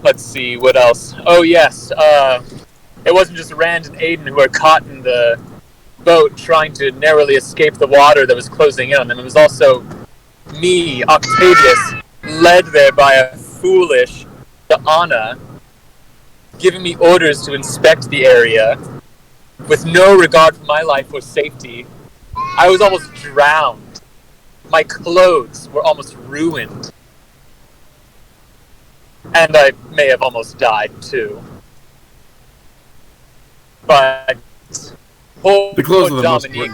let's see, what else? Oh, yes. It wasn't just Rand and Aiden who were caught in the boat trying to narrowly escape the water that was closing in on them. It was also me, Octavius, led there by a foolish Anna, giving me orders to inspect the area with no regard for my life or safety. I was almost drowned. My clothes were almost ruined. And I may have almost died, too. But poor The clothes are the most Dominique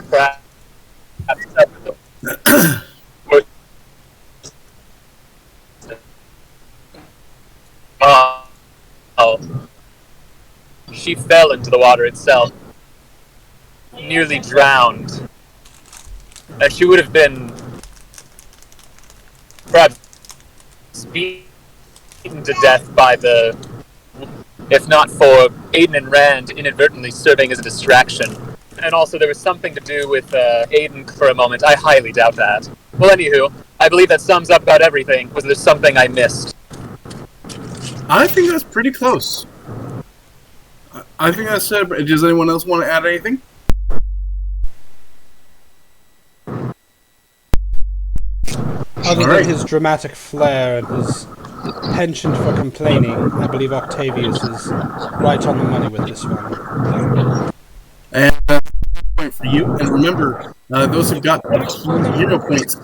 she fell into the water itself, nearly drowned. And she would have been perhaps beaten to death by the, if not for Aiden and Rand inadvertently serving as a distraction. And also there was something to do with Aiden for a moment. I highly doubt that. Well, anywho, I believe that sums up about everything. Was there something I missed? I think that's pretty close. I think that's it. Does anyone else want to add anything? Other than his dramatic flair and his penchant for complaining, I believe Octavius is right on the money with this one. And point for you. And remember, those who've got hero points,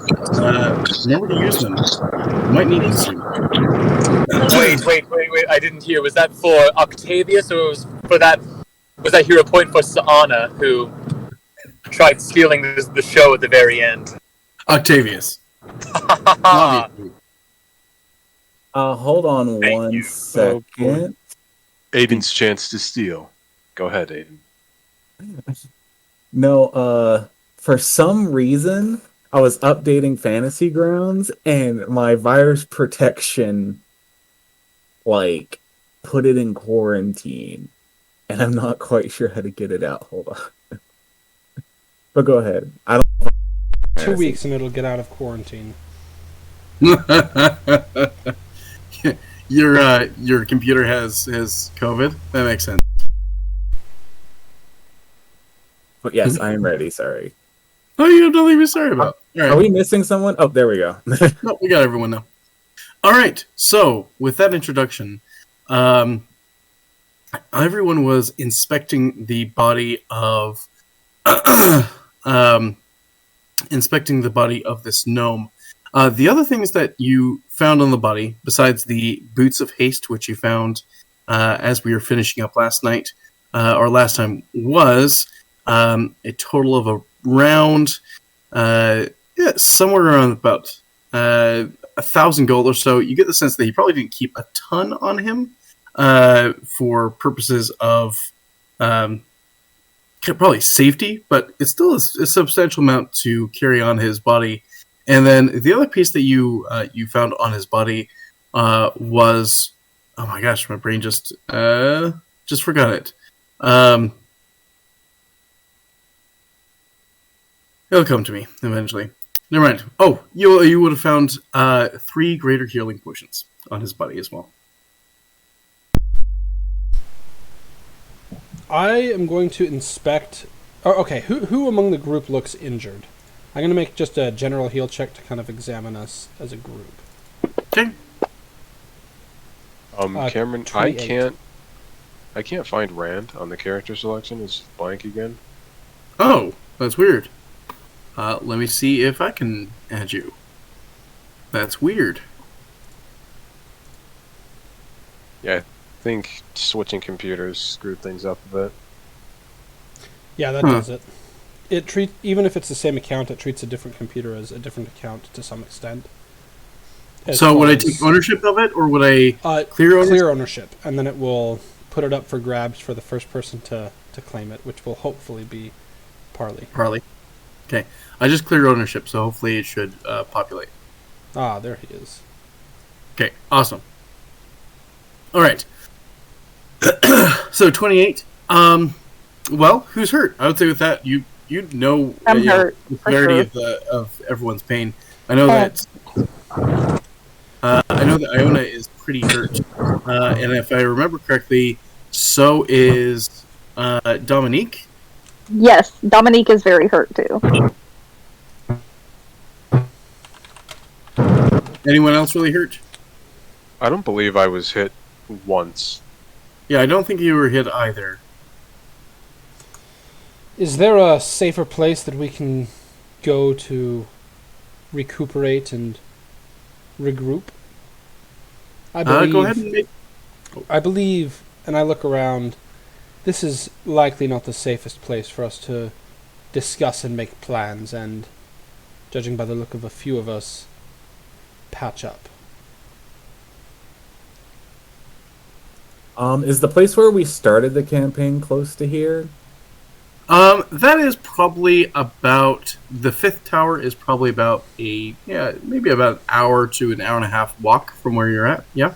remember to use them. You might need these soon. Wait. I didn't hear. Was that for Octavius, or was that hero point for Saana, who tried stealing the show at the very end? Octavius. Hold on one second. Aiden's chance to steal. Go ahead, Aiden. No, for some reason, I was updating Fantasy Grounds, and my virus protection, put it in quarantine, and I'm not quite sure how to get it out. Hold on. But go ahead. I don't. 2 weeks and it'll get out of quarantine. Your computer has COVID? That makes sense. But yes, I am ready. Sorry. Oh, you have nothing to be sorry about. All right. Are we missing someone? Oh, there we go. No, we got everyone now. All right. So, with that introduction, everyone was inspecting the body of this gnome. The other things that you found on the body, besides the boots of haste, which you found as we were finishing up last night, or last time, was a total of around somewhere around about 1,000 gold or so. You get the sense that he probably didn't keep a ton on him for purposes of probably safety, but it's still a substantial amount to carry on his body. And then the other piece that you found on his body was, oh my gosh, my brain just forgot it. It'll come to me eventually. Never mind. Oh, you would have found 3 greater healing potions on his body as well. I am going to inspect... Oh, okay, who among the group looks injured? I'm going to make just a general heal check to kind of examine us as a group. Okay. Cameron, 28. I can't find Rand on the character selection. It's blank again. Oh, that's weird. Let me see if I can add you. That's weird. Yeah, I think switching computers screwed things up a bit. Yeah, that does it. Even if it's the same account, it treats a different computer as a different account to some extent. So would I take ownership of it, or would I clear ownership? Clear ownership, and then it will put it up for grabs for the first person to claim it, which will hopefully be Parley. Parley. Okay. I just cleared ownership, so hopefully it should populate. Ah, there he is. Okay, awesome. All right. So 28. Well, who's hurt? I would say with that, you know, I'm hurt. The severity of everyone's pain. I know that. I know that Iona is pretty hurt. and if I remember correctly, so is Dominique. Yes, Dominique is very hurt too. Anyone else really hurt? I don't believe I was hit once. Yeah, I don't think you were hit either. Is there a safer place that we can go to recuperate and regroup? Go ahead and make... I believe, and I look around, this is likely not the safest place for us to discuss and make plans, and, judging by the look of a few of us, patch up. Is the place where we started the campaign close to here? That is probably about... The 5th tower is probably about maybe about an hour to an hour and a half walk from where you're at, yeah?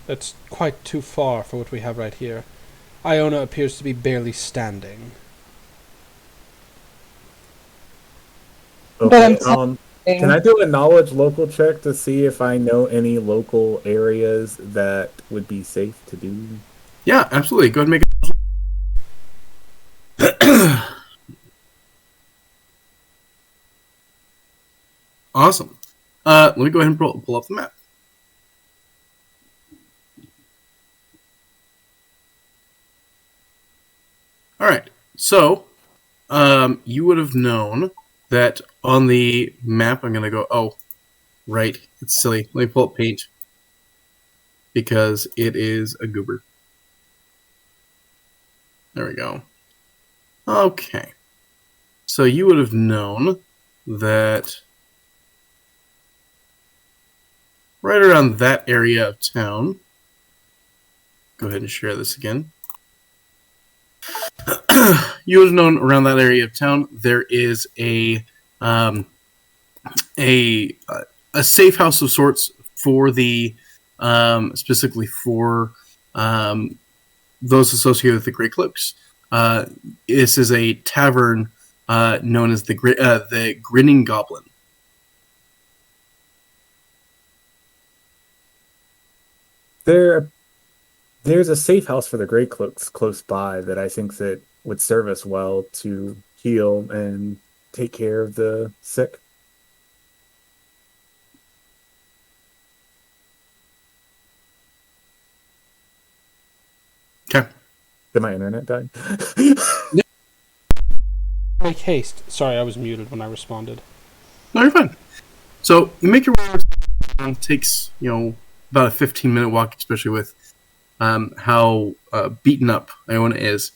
That's quite too far for what we have right here. Iona appears to be barely standing. Okay, can I do a knowledge local check to see if I know any local areas that would be safe to do? Yeah, absolutely. Go ahead and make Awesome. Let me go ahead and pull up the map. All right. So, you would have known that on the map, I'm going to go, oh, right. It's silly. Let me pull up paint because it is a goober. There we go. Okay. So you would have known that right around that area of town, go ahead and share this again. You would have known around that area of town there is a safe house of sorts for the specifically for those associated with the Grey Cloaks. This is a tavern known as the Grinning Goblin. There's a safe house for the Grey Cloaks close by that I think that would serve us well to heal and take care of the sick. Okay. Did my internet die? Make haste. Sorry, I was muted when I responded. No, you're fine. So you make your way. It takes about a 15-minute walk, especially with how beaten up Iona is.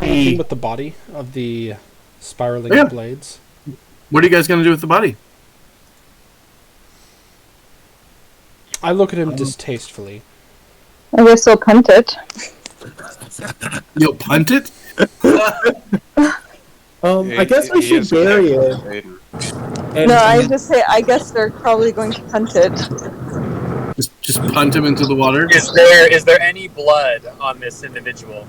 Anything with the body of the spiraling blades. What are you guys going to do with the body? I look at him distastefully. I guess we'll punt it. You'll punt it? I guess we should bury it. No, I just say I guess they're probably going to punt it. Just punt him into the water? Is there any blood on this individual?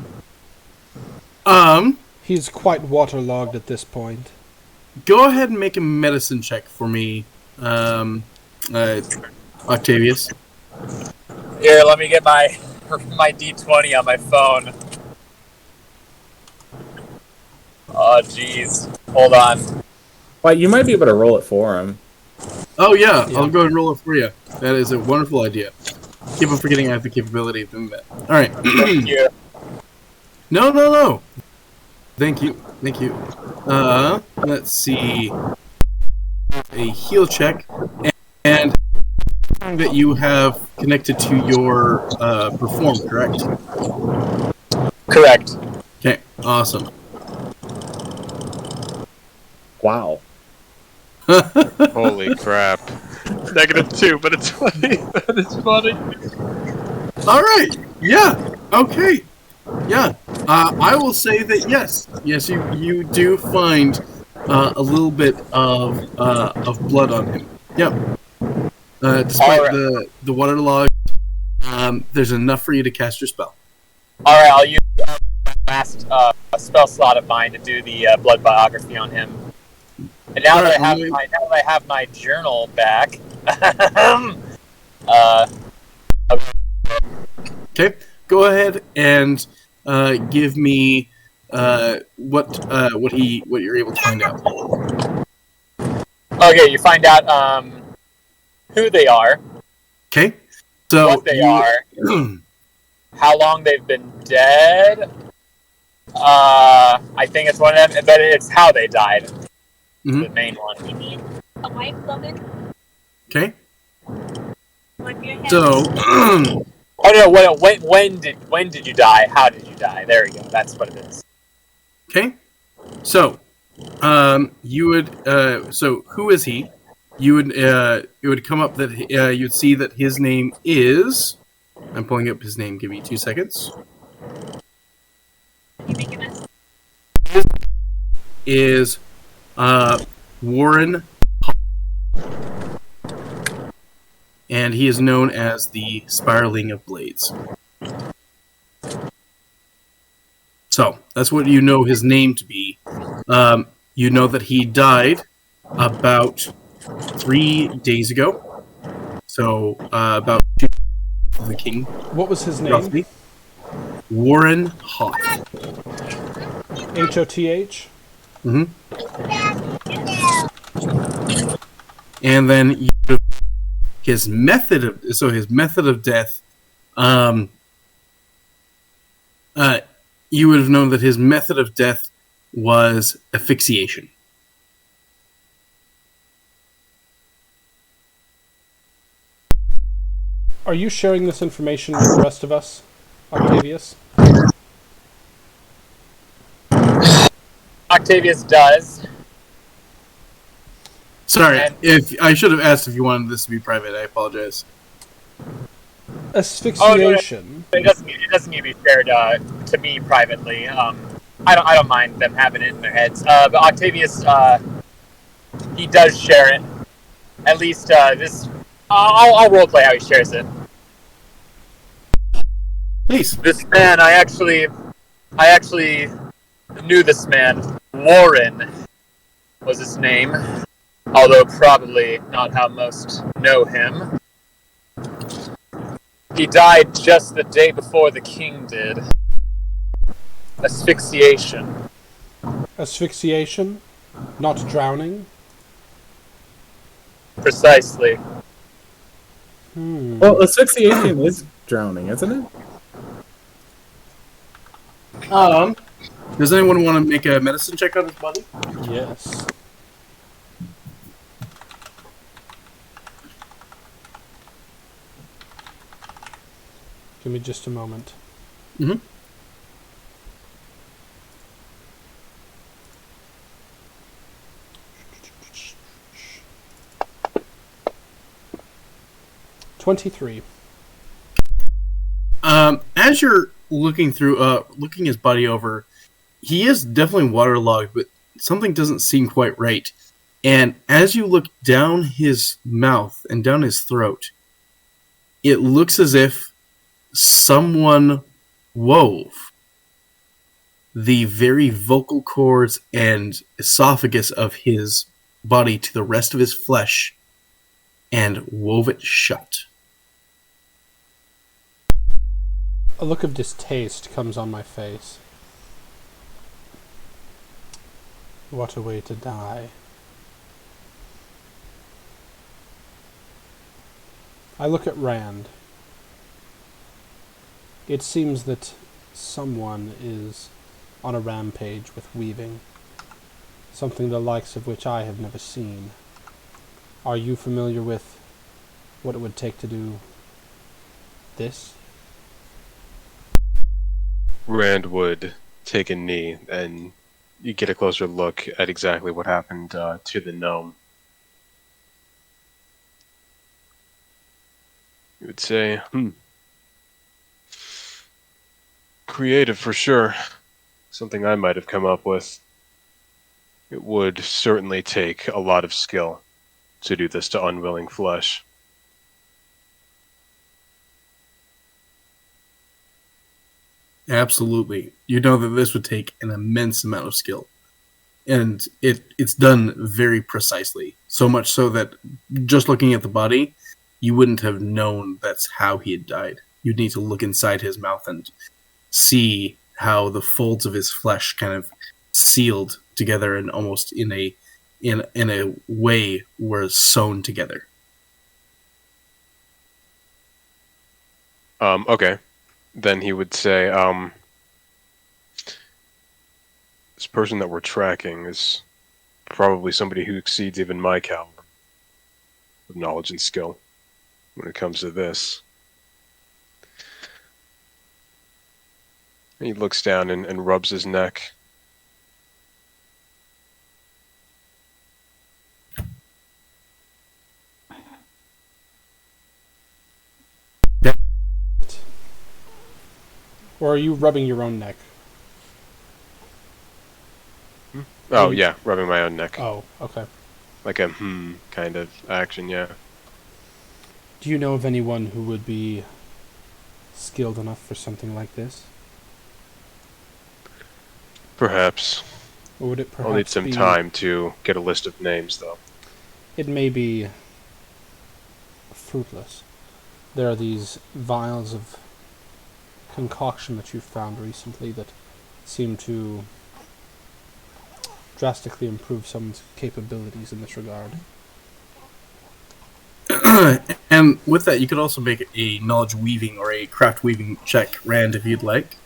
He's quite waterlogged at this point. Go ahead and make a medicine check for me, Octavius. Here, let me get my D20 on my phone. Oh, jeez. Hold on. Well, you might be able to roll it for him. Oh, yeah. I'll go ahead and roll it for you. That is a wonderful idea. Keep on forgetting I have the capability of doing that. All right. Thank you. No. Thank you. Let's see. A heal check. And that you have connected to your perform, correct? Correct. Okay, awesome. Wow. Holy crap. -2, but it's funny. That is funny. All right. Yeah. Okay. Yeah. I will say that yes. Yes, you do find a little bit of blood on him. Yep. Despite the waterlog, there's enough for you to cast your spell. All right, I'll use the last spell slot of mine to do the blood biography on him. And now that I have my journal back, Okay, go ahead and give me what you're able to find out. Okay, you find out who they are, Okay, so what they are, how long they've been dead. I think it's one of them, but it's how they died. Mhm. The main one. You need a white woman Okay, on your head. so Oh no! When did you die? How did you die? There we go. That's what it is. okay, so you would so who is he? You would it would come up that you'd see that his name is. I'm pulling up his name. Give me 2 seconds. You making us? Is Warren, and he is known as the Spiraling of Blades. So that's what you know his name to be. You know that he died about 3 days ago. So about the king, What was his name? roughly. Warren Hoth. Hoth. hmm And then his method of death. You would have known that his method of death was asphyxiation. Are you sharing this information with the rest of us, Octavius? Octavius does. Sorry, And- if I should have asked if you wanted this to be private. I apologize. Asphyxiation. It doesn't need to be shared to me privately. I don't mind them having it in their heads. But Octavius, he does share it. At least this. I'll roleplay how he shares it. Please. This man, I actually knew this man. Warren was his name, although probably not how most know him. He died just the day before the king did. Asphyxiation. Asphyxiation? Not drowning? Precisely. Well, asphyxiation is drowning, isn't it? Does anyone want to make a medicine check on his body? Yes. Give me just a moment. Mm-hmm. $23. As you're looking his body over, he is definitely waterlogged, but something doesn't seem quite right. And as you look down his mouth and down his throat, it looks as if someone wove the very vocal cords and esophagus of his body to the rest of his flesh and wove it shut. A look of distaste comes on my face. What a way to die. I look at Rand. It seems that someone is on a rampage with weaving, something the likes of which I have never seen. Are you familiar with what it would take to do this? Rand would take a knee, and you get a closer look at exactly what happened to the gnome. You would say, creative for sure. Something I might have come up with. It would certainly take a lot of skill to do this to unwilling flesh. Absolutely. You know that this would take an immense amount of skill. And it's done very precisely. So much so that just looking at the body, you wouldn't have known that's how he had died. You'd need to look inside his mouth and see how the folds of his flesh kind of sealed together and almost in a way were sewn together. Okay. Then he would say, this person that we're tracking is probably somebody who exceeds even my caliber of knowledge and skill when it comes to this. He looks down and rubs his neck. Or are you rubbing your own neck? Oh, yeah, rubbing my own neck. Oh, okay. Like a kind of action, yeah. Do you know of anyone who would be skilled enough for something like this? Perhaps. Or would it perhaps I'll need some time to get a list of names, though. It may be fruitless. There are these vials of concoction that you've found recently that seem to drastically improve someone's capabilities in this regard. And with that, you could also make a knowledge weaving or a craft weaving check, Rand, if you'd like.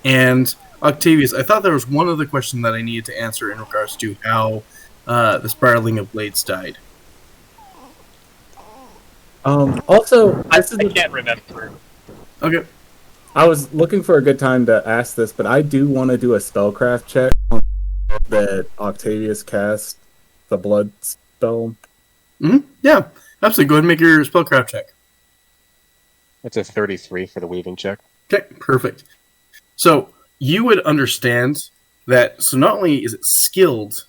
And Octavius, I thought there was one other question that I needed to answer in regards to how the Spiraling of Blades died. Also, I can't remember. Okay. I was looking for a good time to ask this, but I do want to do a spellcraft check on that Octavius cast the blood spell. Yeah, absolutely. Go ahead and make your spellcraft check. That's a 33 for the weaving check. Okay, perfect. So you would understand that. So not only is it skilled,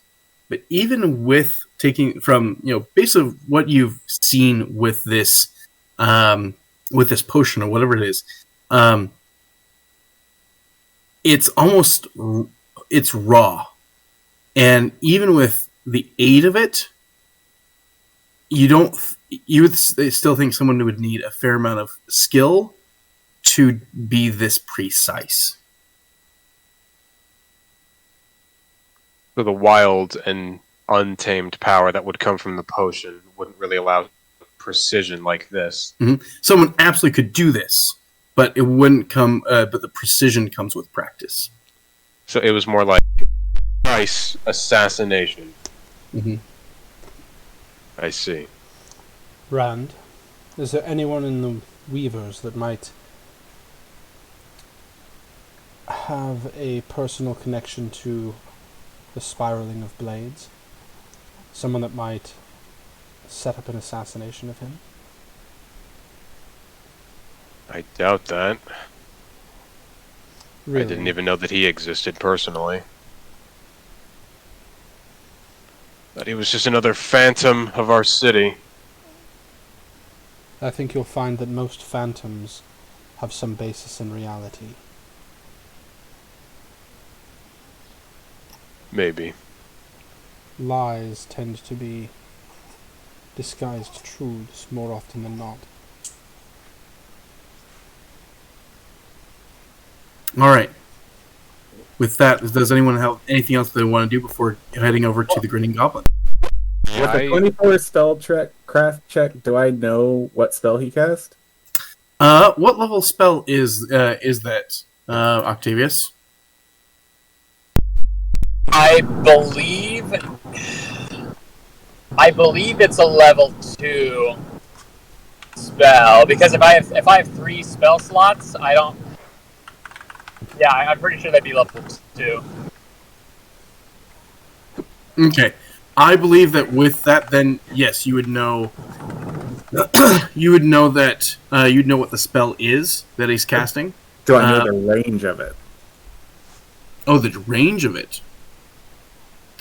but even with taking from based on what you've seen with this potion or whatever it is, it's raw, and even with the aid of it, you would still think someone would need a fair amount of skill to be this precise. So the wild and untamed power that would come from the potion wouldn't really allow precision like this. Mm-hmm. Someone absolutely could do this, but it wouldn't come. But the precision comes with practice. So it was more like nice assassination. Mm-hmm. I see. Rand, is there anyone in the Weavers that might have a personal connection to the Spiraling of Blades? Someone that might set up an assassination of him? I doubt that. Really? I didn't even know that he existed personally. That he was just another phantom of our city. I think you'll find that most phantoms have some basis in reality. Maybe. Lies tend to be disguised truths more often than not. All right. With that, does anyone have anything else they want to do before heading over to the Grinning Goblin? With the 24 spell craft check, do I know what spell he cast? What level spell is that, Octavius? I believe it's a level 2 spell, because if I have 3 spell slots, I don't. Yeah, I'm pretty sure that'd be level 2. Okay, I believe that with that, then yes, you would know. You would know that you'd know what the spell is that he's casting. Do I know the range of it? Oh, the range of it.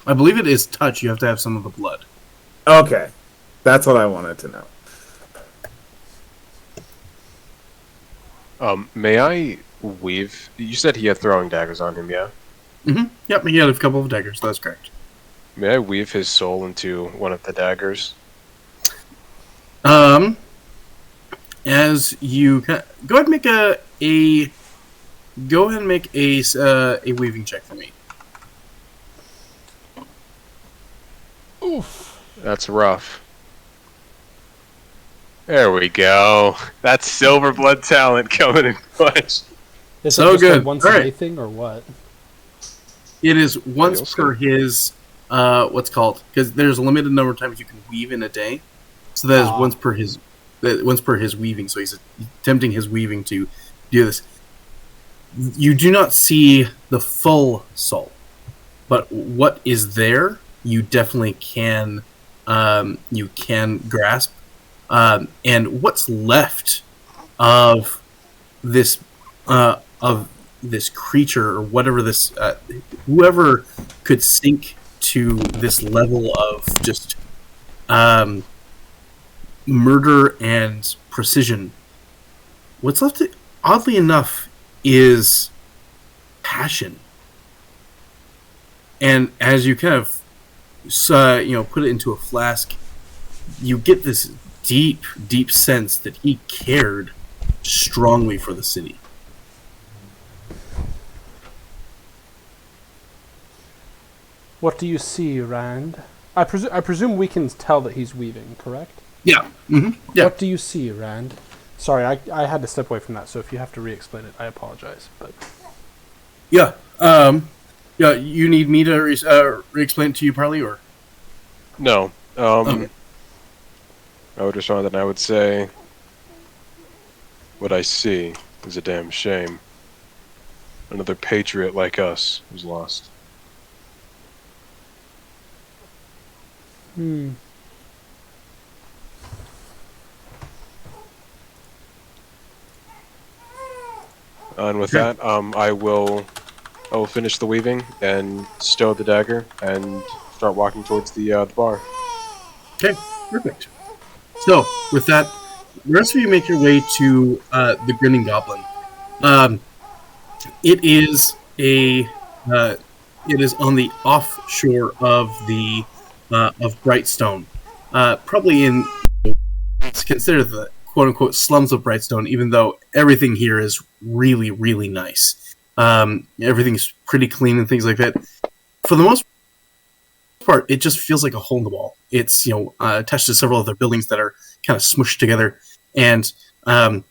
I believe it is touch. You have to have some of the blood. Okay, that's what I wanted to know. May I weave? You said he had throwing daggers on him, yeah? Mm-hmm. Yep, he had a couple of daggers. That's correct. May I weave his soul into one of the daggers? as you go ahead and make a weaving check for me. Oof. That's rough. There we go. That's silver blood talent coming in clutch. Is So it just good. a once All a right. day thing or what? It is once also- per his what's called, because there's a limited number of times you can weave in a day, so that is Ah. once per his weaving. So he's attempting his weaving to do this. You do not see the full soul, but what is there, you definitely can grasp, and what's left of this creature or whatever this whoever could sink to this level of just murder and precision. What's left, oddly enough, is passion. And as you kind of put it into a flask, you get this deep, deep sense that he cared strongly for the city. What do you see, Rand? I presume we can tell that he's weaving, correct? Yeah. Mm-hmm. Yeah. What do you see, Rand? Sorry, I had to step away from that, so if you have to re-explain it, I apologize. But Yeah. Yeah. You need me to re-explain it to you, Parley, or? No. Okay. I would respond that I would say, what I see is a damn shame. Another patriot like us who's lost. hmm. And with that, I will finish the weaving and stow the dagger and start walking towards the bar. Okay, perfect. So, with that, the rest of you make your way to the Grinning Goblin. It is on the offshore of the of Brightstone, probably in it's considered the quote unquote slums of Brightstone, even though everything here is really, really nice. Everything's pretty clean and things like that. For the most part, it just feels like a hole in the wall. It's attached to several other buildings that are kind of smushed together, and for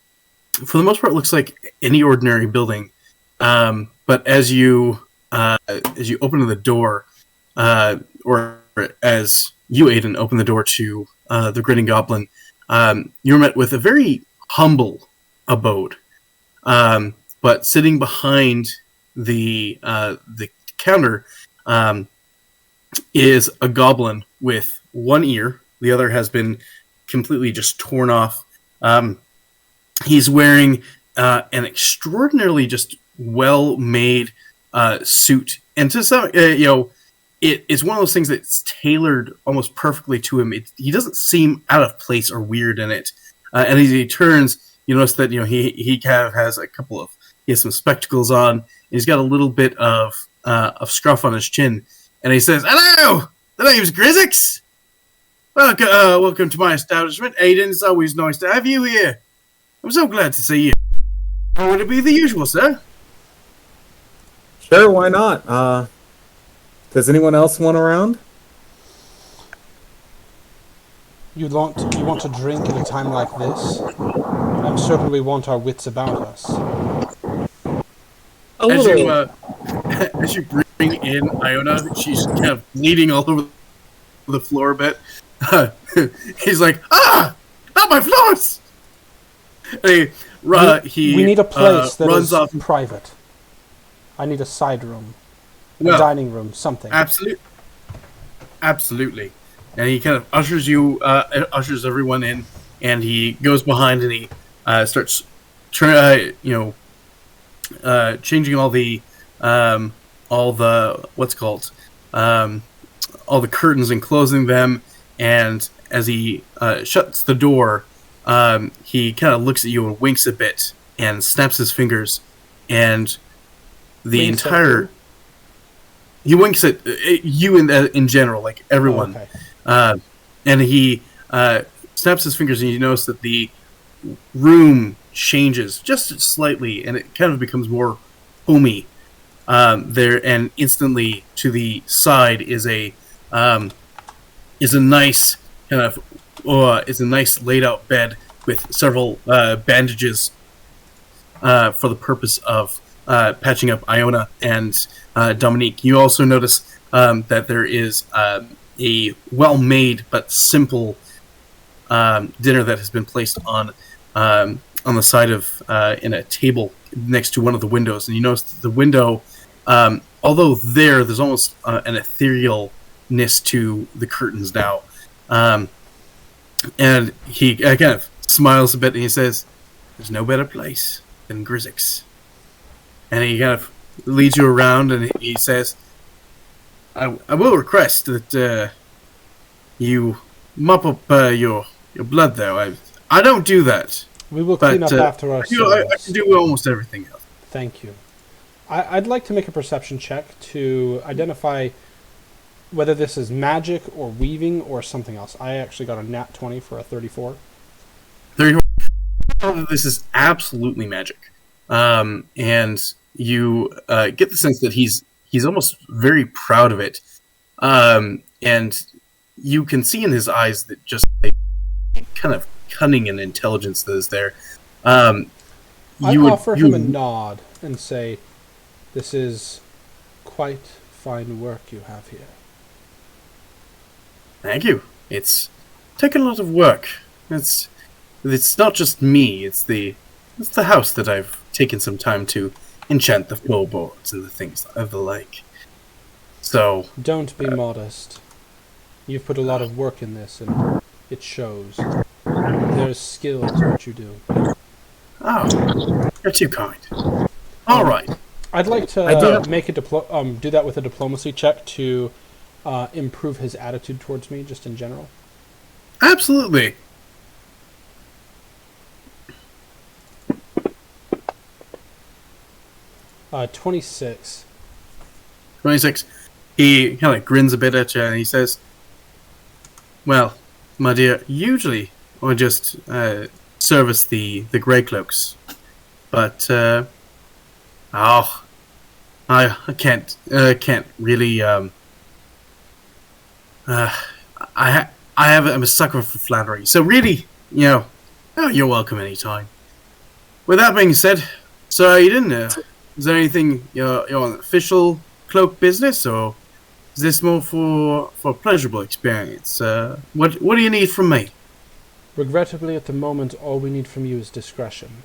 the most part, it looks like any ordinary building. But as you open the door, or as you, Aiden, open the door to the Grinning Goblin, you're met with a very humble abode. But sitting behind the counter is a goblin with one ear. The other has been completely just torn off. He's wearing an extraordinarily just well-made suit, and to some, it's one of those things that's tailored almost perfectly to him. He doesn't seem out of place or weird in it. And as he turns, you notice that he kind of has he has some spectacles on, and he's got a little bit of scruff on his chin, and he says, "Hello, the name's Grizzix. Welcome to my establishment, Aiden. It's always nice to have you here. I'm so glad to see you. Or would it be the usual, sir?" Sure, why not? Does anyone else want around? You want to drink at a time like this? I'm certain we want our wits about us. As you bring in Iona, she's kind of bleeding all over the floor a bit. He's like, not my floors! And We need a place that runs is off. private. I need a side room, a Well, dining room, something. Absolutely. And he kind of ushers everyone in, and he goes behind and he starts changing all the all the curtains and closing them. And as he shuts the door, he kind of looks at you and winks a bit and snaps his fingers, and the Winks at entire who? he winks at you in general, like everyone. Oh, okay. And he snaps his fingers, and you notice that the room changes just slightly, and it kind of becomes more homey. There, and instantly to the side is a nice kind of is a nice laid out bed with several bandages for the purpose of patching up Iona and Dominique. You also notice that there is a well-made but simple dinner that has been placed on the side of in a table next to one of the windows, and you notice that the window, although there's almost an etherealness to the curtains now, and he kind of smiles a bit and he says, "There's no better place than Grizzix," and he kind of leads you around and he says, "I will request that you mop up your blood, though. I don't do that. We will clean up after ourselves. I can do almost everything else." Thank you. I'd like to make a perception check to identify whether this is magic or weaving or something else. I actually got a nat 20 for a 34. 34. This is absolutely magic. And you get the sense that he's almost very proud of it. And you can see in his eyes that just a kind of cunning and intelligence that is there. I offer him a nod and say, "This is quite fine work you have here." Thank you. It's taken a lot of work. It's not just me. It's the house that I've taken some time to enchant the floorboards and the things of the like. So don't be modest. You've put a lot of work in this, and it shows. There's skill to what you do. Oh, you're too kind. All right. I'd like to make do that with a diplomacy check to improve his attitude towards me, just in general. Absolutely. Uh, 26. 26. He kind of grins a bit at you and he says, "Well, my dear, usually I just service the Grey Cloaks, but I can't really I'm a sucker for flattery. So really, you're welcome anytime. With that being said, so you didn't is there anything you're on official cloak business, or is this more for pleasurable experience? What do you need from me?" Regrettably, at the moment, all we need from you is discretion.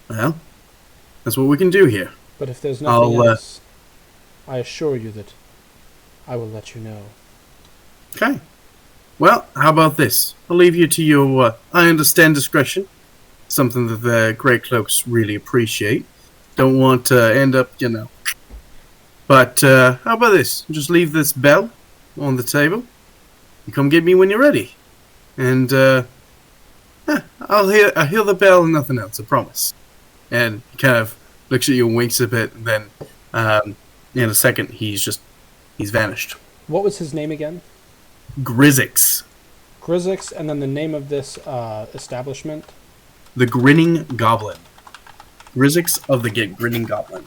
Well, that's what we can do here. But if there's nothing else, I assure you that I will let you know. Okay. Well, how about this? I'll leave you to your, I understand, discretion. Something that the Grey Cloaks really appreciate. Don't want to end up, But how about this? Just leave this bell on the table. You come get me when you're ready. And I'll hear the bell and nothing else, I promise. And he kind of looks at you and winks a bit, and then in a second he's vanished. What was his name again? Grizzix. Grizzix, and then the name of this establishment? The Grinning Goblin. Grizzix of the Grinning Goblin.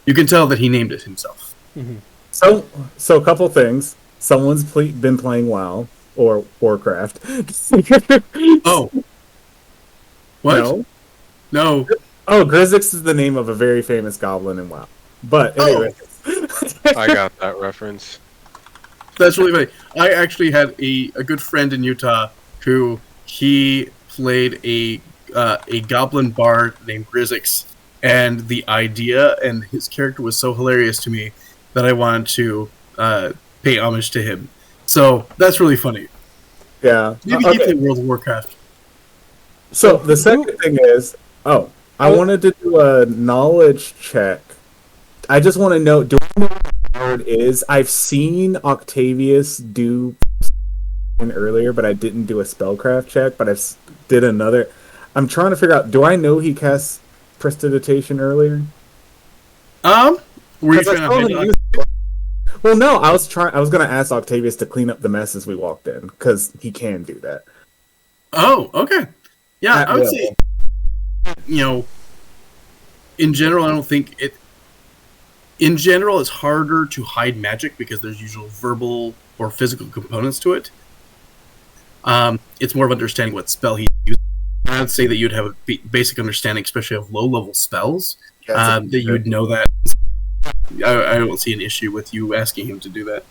You can tell that he named it himself. Mm-hmm. So a couple things. Someone's been playing WoW or Warcraft. Oh. What? No. Oh, Grizzix is the name of a very famous goblin in WoW. But anyway. I got that reference. That's really funny. I actually had a good friend in Utah who he played a goblin bard named Grizzix, and the idea and his character was so hilarious to me that I wanted to pay homage to him. So that's really funny. Yeah. Maybe he played World of Warcraft. So the second thing is, I wanted to do a knowledge check. I just want to know, do I know what the word is? I've seen Octavius do earlier, but I didn't do a spellcraft check, but I did another. I'm trying to figure out, do I know he cast Prestidigitation earlier? Were you trying to Well, no, I was going to ask Octavius to clean up the mess as we walked in, because he can do that. Oh, okay. Yeah, At I would will. say, in general, I don't think it. In general, it's harder to hide magic because there's usual verbal or physical components to it. It's more of understanding what spell he uses. I'd say that you'd have a basic understanding, especially of low-level spells, that you would know that. I don't see an issue with you asking him to do that.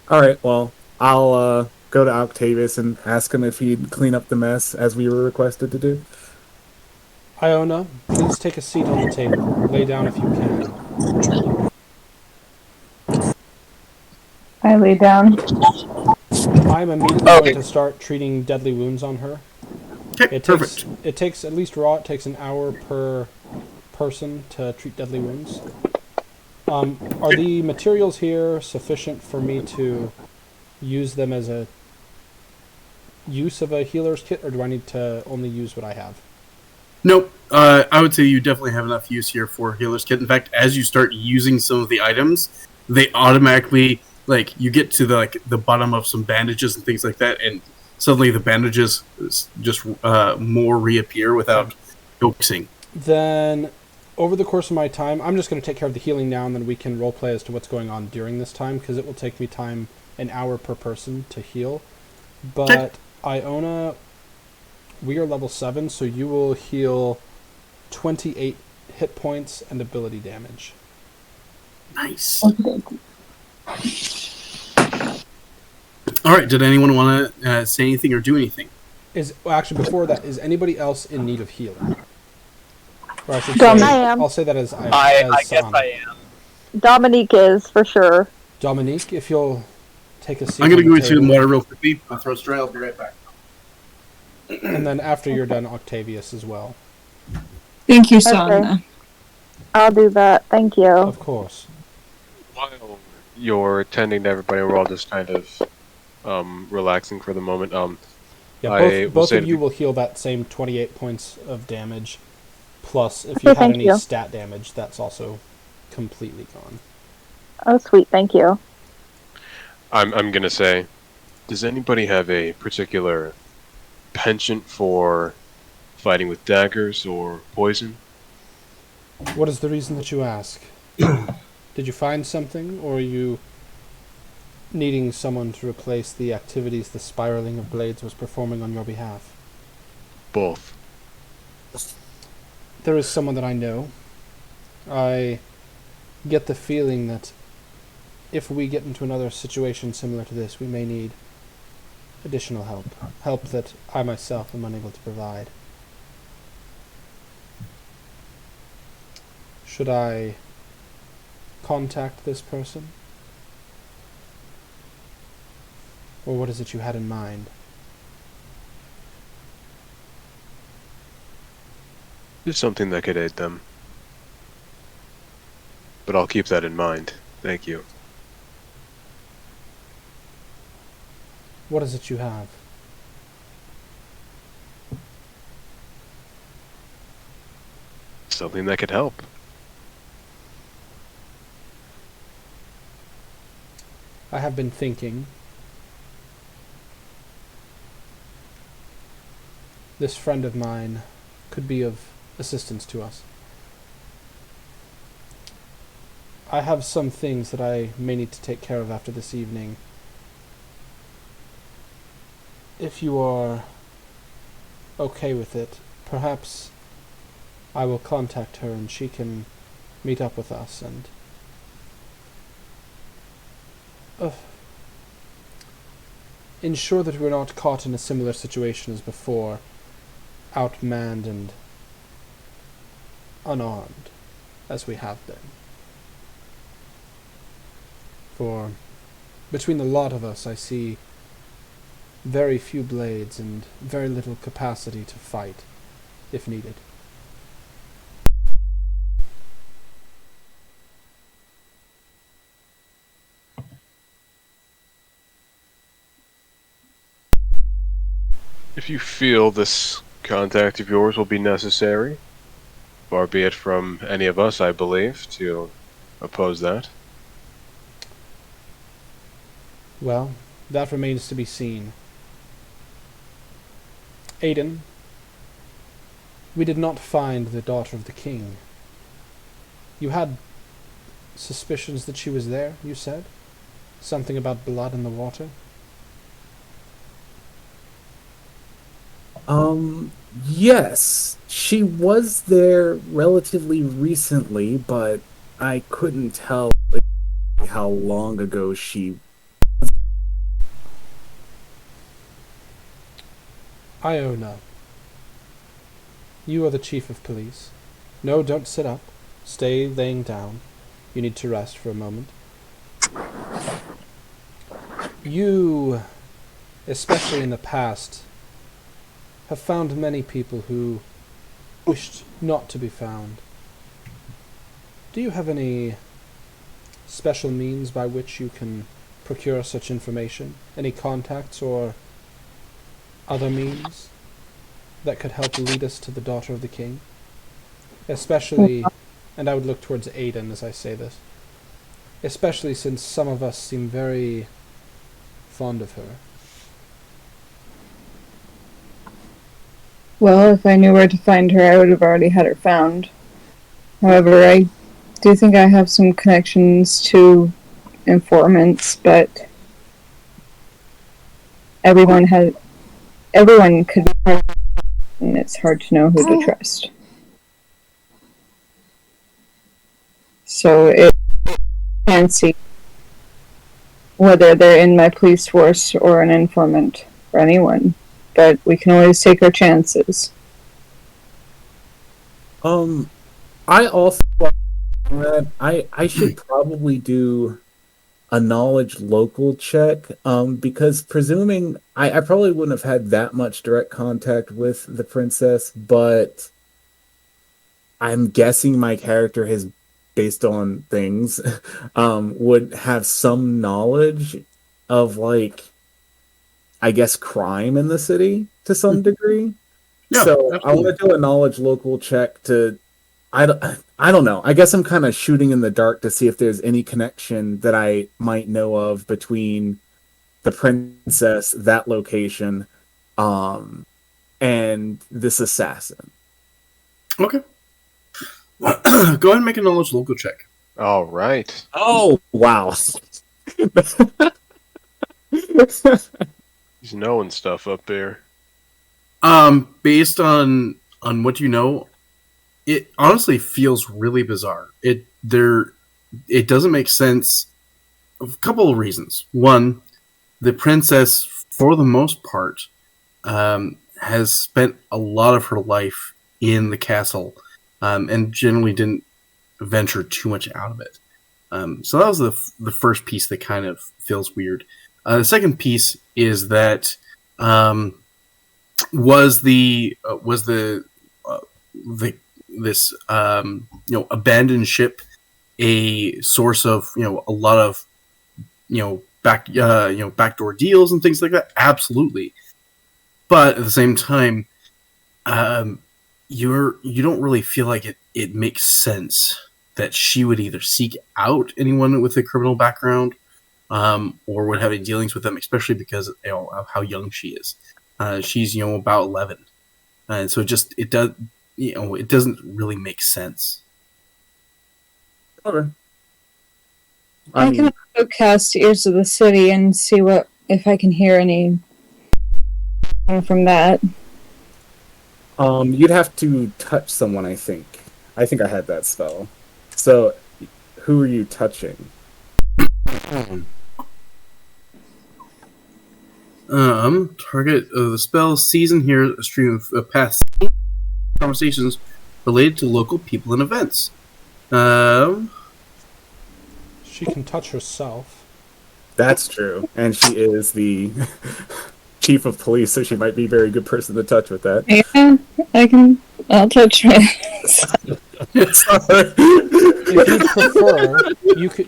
All right, well, I'll go to Octavius and ask him if he'd clean up the mess as we were requested to do. Iona, please take a seat on the table. Lay down if you can. I lay down. I'm immediately going to start treating deadly wounds on her. Okay, perfect. It takes, at least raw, it takes an hour per person to treat deadly wounds. Are the materials here sufficient for me to use them as a use of a healer's kit, or do I need to only use what I have? Nope. I would say you definitely have enough use here for healer's kit. In fact, as you start using some of the items, they automatically, you get to the bottom of some bandages and things like that, and suddenly the bandages just more reappear without focusing. Then, over the course of my time, I'm just going to take care of the healing now, and then we can roleplay as to what's going on during this time, because it will take me time, an hour per person, to heal. But, Iona, we are level 7, so you will heal 28 hit points and ability damage. Nice. Alright, did anyone want to say anything or do anything? Actually, before that, is anybody else in need of healing? Or I should I am. I'll say that as I guess I am. Dominique is, for sure. Dominique, if you'll take a seat. I'm going to go into the water real quickly. I'll throw straight. I'll be right back. And then after you're done, Octavius as well. Thank you, Sana. Okay. I'll do that. Thank you. Of course. While you're attending to everybody, we're all just kind of relaxing for the moment. Yeah, both of you will heal that same 28 points of damage. Plus, if you had any stat damage, that's also completely gone. Oh, sweet. Thank you. I'm gonna say, does anybody have a particular penchant for fighting with daggers or poison? What is the reason that you ask? Did you find something, or are you needing someone to replace the activities the spiraling of blades was performing on your behalf? Both. There is someone that I know. I get the feeling that if we get into another situation similar to this, we may need additional help. Help that I myself am unable to provide. Should I contact this person? Or what is it you had in mind? Just something that could aid them. But I'll keep that in mind. Thank you. What is it you have? Something that could help. I have been thinking. This friend of mine could be of assistance to us. I have some things that I may need to take care of after this evening. If you are okay with it, perhaps I will contact her and she can meet up with us and ensure that we're not caught in a similar situation as before, outmanned and unarmed, as we have been. For between the lot of us, I see very few blades and very little capacity to fight, if needed. If you feel this contact of yours will be necessary, far be it from any of us, I believe, to oppose that. Well, that remains to be seen. Aiden, we did not find the daughter of the king. You had suspicions that she was there, you said? Something about blood in the water? Yes. She was there relatively recently, but I couldn't tell how long ago she... Iona, you are the chief of police. No, don't sit up. Stay laying down. You need to rest for a moment. You, especially in the past, have found many people who wished not to be found. Do you have any special means by which you can procure such information? Any contacts or other means that could help lead us to the daughter of the king? Especially, and I would look towards Aiden as I say this, especially since some of us seem very fond of her. Well, if I knew where to find her, I would have already had her found. However, I do think I have some connections to informants, but everyone could be part of it, and it's hard to know who to trust. So it can't see whether they're in my police force or an informant for anyone. But we can always take our chances. I also I should probably do a knowledge local check, because presuming I probably wouldn't have had that much direct contact with the princess, but I'm guessing my character has, based on things, would have some knowledge of, like, I guess, crime in the city to some degree. Yeah, so absolutely. I want to do a knowledge local check to, I don't know. I guess I'm kind of shooting in the dark to see if there's any connection that I might know of between the princess, that location, and this assassin. Okay. Go ahead and make a knowledge local check. All right. Oh, wow. He's knowing stuff up there. Based on what you know, it honestly feels really bizarre. It doesn't make sense. A couple of reasons. One, the princess, for the most part, has spent a lot of her life in the castle, and generally didn't venture too much out of it. So that was the first piece that kind of feels weird. The second piece is that was this abandoned ship a source of a lot of backdoor deals and things like that? Absolutely. But at the same time, you don't really feel like it makes sense that she would either seek out anyone with a criminal background, or would have any dealings with them, especially because of how young she is. She's about 11, and so it doesn't really make sense. Okay. I can also cast Ears of the City and see if I can hear any from that. You'd have to touch someone, I think. I think I had that spell. So, who are you touching? Target the spell sees and hears a stream of past conversations related to local people and events. She can touch herself. That's true. And she is the chief of police, so she might be a very good person to touch with that. Yeah, I'll touch her. Sorry. If you prefer,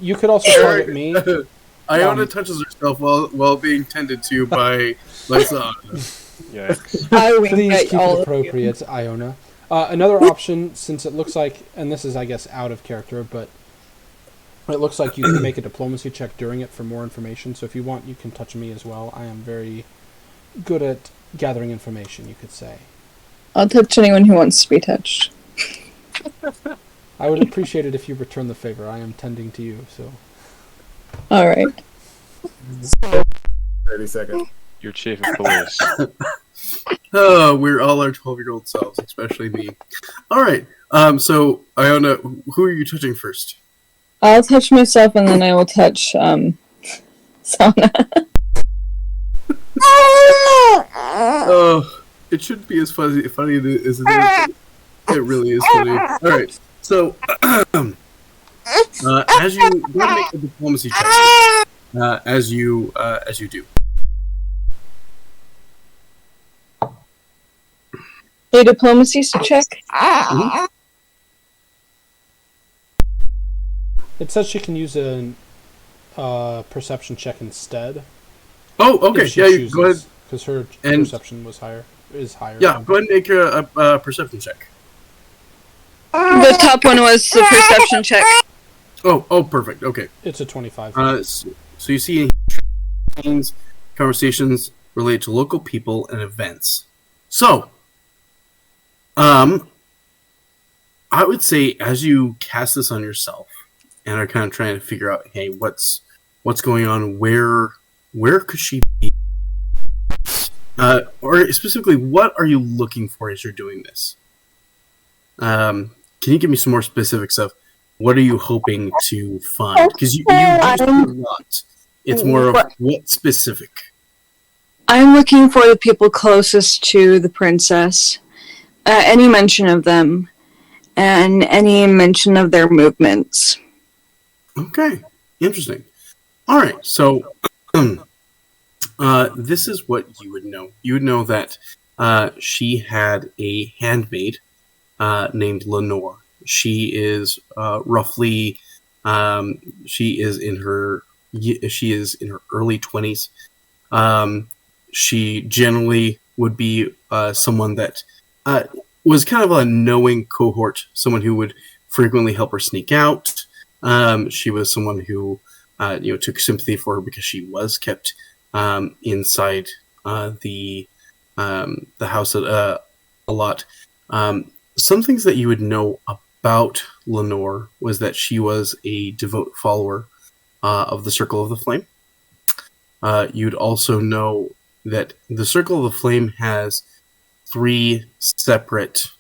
you could also target me. Iona touches herself while being tended to by Lysa. Yikes. I wink Please at keep all it of you. appropriate, Iona. Another option, since it looks like, and this is, I guess, out of character, but it looks like you can make a diplomacy check during it for more information. So if you want, you can touch me as well. I am very good at gathering information, you could say. I'll touch anyone who wants to be touched. I would appreciate it if you return the favor. I am tending to you, so. Alright. 30 seconds. Your chief of police. Oh, we're all our 12-year-old selves, especially me. All right. So, Iona, who are you touching first? I'll touch myself and then I will touch, Sana. Oh, it shouldn't be as funny as it is. It really is funny. All right. So, as you go and make a diplomacy check, as you do. A diplomacy check? Mhm. It says she can use a perception check instead. Oh, okay. Yeah, you go ahead. Because her And- perception is higher. Yeah, go ahead and make a perception check. The top one was the perception check. Oh, perfect. Okay. It's a 25. So you see conversations related to local people and events. So, I would say as you cast this on yourself and are kind of trying to figure out, hey, what's going on? Where could she be? Or specifically, what are you looking for as you're doing this? Can you give me some more specifics of what are you hoping to find? Because you used a lot. It's more of what specific. I'm looking for the people closest to the princess. Any mention of them. And any mention of their movements. Okay, interesting. All right, so this is what you would know. You would know that she had a handmaid named Lenore. She is roughly she is in her early 20s. She generally would be someone that was kind of a knowing cohort, someone who would frequently help her sneak out. She was someone who took sympathy for her because she was kept inside the house a lot. Some things that you would know about Lenore was that she was a devout follower of the Circle of the Flame. You'd also know that the Circle of the Flame has three separate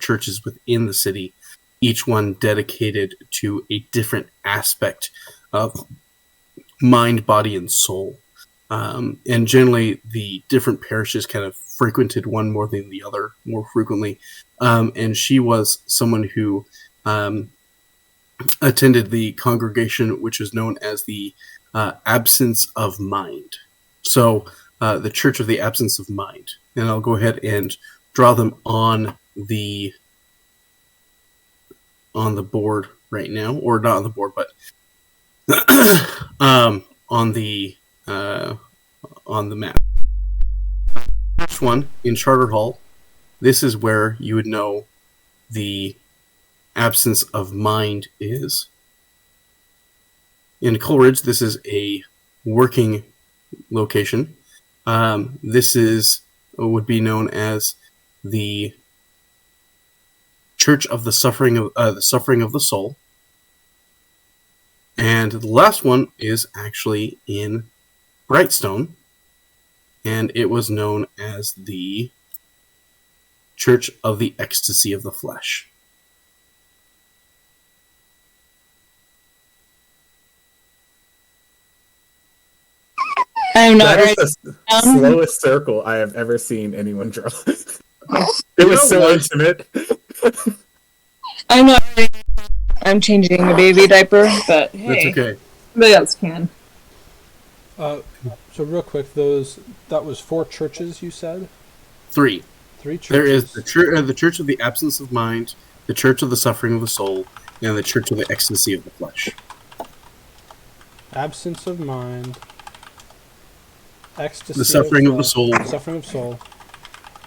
churches within the city, each one dedicated to a different aspect of mind, body, and soul. And generally, the different parishes kind of frequented one more than the other more frequently. And she was someone who attended the congregation, which is known as the Absence of Mind. So, the Church of the Absence of Mind. And I'll go ahead and draw them on the board right now, or not on the board, but on the map. First one in Charter Hall. This is where you would know the Absence of Mind is. In Coleridge, this is a working location. This would be known as the Church of the Suffering of the Soul. And the last one is actually in Brightstone, and it was known as the Church of the Ecstasy of the Flesh. I'm not That right. is the slowest circle I have ever seen anyone draw. It was so intimate. I'm not ready. I'm changing the baby diaper, but hey, That's okay. somebody else can. So real quick, that was 4 churches you said? 3. 3 churches. There is the Church of the Absence of Mind, the Church of the Suffering of the Soul, and the Church of the Ecstasy of the Flesh. Absence of mind. Ecstasy The Suffering of the flesh, Soul. Suffering of soul.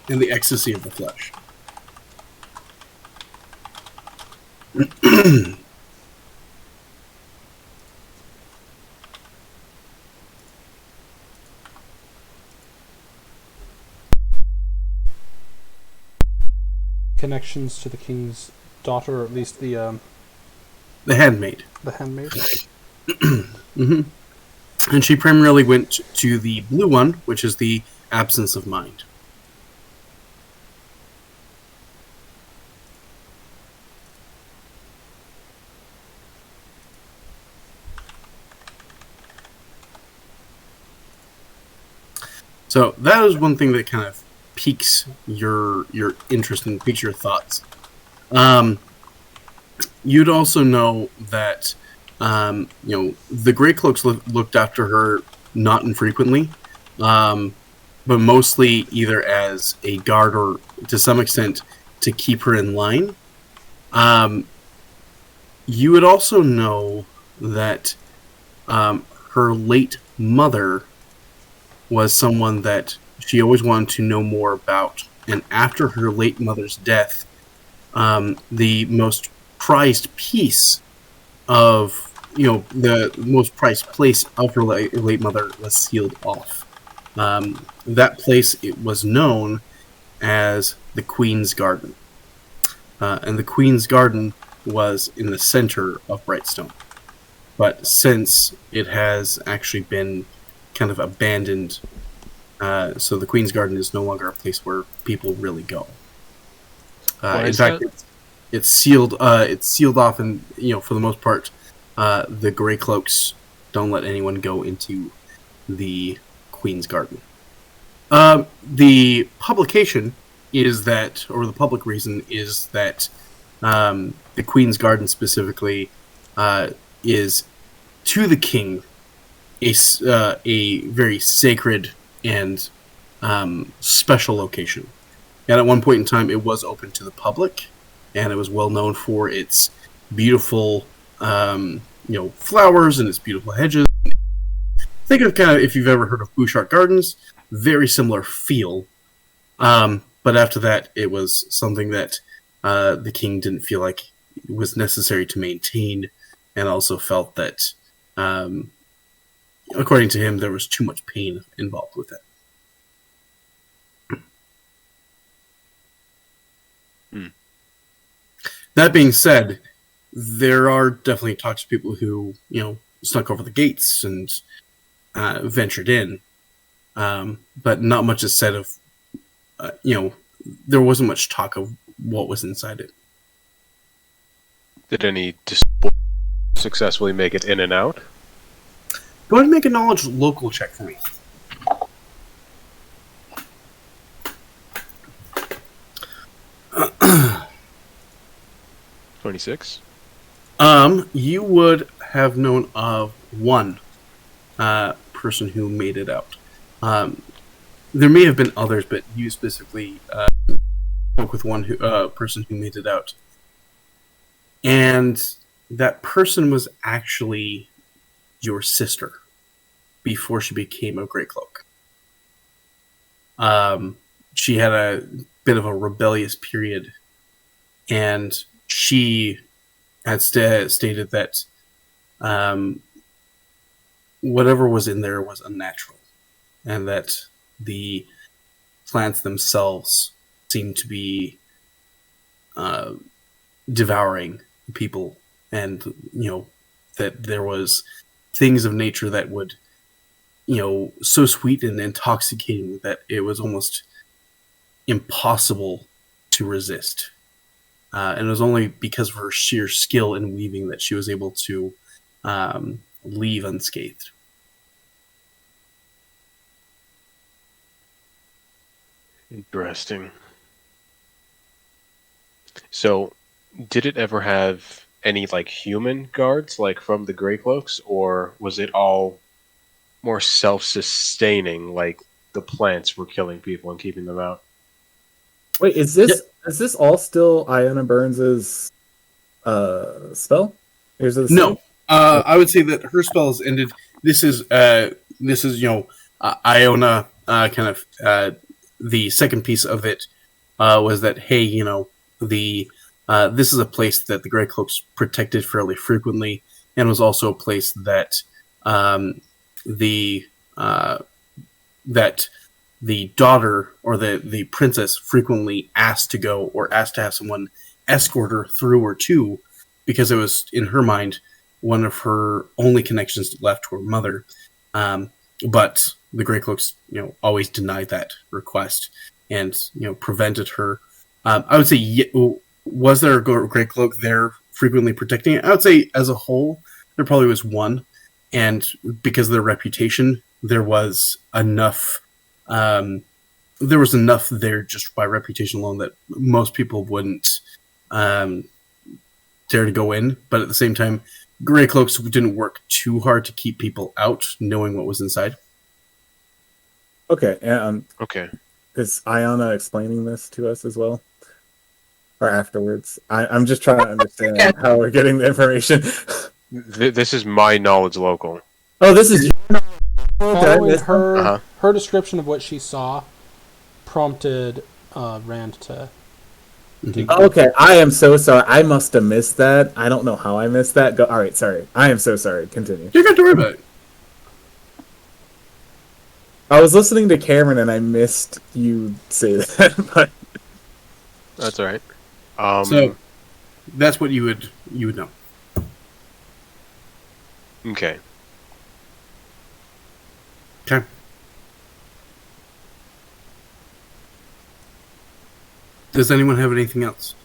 And the Ecstasy of the Flesh. connections to the king's daughter, or at least the handmaid. the handmaid? Hmm. And she primarily went to the blue one, which is the absence of mind. So that is one thing that kind of piques your interest and piques your thoughts. You'd also know that the Grey Cloaks looked after her not infrequently, but mostly either as a guard or to some extent to keep her in line. You would also know that her late mother was someone that she always wanted to know more about. And after her late mother's death, the most prized piece of, the most prized place of her late mother was sealed off. That place, it was known as the Queen's Garden. And the Queen's Garden was in the center of Brightstone. But since it has actually been kind of abandoned, so the Queen's Garden is no longer a place where people really go. In fact, it's sealed off, and for the most part, the Grey Cloaks don't let anyone go into the Queen's Garden. The publication is that, or the public reason is that the Queen's Garden specifically is to the king a very sacred and special location. And at one point in time, it was open to the public, and it was well known for its beautiful, flowers and its beautiful hedges. Think of kind of, if you've ever heard of Bouchard Gardens, very similar feel. But after that, it was something that the king didn't feel like it was necessary to maintain, and also felt that, according to him, there was too much pain involved with it. That being said, there are definitely talks to people who, snuck over the gates and ventured in, but not much is said of, there wasn't much talk of what was inside it. Did any successfully make it in and out? Go ahead and make a knowledge local check for me. $26. You would have known of one person who made it out. There may have been others, but you specifically spoke with one person who made it out. And that person was actually your sister before she became a Grey Cloak. She had a bit of a rebellious period, and she had stated that whatever was in there was unnatural, and that the plants themselves seemed to be devouring people, and that there was things of nature that would so sweet and intoxicating that it was almost impossible to resist. And it was only because of her sheer skill in weaving that she was able to leave unscathed. Interesting. So, did it ever have any human guards from the Grey Cloaks, or was it all more self-sustaining, like the plants were killing people and keeping them out? Wait, is this all still Iona Burns's spell? Or is it the same? No, I would say that her spell has ended. This is Iona kind of the second piece of it was that, hey, this is a place that the Grey Cloaks protected fairly frequently, and was also a place that the the daughter or the princess frequently asked to go or asked to have someone escort her through or to, because it was, in her mind, one of her only connections left to her mother. But the Greycloaks, always denied that request and, prevented her. I would say, was there a Greycloak there frequently protecting it? I would say, as a whole, there probably was one. And because of their reputation, there was enough. There was enough there just by reputation alone that most people wouldn't dare to go in. But at the same time, Greycloaks didn't work too hard to keep people out, knowing what was inside. Okay. Okay. Is Ayana explaining this to us as well? Or afterwards? I'm just trying to understand how we're getting the information. This is my knowledge local. Oh, this is your Following her description of what she saw prompted Rand to dig. Okay, I am so sorry. I must have missed that. I don't know how I missed that. All right, sorry. I am so sorry. Continue. You got to worry about it. I was listening to Cameron and I missed you say that, but That's all right. So that's what you would know. Okay. Okay. Does anyone have anything else?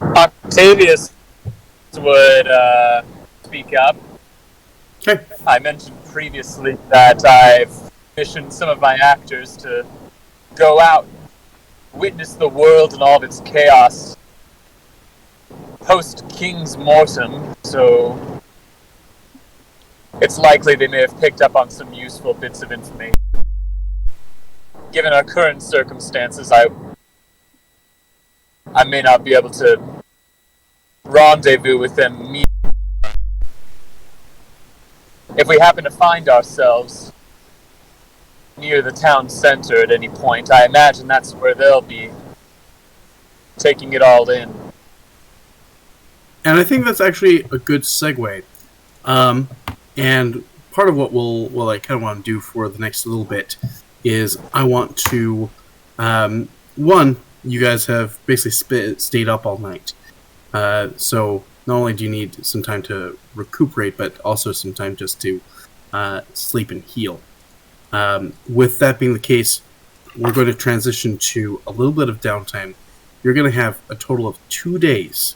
Octavius would speak up. Okay. I mentioned previously that I've commissioned some of my actors to go out, witness the world and all of its chaos, post King's Mortem, so it's likely they may have picked up on some useful bits of information. Given our current circumstances, I may not be able to rendezvous with them immediately. If we happen to find ourselves near the town center at any point, I imagine that's where they'll be taking it all in. And I think that's actually a good segue. And part of what I kind of want to do for the next little bit is I want to, one, you guys have basically stayed up all night. So not only do you need some time to recuperate, but also some time just to sleep and heal. With that being the case, we're going to transition to a little bit of downtime. You're going to have a total of 2 days.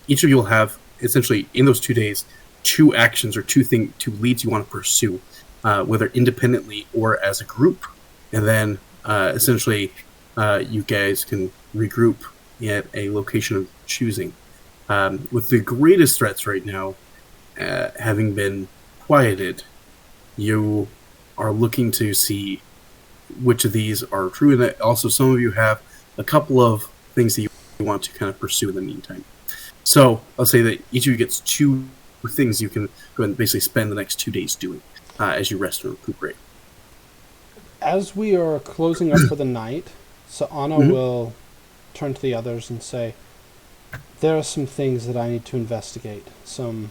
Each of you will have, essentially, in those 2 days, 2 actions or 2 leads you want to pursue, whether independently or as a group. And then, essentially, you guys can regroup at a location of choosing. With the greatest threats right now having been quieted, you are looking to see which of these are true, and that also some of you have a couple of things that you want to kind of pursue in the meantime. So I'll say that each of you gets 2 things you can go and basically spend the next 2 days doing as you rest and recuperate. As we are closing up for the night, Sa'ana will turn to the others and say, there are some things that I need to investigate, some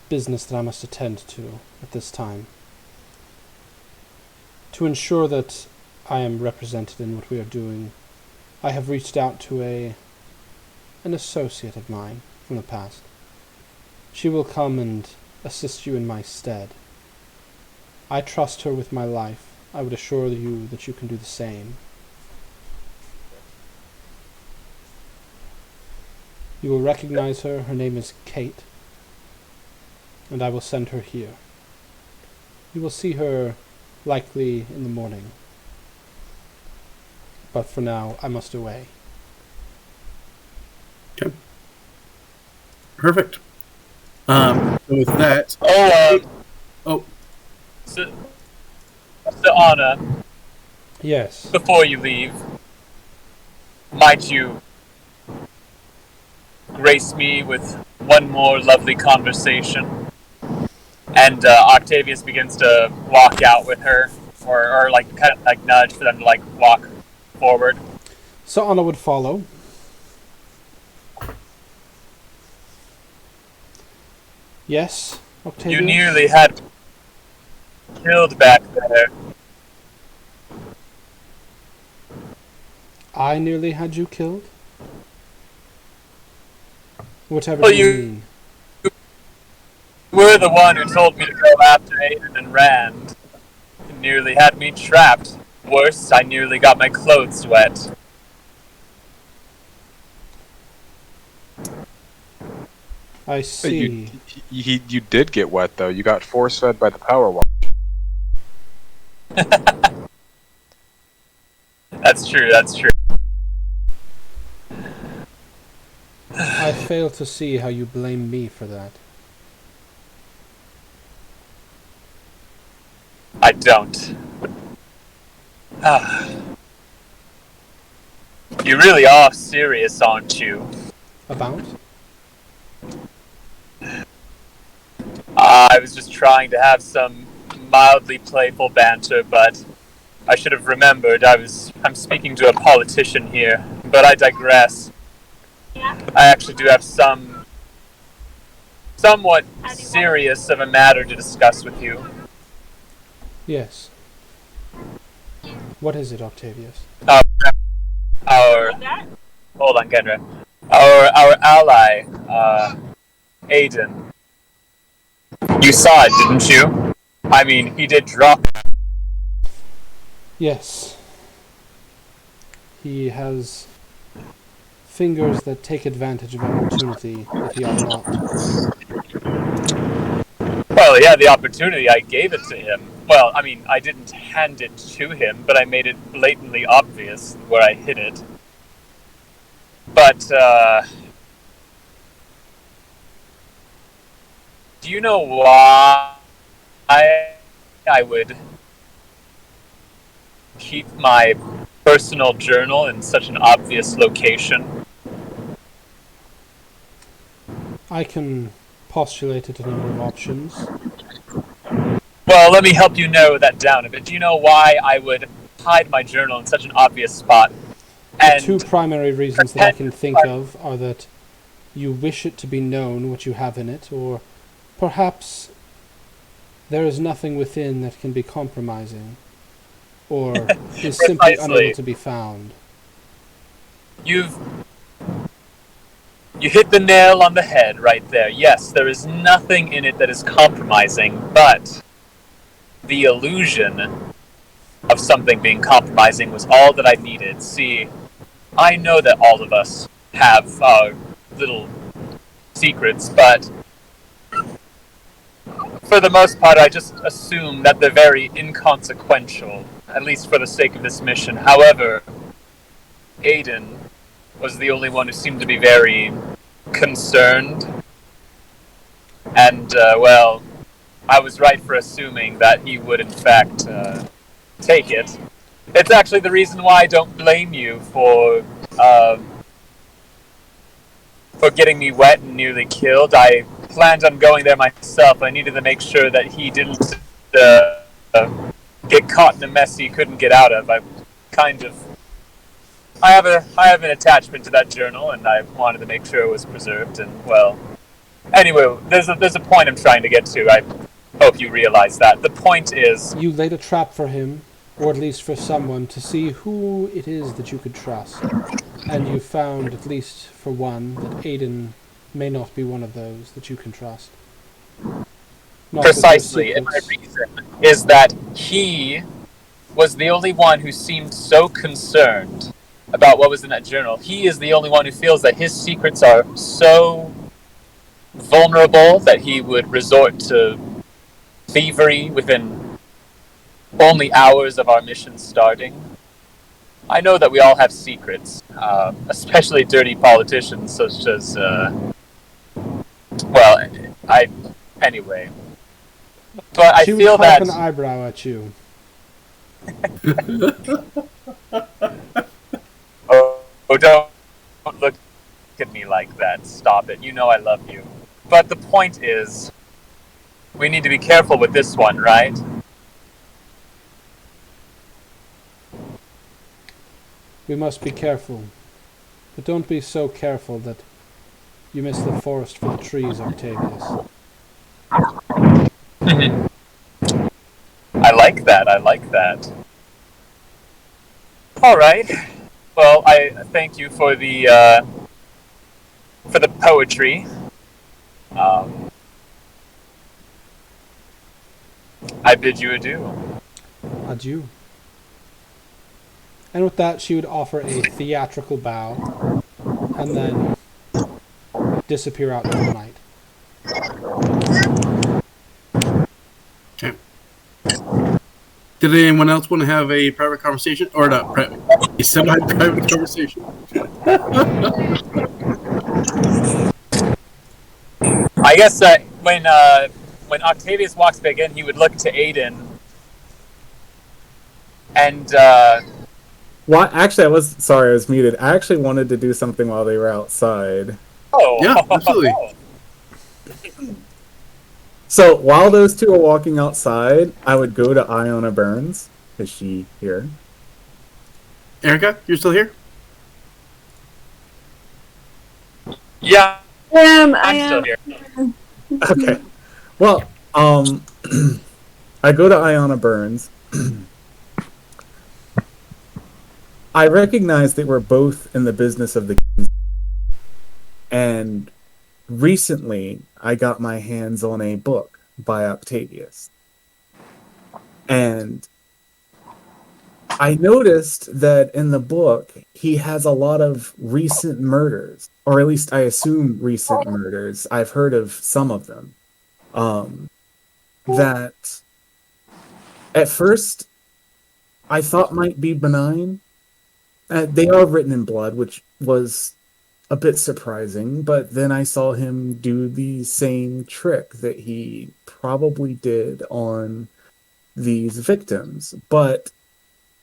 business that I must attend to at this time. To ensure that I am represented in what we are doing, I have reached out to an associate of mine from the past. She will come and assist you in my stead. I trust her with my life. I would assure you that you can do the same. You will recognize her. Her name is Kate, and I will send her here. You will see her likely in the morning. But for now, I must away. Okay. Perfect. So with that... So Anna, Yes. before you leave, might you grace me with one more lovely conversation? And Octavius begins to walk out with her, or like kind of like nudge for them to like walk forward. Sa'ana would follow. Yes, Octavius? You nearly had killed back there. I nearly had you killed? Whatever Well, do you you- mean? You were the one who told me to go after Aiden and Rand. You nearly had me trapped. Worse, I nearly got my clothes wet. I see. You did get wet though. You got force fed by the power wall. That's true, that's true. I fail to see how you blame me for that. I don't. You really are serious, aren't you? About? I was just trying to have some mildly playful banter, but I should have remembered I'm speaking to a politician here, but I digress. I actually do have somewhat serious of a matter to discuss with you. Yes. What is it, Octavius? Hold on, Kendra. Our ally, Aiden. You saw it, didn't you? I mean, he did drop. Yes. He has fingers that take advantage of opportunity if he ought not. Well, yeah, the opportunity, I gave it to him. Well, I mean, I didn't hand it to him, but I made it blatantly obvious where I hid it. But, do you know why I would keep my personal journal in such an obvious location? I can postulate it a number of options. Well, let me help you narrow that down a bit. Do you know why I would hide my journal in such an obvious spot? The two primary reasons that I can think of are that you wish it to be known what you have in it, or perhaps there is nothing within that can be compromising, or is simply unable to be found. You hit the nail on the head right there. Yes, there is nothing in it that is compromising, but the illusion of something being compromising was all that I needed. See, I know that all of us have our little secrets, but for the most part, I just assume that they're very inconsequential, at least for the sake of this mission. However, Aiden was the only one who seemed to be very concerned. And, well, I was right for assuming that he would, in fact, take it. It's actually the reason why I don't blame you for getting me wet and nearly killed. I planned on going there myself. I needed to make sure that he didn't get caught in a mess he couldn't get out of. I have an attachment to that journal, and I wanted to make sure it was preserved. And well, anyway, there's a point I'm trying to get to. I hope you realize that. The point is, you laid a trap for him, or at least for someone, to see who it is that you could trust. And you found, at least for one, that Aiden may not be one of those that you can trust. Not precisely, and my reason is that he was the only one who seemed so concerned about what was in that journal. He is the only one who feels that his secrets are so vulnerable that he would resort to thievery within only hours of our mission starting. I know that we all have secrets, especially dirty politicians such as, anyway. But I she feel would that... an eyebrow at you. don't look at me like that. Stop it. You know I love you. But the point is, we need to be careful with this one, right? We must be careful. But don't be so careful that you miss the forest for the trees, Octavius. I like that. I like that. All right. Well, I thank you for the poetry. I bid you adieu. Adieu. And with that, she would offer a theatrical bow and then disappear out into the night. Okay. Did anyone else want to have a private conversation? Or not, a semi-private conversation? I guess when Octavius walks back in, he would look to Aiden and What? Actually, I was muted. I actually wanted to do something while they were outside. oh Yeah, absolutely. So while those two are walking outside, I would go to Iona Burns. Is she here? Erica, you're still here? Yeah, I I'm am. still here. Okay. Well, I go to Iona Burns. I recognize that we're both in the business of the and recently I got my hands on a book by Octavius. And I noticed that in the book he has a lot of recent murders, or at least I assume recent murders. I've heard of some of them. That at first I thought might be benign. They are written in blood, which was a bit surprising, but then I saw him do the same trick that he probably did on these victims. But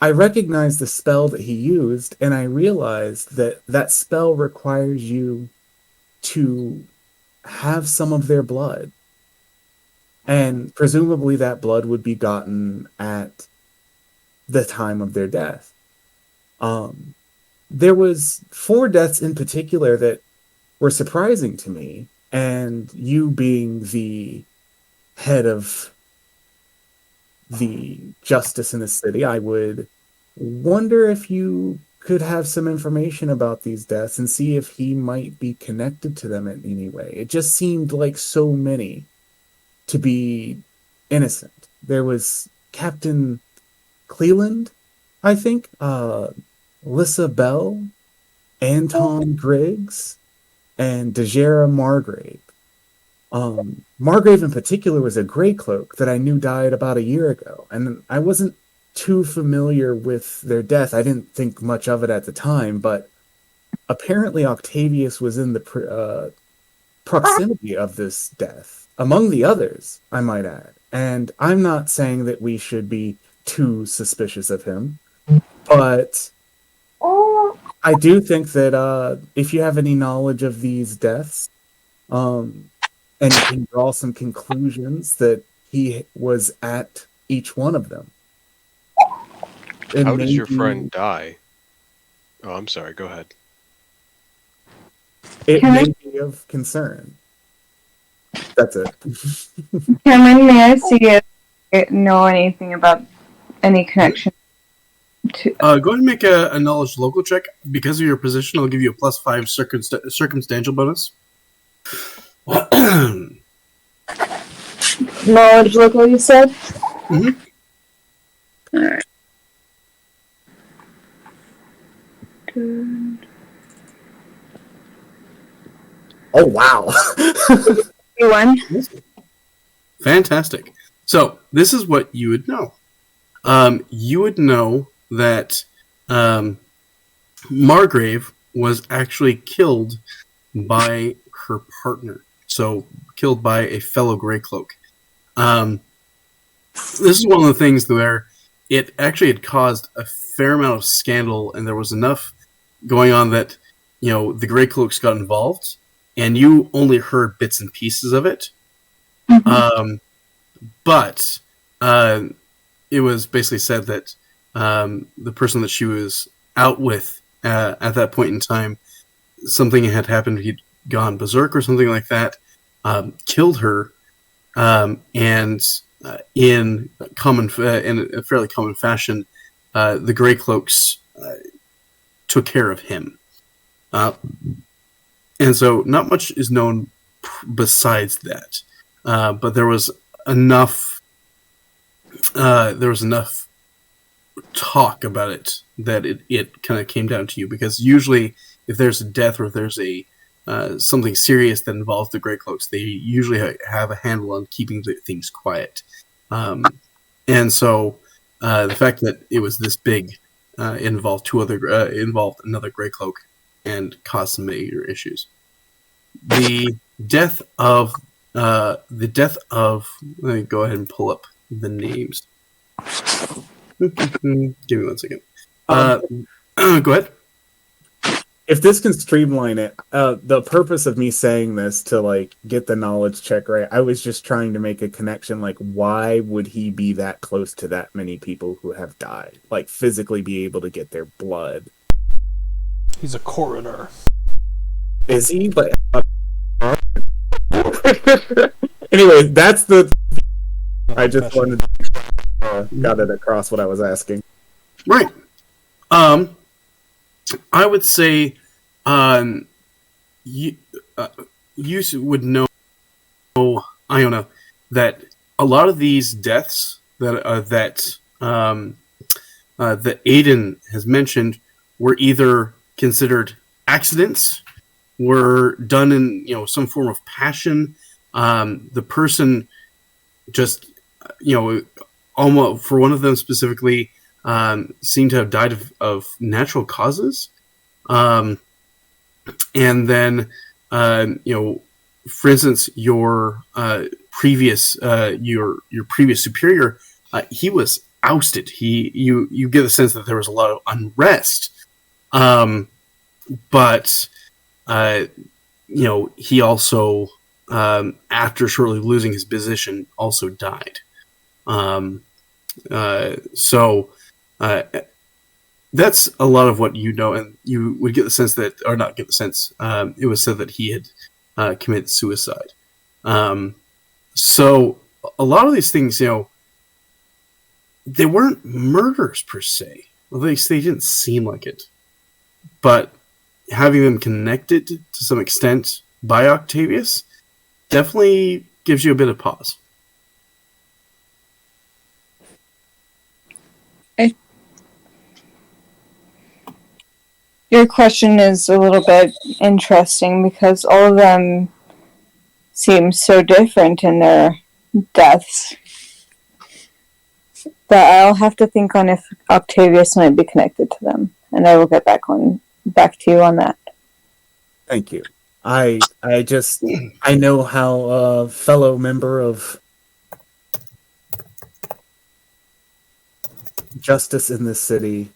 I recognized the spell that he used, and I realized that that spell requires you to have some of their blood. And presumably that blood would be gotten at the time of their death. There was 4 deaths in particular that were surprising to me, and you being the head of the justice in the city, I would wonder if you could have some information about these deaths and see if he might be connected to them in any way. It just seemed like so many to be innocent. There was Captain Cleland, I think, Lissa Bell, Anton Griggs, and Dejera Margrave. Margrave in particular was a Grey Cloak that I knew died about a year ago, and I wasn't too familiar with their death. I didn't think much of it at the time, but apparently Octavius was in the proximity of this death, among the others, I might add. And I'm not saying that we should be too suspicious of him, but I do think that if you have any knowledge of these deaths, and you can draw some conclusions that he was at each one of them. How does your friend die? Oh, I'm sorry. Go ahead. It may be of concern. That's it. Cameron, may I see if you know anything about any connection to... Go ahead and make a knowledge local check. Because of your position, I'll give you a +5 circumstantial bonus. Knowledge local, you said? Mm-hmm. Alright. Oh, wow. 1. Fantastic. So, this is what you would know. You would know that Margrave was actually killed by her partner. So, killed by a fellow Grey Cloak. This is one of the things where it actually had caused a fair amount of scandal, and there was enough going on that, the Grey Cloaks got involved, and you only heard bits and pieces of it. Mm-hmm. But it was basically said that the person that she was out with at that point in time, something had happened. He'd gone berserk or something like that, killed her, and in a fairly common fashion, the Grey Cloaks took care of him. And so not much is known besides that. But there was enough talk about it that it kind of came down to you, because usually if there's a death or if there's a something serious that involves the Grey Cloaks, they usually have a handle on keeping things quiet. And so the fact that it was this big involved another Grey Cloak and caused some major issues. The death of let me go ahead and pull up the names. Give me 1 second. Go ahead. If this can streamline it, the purpose of me saying this to like get the knowledge check right, I was just trying to make a connection. Like, why would he be that close to that many people who have died? Like, physically be able to get their blood. He's a coroner. Is he? But anyway, that's the. I just wanted to got it across what I was asking. Right. I would say, you would know, Iona, that a lot of these deaths that Aiden has mentioned were either considered accidents, were done in some form of passion. The person just almost, for one of them specifically, seemed to have died of natural causes. And then, for instance, your previous superior, he was ousted. You get the sense that there was a lot of unrest. But he also, after shortly losing his position, also died. So that's a lot of what you know, and you would get the sense that, or not get the sense, it was said that he had committed suicide. So a lot of these things, they weren't murders per se. At least they didn't seem like it. But having them connected to some extent by Octavius definitely gives you a bit of pause. Your question is a little bit interesting because all of them seem so different in their deaths that I'll have to think on if Octavius might be connected to them, and I will get back to you on that. Thank you. I know how a fellow member of justice in this city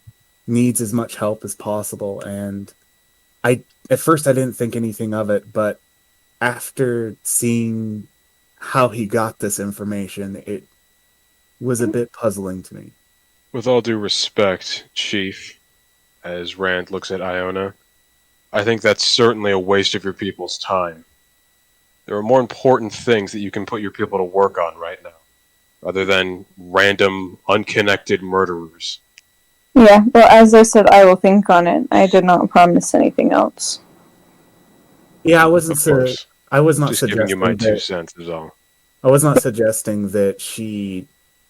needs as much help as possible, and at first I didn't think anything of it, but after seeing how he got this information, it was a bit puzzling to me. With all due respect, Chief, as Rand looks at Iona, I think that's certainly a waste of your people's time. There are more important things that you can put your people to work on right now, other than random, unconnected murderers. Yeah, well, as I said, I will think on it. I did not promise anything else. Yeah, I was not just suggesting giving you my 2 that, cents is all. I was not suggesting that she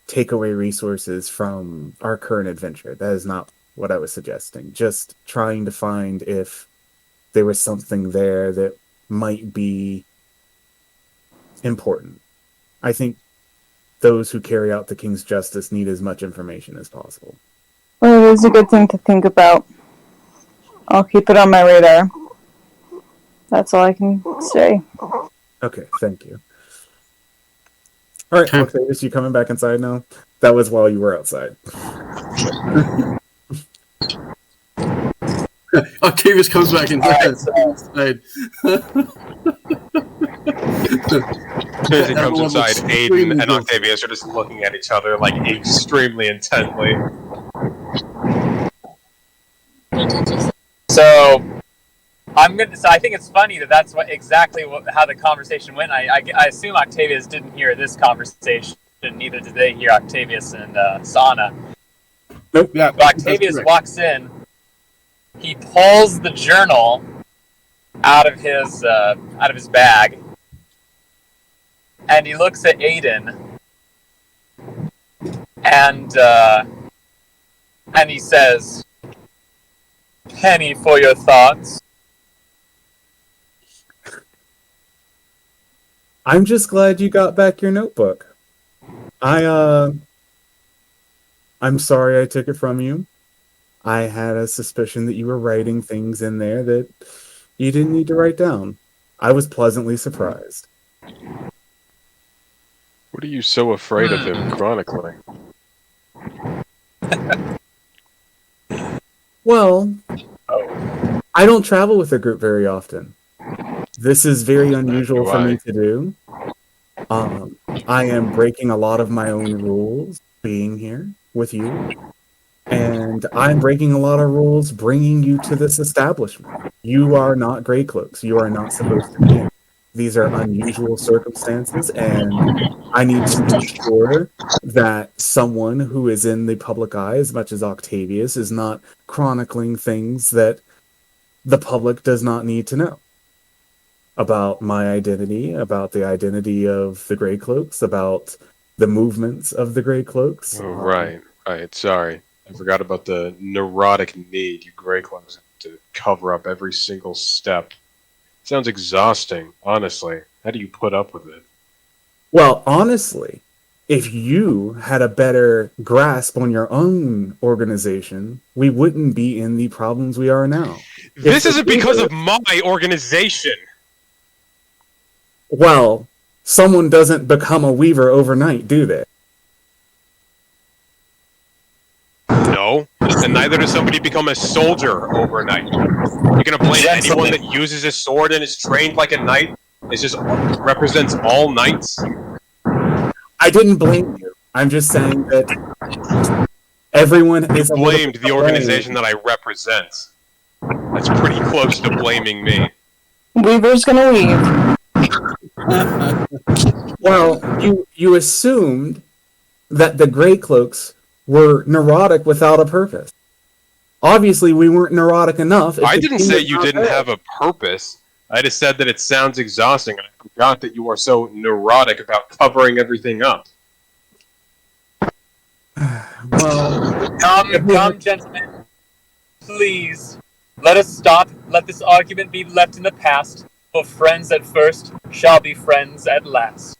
take away resources from our current adventure. That is not what I was suggesting. Just trying to find if there was something there that might be important. I think those who carry out the King's justice need as much information as possible. Well, it is a good thing to think about. I'll keep it on my radar. That's all I can say. Okay, thank you. All right, Octavius, you coming back inside now? That was while you were outside. Octavius comes back inside. As he comes inside, Aiden and Octavius are just looking at each other like extremely intently. So, So I think it's funny that that's how the conversation went. I assume Octavius didn't hear this conversation. Neither did they hear Octavius and Sana. Nope. Yeah. But Octavius walks in. He pulls the journal out of his bag, and he looks at Aiden, and he says, "Penny for your thoughts." I'm just glad you got back your notebook. I'm sorry I took it from you. I had a suspicion that you were writing things in there that you didn't need to write down. I was pleasantly surprised. What are you so afraid of him chronicling? Well, I don't travel with a group very often. This is very unusual for me to do. I am breaking a lot of my own rules being here with you. And I'm breaking a lot of rules bringing you to this establishment. You are not Greycloaks. You are not supposed to be here. These are unusual circumstances, and I need to be sure that someone who is in the public eye, as much as Octavius, is not chronicling things that the public does not need to know about my identity, about the identity of the Greycloaks, about the movements of the Greycloaks. Oh, right. Sorry. I forgot about the neurotic need you Greycloaks have to cover up every single step. Sounds exhausting, honestly. How do you put up with it? Well, honestly, if you had a better grasp on your own organization, we wouldn't be in the problems we are now. This isn't because of my organization! Well, someone doesn't become a weaver overnight, do they? No, and neither does somebody become a soldier overnight. You're gonna blame anyone that uses a sword and is trained like a knight? It just represents all knights? I didn't blame you. I'm just saying that everyone is blamed the organization that I represent. That's pretty close to blaming me. Weaver's gonna leave. Well, you assumed that the Greycloaks were neurotic without a purpose. Obviously, we weren't neurotic enough. I didn't say you didn't have a purpose. I just said that it sounds exhausting. I forgot that you are so neurotic about covering everything up. Well, come, gentlemen. Please, let us stop. Let this argument be left in the past. For friends at first shall be friends at last.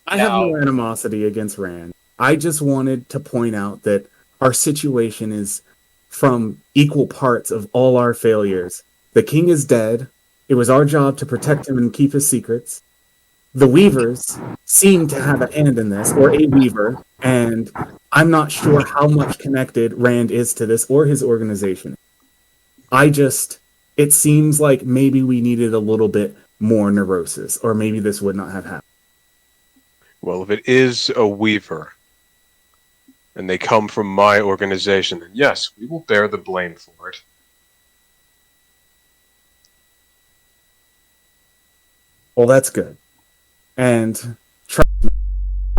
I have no animosity against Rand. I just wanted to point out that our situation is from equal parts of all our failures. The king is dead. It was our job to protect him and keep his secrets. The Weavers seem to have a hand in this, or a Weaver, and I'm not sure how much connected Rand is to this or his organization. It seems like maybe we needed a little bit more neurosis, or maybe this would not have happened. Well, if it is a Weaver, and they come from my organization, then yes, we will bear the blame for it. Well, that's good. And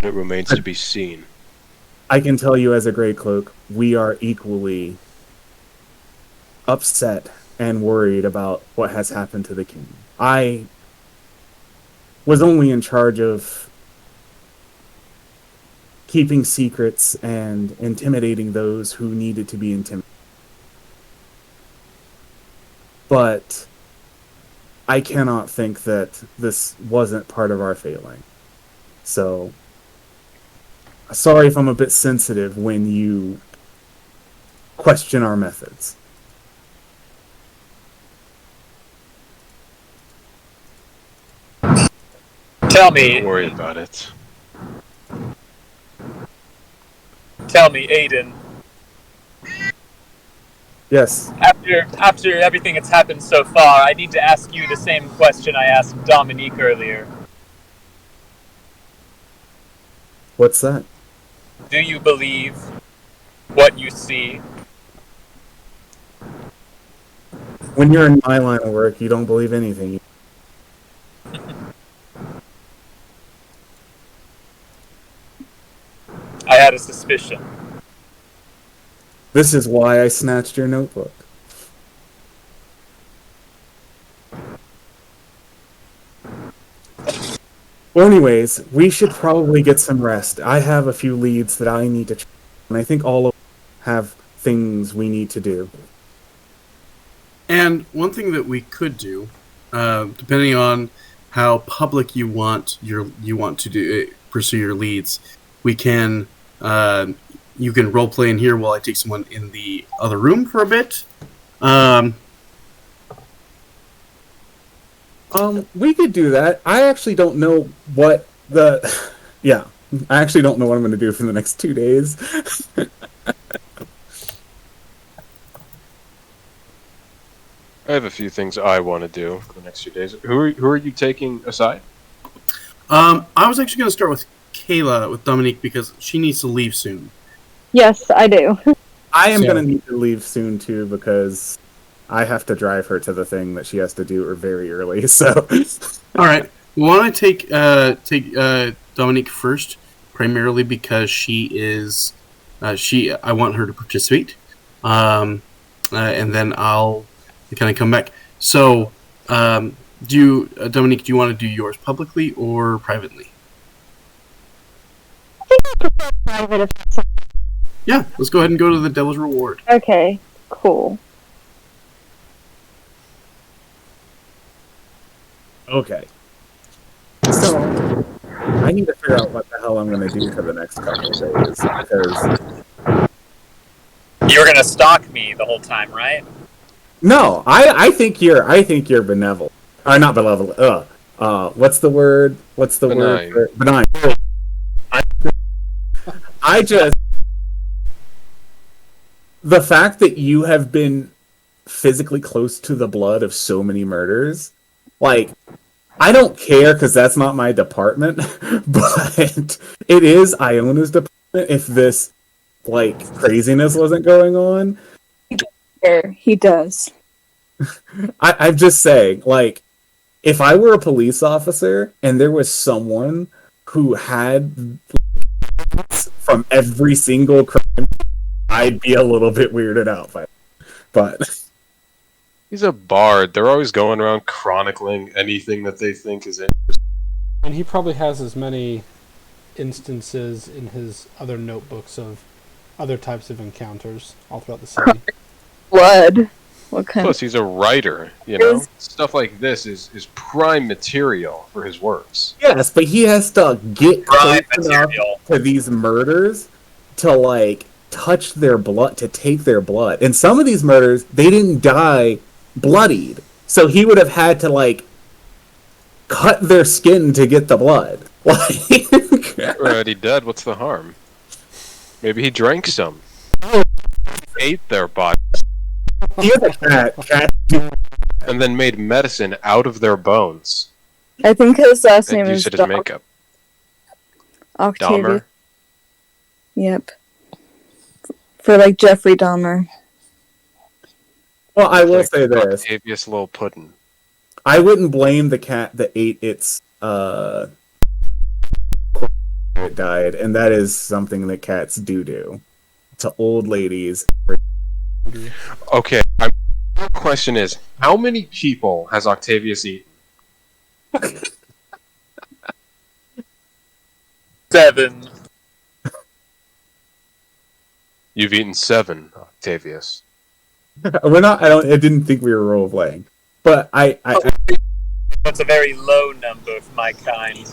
it remains to be seen. I can tell you as a Greycloak, we are equally upset and worried about what has happened to the king. I was only in charge of keeping secrets and intimidating those who needed to be intimidated. But I cannot think that this wasn't part of our failing. So, sorry if I'm a bit sensitive when you question our methods. Tell me. Don't worry about it. Tell me, Aiden. Yes. After everything that's happened so far, I need to ask you the same question I asked Dominique earlier. What's that? Do you believe what you see? When you're in my line of work, you don't believe anything. I had a suspicion. This is why I snatched your notebook. Well, anyways, we should probably get some rest. I have a few leads that I need to check, and I think all of us have things we need to do. And one thing that we could do, depending on how public you want to do pursue your leads, we can you can role play in here while I take someone in the other room for a bit. We could do that. I actually don't know what the... Yeah, I actually don't know what I'm going to do for the next 2 days. I have a few things I want to do for the next few days. Who are you taking aside? I was actually going to start with Kayla, with Dominique, because she needs to leave soon. Yes, I do. I am So- going to need to leave soon, too, because I have to drive her to the thing that she has to do very early, so... All right. Why don't I take Dominique first, primarily because she is I want her to participate, and then I'll kind of come back. So, Dominique, do you want to do yours publicly or privately? I think I prefer private if that's Yeah, let's go ahead and go to the Devil's Reward. okay. Cool. Okay. So, I need to figure out what the hell I'm going to do for the next couple of days, because... You were gonna stalk me the whole time, right? No, I think you're benevolent. Not benevolent. What's the word? What's the Benign. word? Benign. I just... The fact that you have been physically close to the blood of so many murders, like, I don't care because that's not my department, but it is Iona's department if this, like, craziness wasn't going on. There, he does. I'm just saying, like, if I were a police officer and there was someone who had from every single crime, I'd be a little bit weirded out by it. But He's a bard. They're always going around chronicling anything that they think is interesting. And he probably has as many instances in his other notebooks of other types of encounters all throughout the city. Blood. What kind Plus, he's a writer, you know? Stuff like this is prime material for his works. yes, but he has to get Prime close enough material. to these murders to, like, touch their blood, to take their blood. And some of these murders, they didn't die bloodied. So he would have had to, like, cut their skin to get the blood. Like, They're already dead, what's the harm? Maybe he drank some. Ate their body, he is a cat. Cat. and then made medicine out of their bones. I think his last And name is used it as makeup. Octavia. Dahmer. Yep. For like Jeffrey Dahmer. Well, I will Like say this. Octavius Lil Puddin'. I wouldn't blame the cat that ate its it died, and that is something that cats do to old ladies. Okay, my question is, how many people has Octavius eaten? 7. You've eaten 7, Octavius. We're not. I didn't think we were role playing, but I That's a very low number for my kind.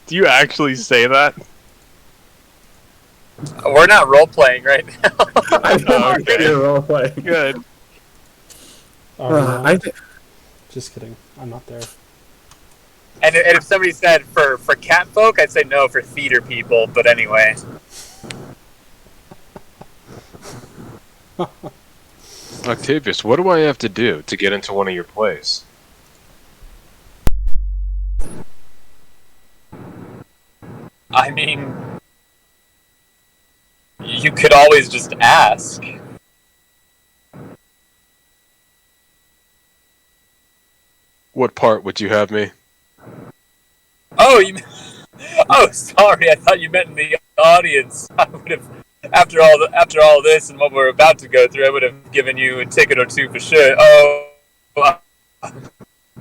Do you actually say that? We're not role playing right now. I didn't Oh, think okay. we were role playing. Good. Oh, no. Just kidding. I'm not there. And if somebody said for cat folk, I'd say no for theater people. But anyway, Octavius, what do I have to do to get into one of your plays? I mean, You could always just ask. What part would you have me? Oh, oh, sorry. I thought you meant in the audience. I would have, after all this and what we're about to go through, I would have given you a ticket or two for sure.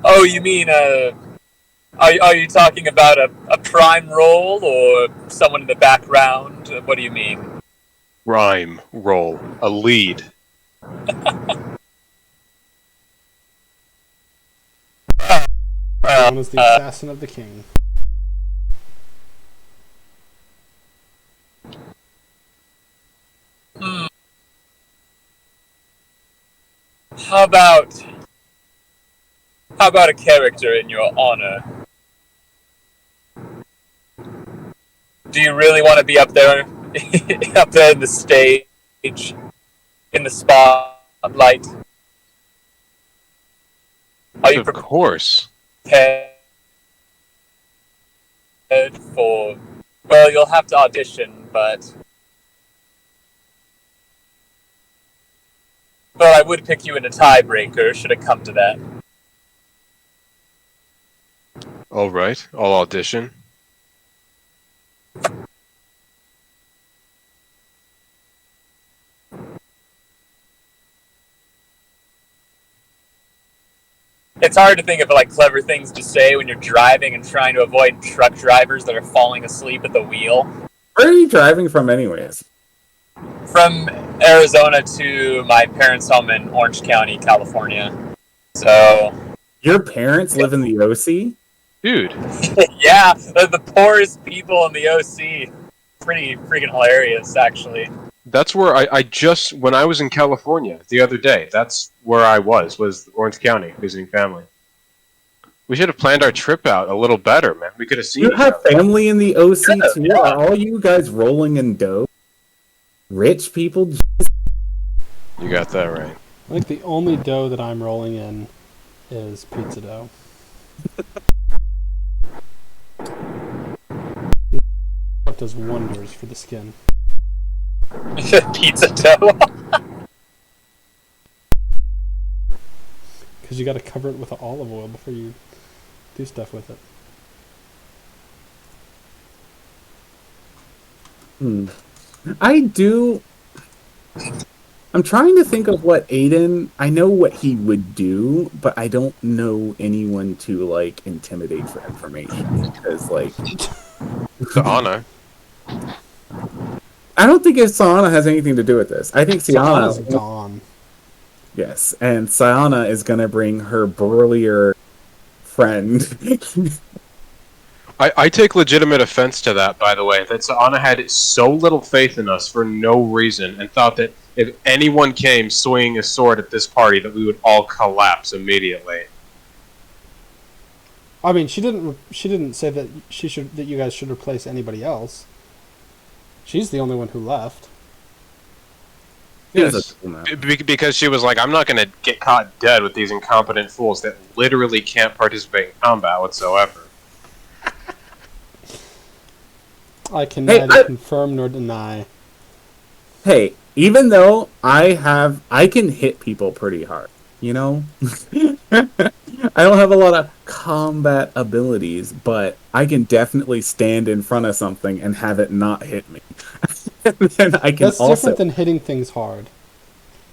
Oh, you mean Are you talking about a prime role or someone in the background? What do you mean? Rhyme role, a lead. Known as the assassin of the king. How about a character in your honor? Do you really want to be up there, up there in the stage, in the spotlight? Are you Of course. prepared for? Well, you'll have to audition, but I would pick you in a tiebreaker should it come to that. All right, I'll audition. It's hard to think of like clever things to say when you're driving and trying to avoid truck drivers that are falling asleep at the wheel. Where are you driving from, anyways? From Arizona to my parents' home in Orange County, California. So, Your parents live in the OC? Dude, yeah, the poorest people in the OC. Pretty freaking hilarious, actually. that's where I just, when I was in California the other day, that's where I was Orange County, visiting family. We should have planned our trip out a little better, man. We could have seen You each have other. family in the OC too? Yeah. Are all you guys rolling in dough? Rich people? You got that right. I think the only dough that I'm rolling in is pizza dough. It does wonders for the skin. Pizza dough. Because you got to cover it with olive oil before you do stuff with it. I do. I'm trying to think of what Aiden. I know what he would do, but I don't know anyone to like intimidate for information. Because like, Anna. I don't think Sayana has anything to do with this. I think Sayana's Sayana. gone. Yes, and Sayana is gonna bring her burlier friend. I take legitimate offense to that, by the way, that Anna had so little faith in us for no reason and thought that if anyone came swinging a sword at this party that we would all collapse immediately. I mean, she didn't say that that you guys should replace anybody else. She's the only one who left. Yes, because she was like, I'm not going to get caught dead with these incompetent fools that literally can't participate in combat whatsoever. I can neither confirm nor deny. Hey, even though I can hit people pretty hard, you know? I don't have a lot of combat abilities, but I can definitely stand in front of something and have it not hit me. And then I can That's different than hitting things hard.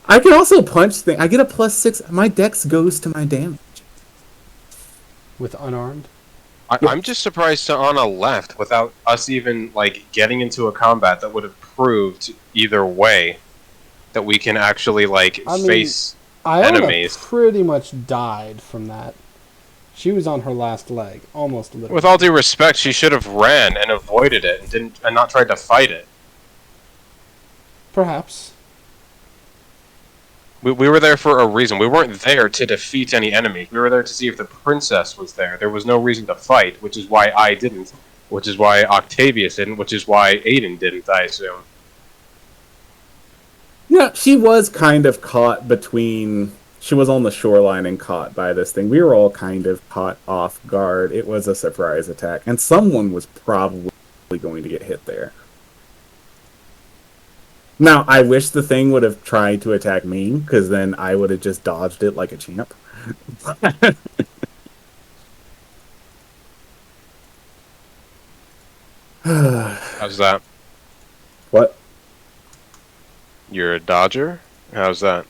I can also punch things. I get a +6. My dex goes to my damage. With unarmed? I'm just surprised Anna left without us even like getting into a combat that would have proved either way that we can actually face Iona enemies. pretty much died from that. She was on her last leg, almost literally. With all due respect, she should have ran and avoided it and not tried to fight it. Perhaps. We were there for a reason. We weren't there to defeat any enemy. We were there to see if the princess was there. There was no reason to fight, which is why I didn't. Which is why Octavius didn't. Which is why Aiden didn't, I assume. Yeah, she was kind of caught between... She was on the shoreline and caught by this thing. We were all kind of caught off guard. It was a surprise attack. And someone was probably going to get hit there. Now, I wish the thing would have tried to attack me, because then I would have just dodged it like a champ. How's that? What? You're a dodger? How's that?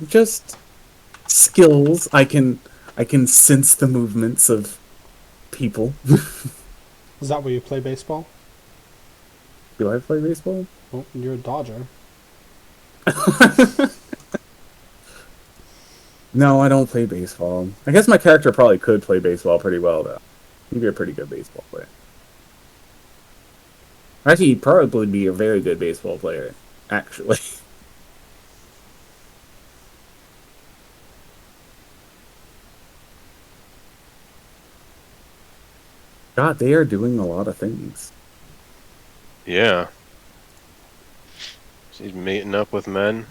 Just skills. I can sense the movements of people. Is that where you play baseball? Do I play baseball? Well, you're a Dodger. No, I don't play baseball. I guess my character probably could play baseball pretty well, though. He'd be a pretty good baseball player. Actually, he'd probably be a very good baseball player, actually. God, they are doing a lot of things. Yeah. She's meeting up with men.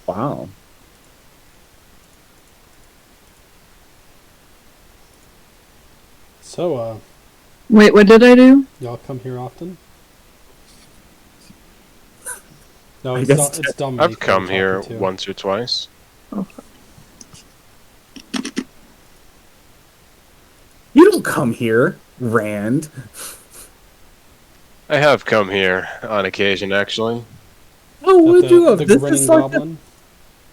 Wow. So, Wait, what did I do? y'all come here often? No, I it's, guess it's Dominique. I've come I'm here talking to. once or twice. You don't come here, Rand. I have come here on occasion, actually. Oh, Is would that you have? the This grinning is like goblin?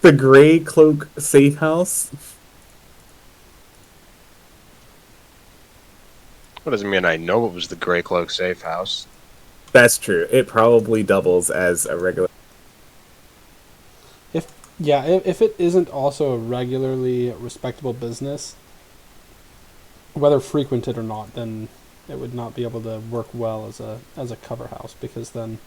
the Gray Cloak safe house. What doesn't mean I know it was the Grey Cloak safe house. That's true. It probably doubles as a regular. If it isn't also a regularly respectable business, whether frequented or not, then it would not be able to work well as a cover house, because then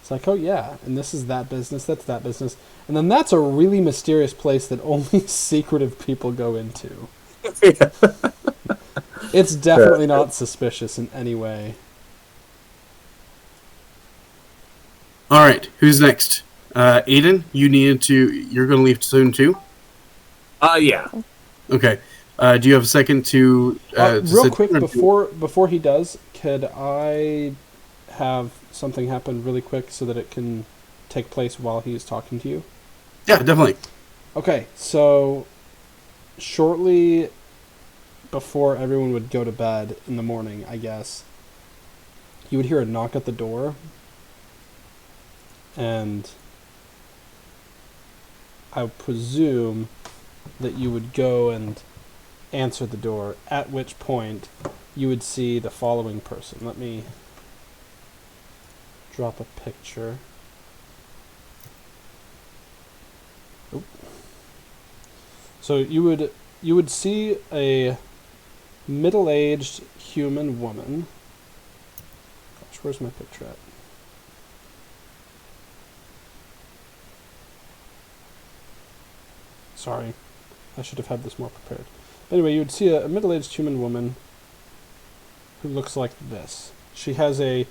it's like, oh yeah, and this is that business, that's that business, and then that's a really mysterious place that only secretive people go into. Yeah. It's definitely not suspicious in any way. All right, who's next? Aiden, you're going to leave soon too? Yeah. Okay. Do you have a second to... Real quick, before he does, could I have something happen really quick so that it can take place while he's talking to you? Yeah, definitely. Okay, so shortly before everyone would go to bed in the morning, I guess, you would hear a knock at the door, and I would presume that you would go and answer the door, at which point you would see the following person. Let me drop a picture. Oop. So you would see a middle-aged human woman. Gosh, where's my picture at? Sorry, I should have had this more prepared. Anyway, you would see a middle-aged human woman who looks like this. She has a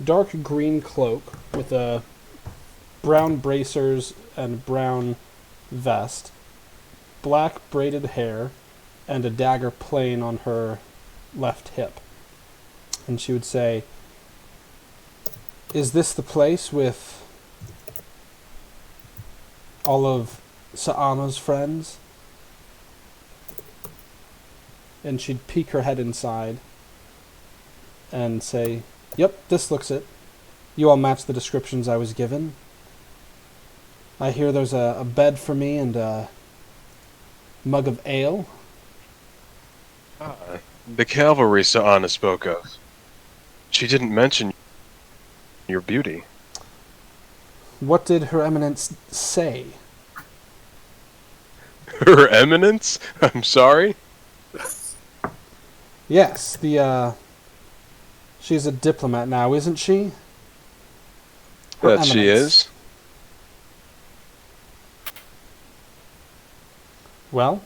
dark green cloak with a brown bracers and brown vest, black braided hair, and a dagger plain on her left hip. And she would say, "Is this the place with all of Sa'ama's friends?" And she'd peek her head inside and say, "Yep, this looks it. You all match the descriptions I was given. I hear there's a bed for me and a mug of ale." The cavalry Sa'ana spoke of. She didn't mention your beauty. What did Her Eminence say? Her Eminence? I'm sorry? Yes, she's a diplomat now, isn't she? Her That she Eminence. is? Well,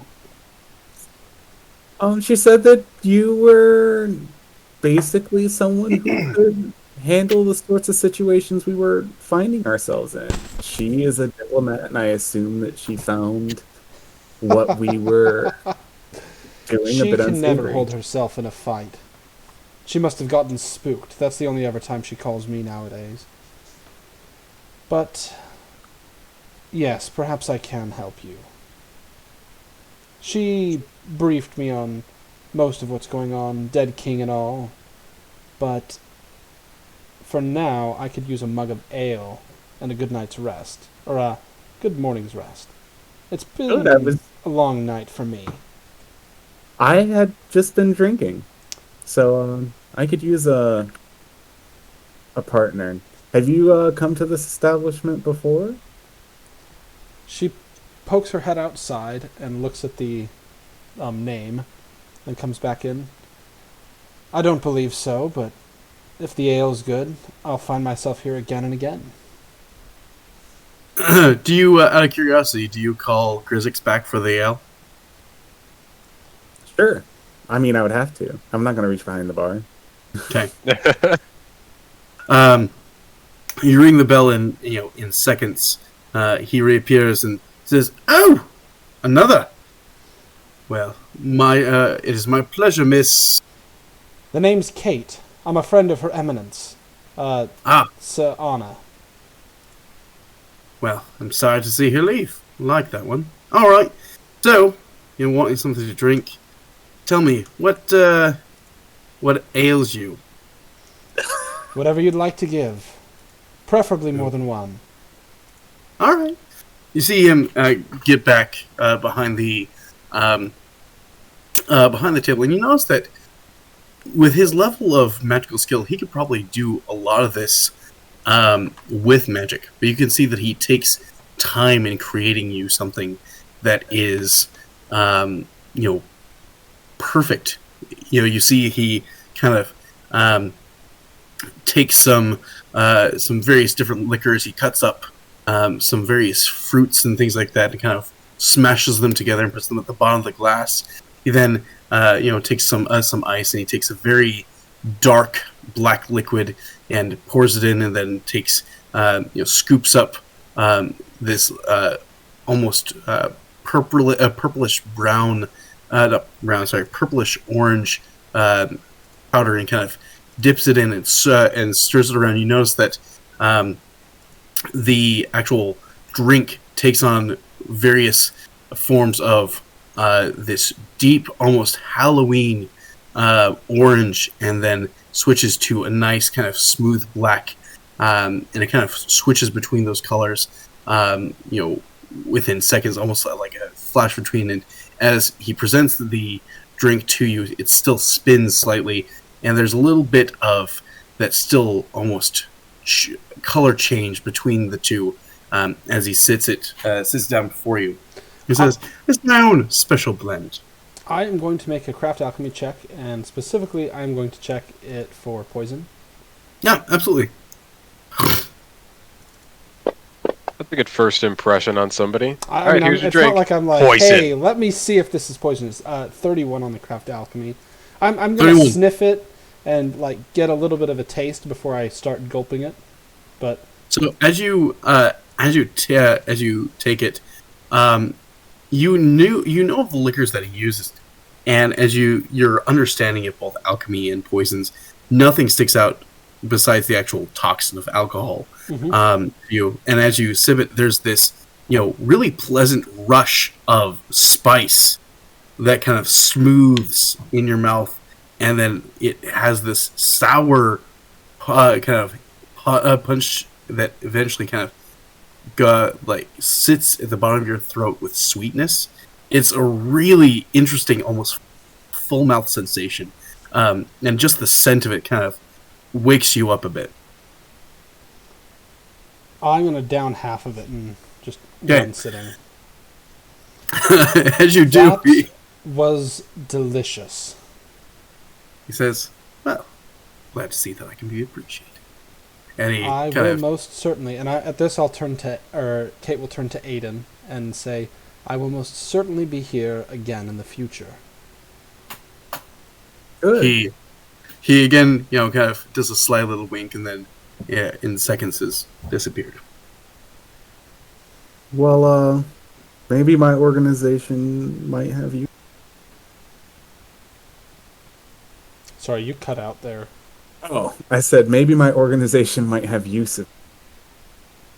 She said that you were basically someone who could handle the sorts of situations we were finding ourselves in. She is a diplomat, and I assume that she found what we were doing a she bit can never unsavory. hold herself in a fight. She must have gotten spooked. That's the only ever time she calls me nowadays. But, yes, perhaps I can help you. She briefed me on most of what's going on, Dead King and all, but for now I could use a mug of ale and a good night's rest, or a good morning's rest. It's been a long night for me. I had just been drinking, so I could use a partner. Have you come to this establishment before? She pokes her head outside and looks at the name, and comes back in. I don't believe so, but if the ale's good, I'll find myself here again and again. Do you, out of curiosity, do you call Grizzix back for the ale? Sure. I mean, I would have to. I'm not going to reach behind the bar. Okay. You ring the bell in seconds. He reappears and says, "Oh, another. Well, it is my pleasure, Miss." The name's Kate. I'm a friend of Her Eminence, Sir Anna. Well, I'm sorry to see her leave. I like that one. All right. So, you're wanting something to drink? Tell me, what ails you? Whatever you'd like to give. Preferably more than one. All right. You see him get back behind the table, and you notice that with his level of magical skill, he could probably do a lot of this with magic. But you can see that he takes time in creating you something that is, perfect. You see he kind of takes some various different liquors. He cuts up some various fruits and things like that, and kind of smashes them together and puts them at the bottom of the glass. He then, takes some ice, and he takes a very dark black liquid and pours it in, and then takes, scoops up this almost purplish brown, purplish orange powder, and kind of dips it in and stirs it around. You notice that the actual drink takes on various forms of this deep, almost Halloween orange, and then switches to a nice kind of smooth black, and it kind of switches between those colors, within seconds, almost like a flash between. And as he presents the drink to you, it still spins slightly, and there's a little bit of that still almost color change between the two as he sits down before you. He says, "It's my own special blend." I am going to make a craft alchemy check, and specifically, I am going to check it for poison. Yeah, absolutely. That's a good first impression on somebody. All right, here's your drink. It's not like I'm like, Poison. hey, let me see if this is poisonous. 31 on the craft alchemy. I'm going to sniff it and get a little bit of a taste before I start gulping it. But so as you take it, you know of the liquors that he uses, and as your understanding of both alchemy and poisons, nothing sticks out besides the actual toxin of alcohol. Mm-hmm. And as you sip it, there's this really pleasant rush of spice that kind of smooths in your mouth, and then it has this sour kind of punch that eventually kind of sits at the bottom of your throat with sweetness. It's a really interesting, almost full mouth sensation, and just the scent of it kind of wakes you up a bit. I'm going to down half of it and just one sitting. As you do, that was delicious. He says, "Well, glad to see that I can be appreciated." And he I will most certainly, and at this Kate will turn to Aiden and say, "I will most certainly be here again in the future." Good. He again, kind of does a sly little wink, and then, in seconds has disappeared. Well, maybe my organization might have you. Sorry, you cut out there. Oh, I said maybe my organization might have use of.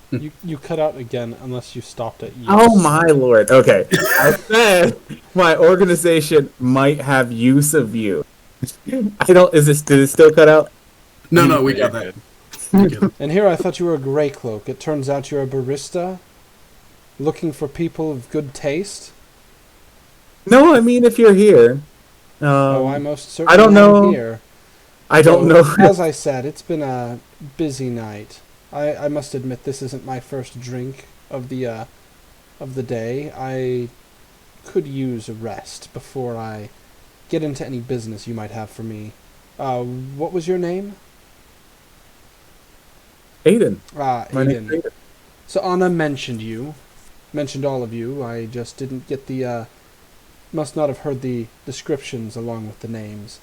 You cut out again unless you stopped at you. Oh my lord. Okay. I said my organization might have use of you. I don't. Did it still cut out? No, we got that. We get it. And here I thought you were a grey cloak. It turns out you're a barista? Looking for people of good taste? No, I mean if you're here. Oh, I most certainly I don't know. am here. I don't know. As I said, it's been a busy night. I must admit this isn't my first drink of the day. I could use a rest before I get into any business you might have for me. What was your name? Aiden. My name's Aiden. Aiden. So Anna mentioned all of you. I just didn't get the, must not have heard the descriptions along with the names.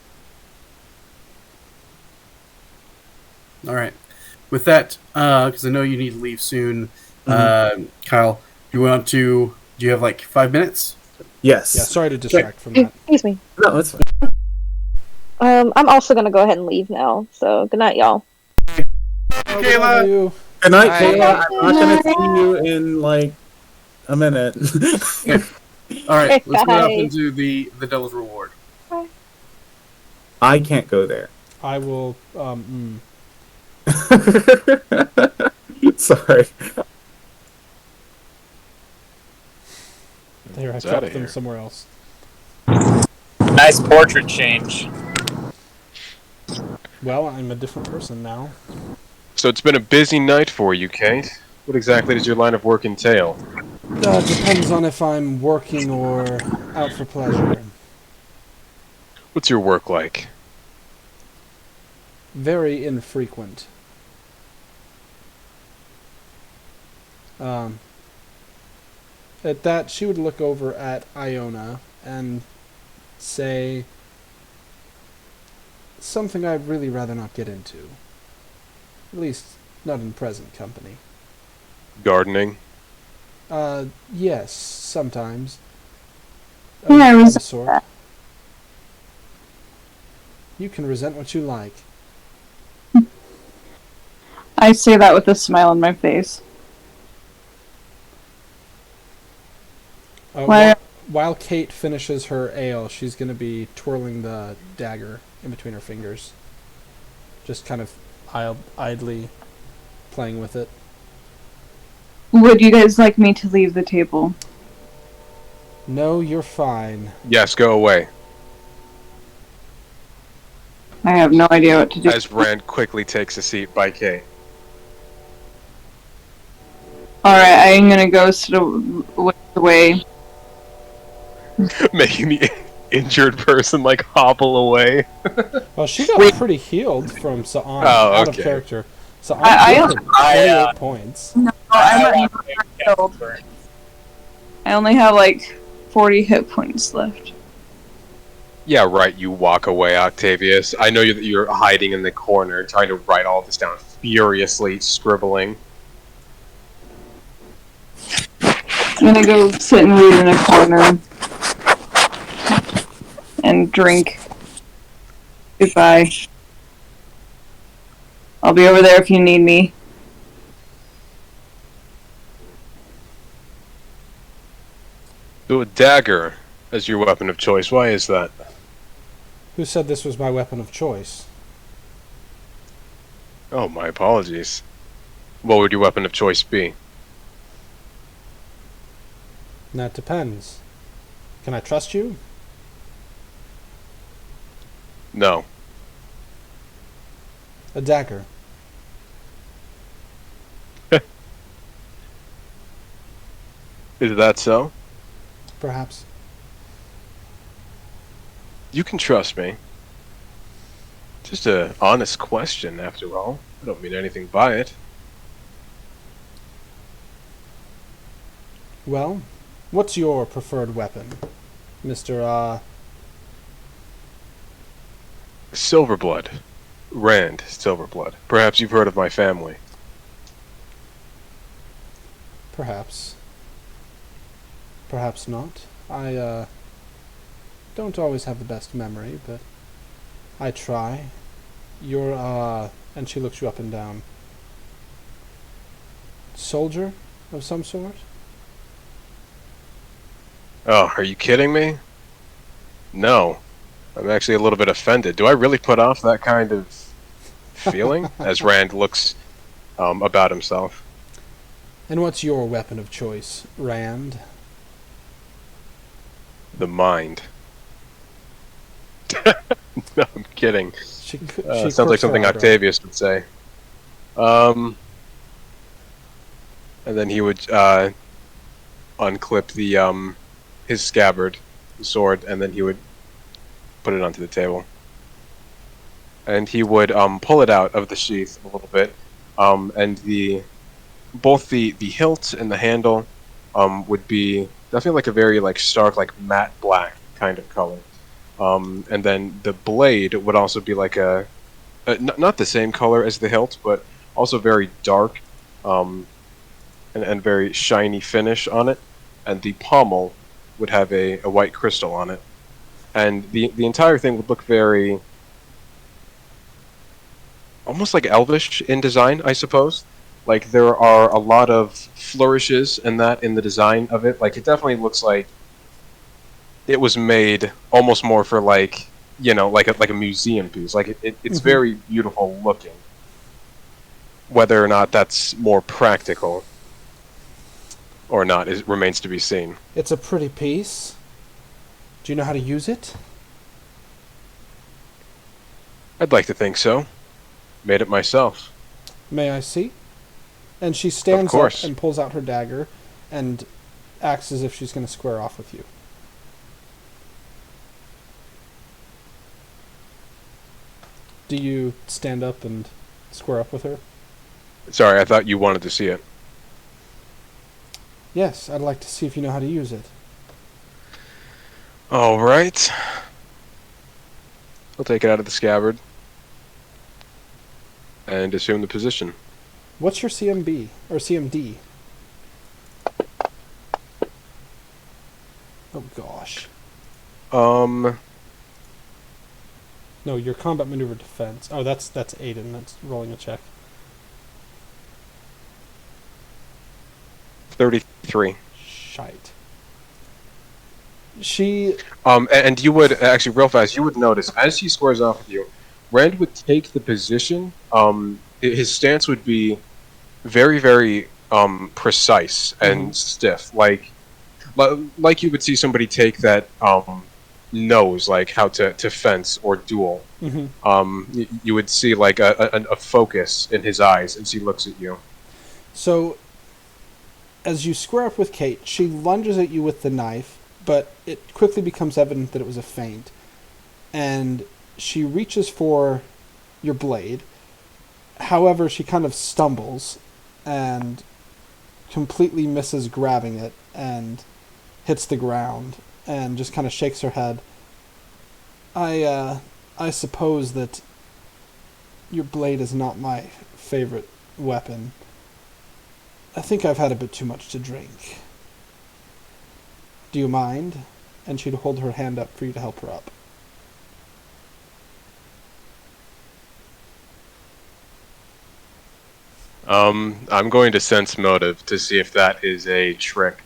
All right. With that, because I know you need to leave soon, Kyle, do you have like 5 minutes? Yes. Yeah, sorry to distract from that. Excuse me. No, it's fine. I'm also gonna go ahead and leave now. So good night, y'all. Kayla! You. Good night, Bye. Kayla. I'm not gonna see you in like a minute. All right, let's go up Bye. into the Devil's Reward. I can't go there. I will, Sorry. there, I It's dropped outta them here. somewhere else. Nice portrait change. Well, I'm a different person now. So it's been a busy night for you, Kate. What exactly does your line of work entail? Depends on if I'm working or out for pleasure. What's your work like? Very infrequent. At that, she would look over at Iona and say something I'd really rather not get into. At least, not in present company. Gardening? Yes, sometimes. Yeah, I Of a resent sort. that. You can resent what you like. I say that with a smile on my face. Why- While Kate finishes her ale, she's going to be twirling the dagger in between her fingers. Just kind of idly playing with it. Would you guys like me to leave the table? No, you're fine. Yes, go away. I have no idea what to do. As Rand quickly takes a seat by Kate. Alright, I'm gonna go sit away. Making the injured person, like, hobble away. Well, she got pretty healed from Sa'an. Oh, Out of okay. character. Sa'an I- healed her 28 points. No, I'm not healed. I only have like 40 hit points left. Yeah, right, you walk away, Octavius. I know that you're hiding in the corner, trying to write all this down, furiously scribbling. I'm gonna go sit and read in a corner. And drink. Goodbye. I'll be over there if you need me. So a dagger as your weapon of choice, why is that? Who said this was my weapon of choice? Oh, my apologies. What would your weapon of choice be? That depends. Can I trust you? No. A dagger. Is that so? Perhaps. You can trust me. Just a honest question, after all. I don't mean anything by it. Well, what's your preferred weapon, Mr. Silverblood. Rand Silverblood. Perhaps you've heard of my family. Perhaps. Perhaps not. I, don't always have the best memory, but I try. You're, and she looks you up and down. Soldier of some sort? Oh, are you kidding me? No. I'm actually a little bit offended. Do I really put off that kind of feeling? As Rand looks about himself. And what's your weapon of choice, Rand? The mind. No, I'm kidding. She Sounds like something Octavius would say. And then he would unclip the his scabbard, the sword, and then he would put it onto the table. And he would pull it out of the sheath a little bit, and both the hilt and the handle would be definitely like a very like stark, like matte black kind of color. And then the blade would also be like not the same color as the hilt, but also very dark, and very shiny finish on it. And the pommel would have a white crystal on it. And the entire thing would look very almost like elvish in design, I suppose. Like there are a lot of flourishes in the design of it. Like it definitely looks like it was made almost more for like, you know, like a museum piece. Like it's very beautiful looking. Whether or not that's more practical or not, it remains to be seen. It's a pretty piece. Do you know how to use it? I'd like to think so. Made it myself. May I see? And she stands up and pulls out her dagger and acts as if she's going to square off with you. Do you stand up and square up with her? Sorry, I thought you wanted to see it. Yes, I'd like to see if you know how to use it. All right. I'll take it out of the scabbard and assume the position. What's your CMB or CMD? Oh gosh. No, your combat maneuver defense. Oh, that's Aiden. That's rolling a check. 33. Shite. She. And you would actually real fast. You would notice as he squares off with you, Rand would take the position. His stance would be very, very precise and stiff, like you would see somebody take that knows like how to fence or duel. You would see like a focus in his eyes as he looks at you. So, as you square up with Kate, she lunges at you with the knife, but it quickly becomes evident that it was a feint, and she reaches for your blade. However, she kind of stumbles and completely misses grabbing it and hits the ground and just kind of shakes her head. I suppose that your blade is not my favorite weapon. I think I've had a bit too much to drink. Do you mind? And she'd hold her hand up for you to help her up. I'm going to sense motive to see if that is a trick.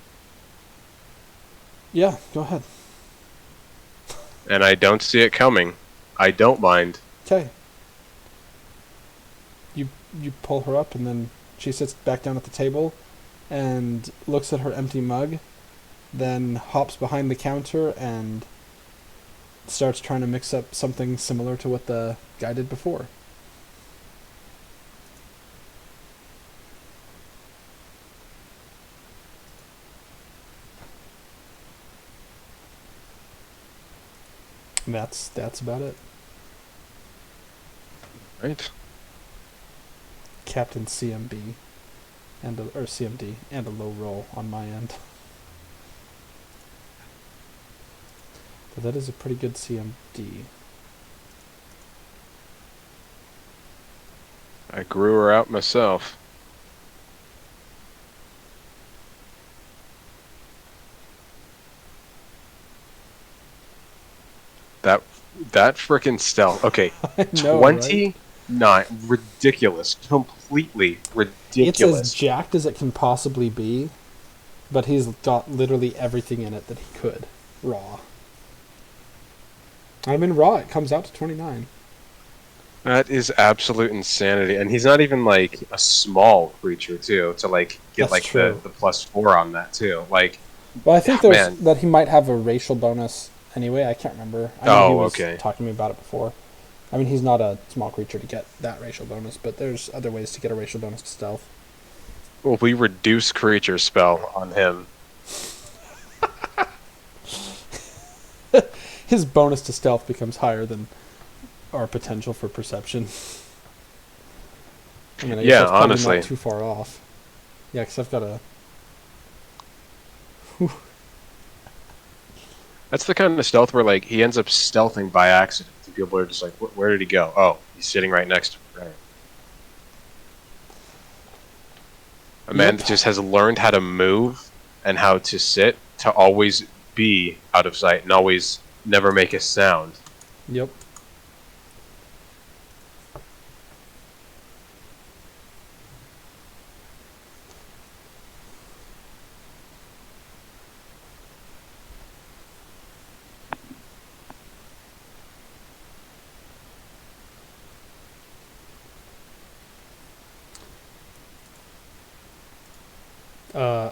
Yeah, go ahead. And I don't see it coming. I don't mind. Okay. You pull her up, and then she sits back down at the table and looks at her empty mug, then hops behind the counter and starts trying to mix up something similar to what the guy did before. And that's about it. Right. Captain CMB or CMD and a low roll on my end. But that is a pretty good CMD. I grew her out myself. That frickin' stealth. Okay, I know, right? 29. Ridiculous. Completely It's ridiculous. as jacked as it can possibly be, but he's got literally everything in it that he could. Raw. I mean, raw, it comes out to 29. That is absolute insanity. And he's not even, like, a small creature, too, to, like, get, That's like, true. the +4 on that, too. Like, Well, I think man. that he might have a racial bonus anyway. I can't remember. I know he was okay. talking to me about it before. I mean, he's not a small creature to get that racial bonus, but there's other ways to get a racial bonus to stealth. Well, we reduce creature spell on him. His bonus to stealth becomes higher than our potential for perception. I mean, I guess Yeah, that's probably honestly. not too far off. Yeah, because I've got a... That's the kind of stealth where, like, he ends up stealthing by accident. And people are just like, where did he go? Oh, he's sitting right next to me. Right. A man that just has learned how to move and how to sit to always be out of sight and always never make a sound. Yep.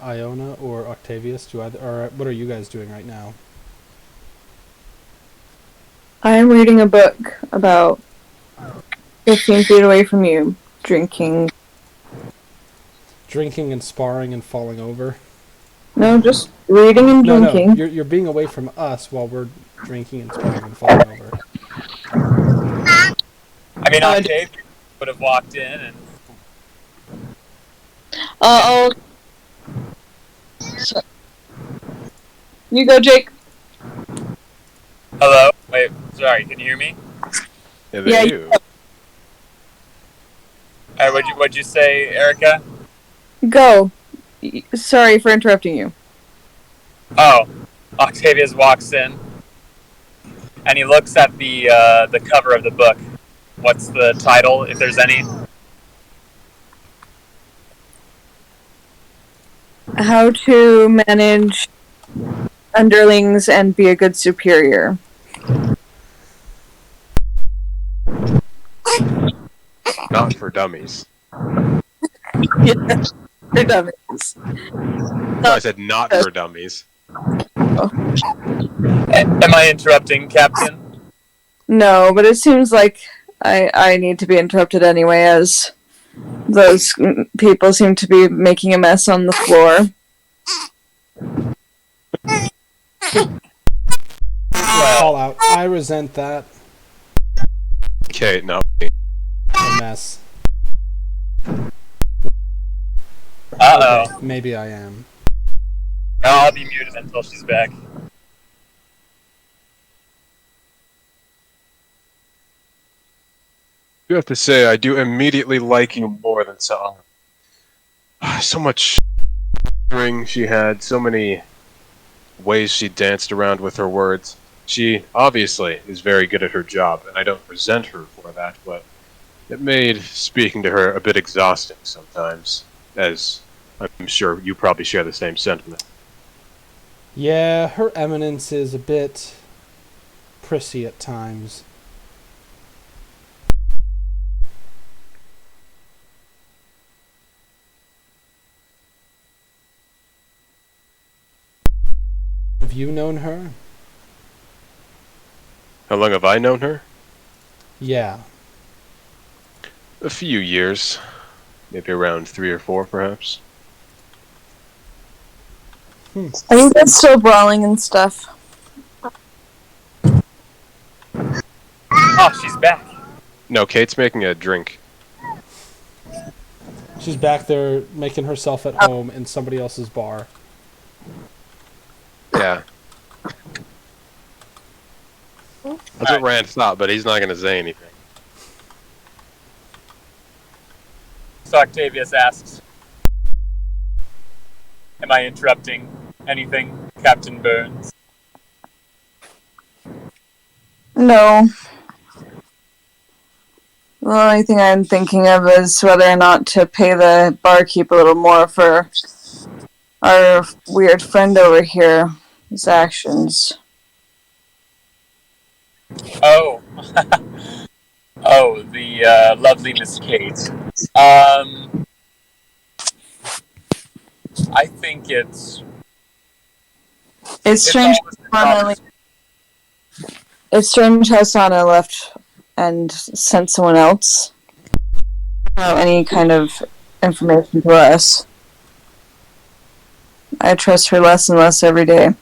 Iona or Octavius, or what are you guys doing right now? I am reading a book about 15 feet away from you, drinking. Drinking and sparring and falling over? No, just reading and drinking. No, you're being away from us while we're drinking and sparring and falling over. I mean, Octave would have walked in and... Oh. You go, Jake. Hello? Wait, sorry, can you hear me? Yeah, Yeah, they do. What'd you say, Erica? Go. Sorry for interrupting you. Oh, Octavius walks in, and he looks at the cover of the book. What's the title, if there's any? How to manage underlings and be a good superior. Not for dummies. Yeah, for dummies. No, I said not for dummies. Am I interrupting, Captain? No, but it seems like I need to be interrupted anyway, as those people seem to be making a mess on the floor. Call out. I resent that. Okay, no. A mess. Uh-oh. Okay, maybe I am. I'll be muted until she's back. You have to say, I do immediately like you more than so. So much ring she had, so many ways she danced around with her words. She obviously is very good at her job, and I don't resent her for that, but it made speaking to her a bit exhausting sometimes, as I'm sure you probably share the same sentiment. Yeah, Her Eminence is a bit prissy at times. Have you known her? How long have I known her? Yeah. A few years. Maybe around 3 or 4, perhaps. I think that's still brawling and stuff. Oh, she's back. No, Kate's making a drink. She's back there making herself at home in somebody else's bar. Yeah. That's what Rand thought, but he's not going to say anything. So Octavius asks, am I interrupting anything, Captain Burns? No. The only thing I'm thinking of is whether or not to pay the barkeep a little more for our weird friend over here, his actions. Oh. Oh, the lovely Miss Kate. I think it's Strange how Sana left and sent someone else without any kind of information to us. I trust her less and less every day.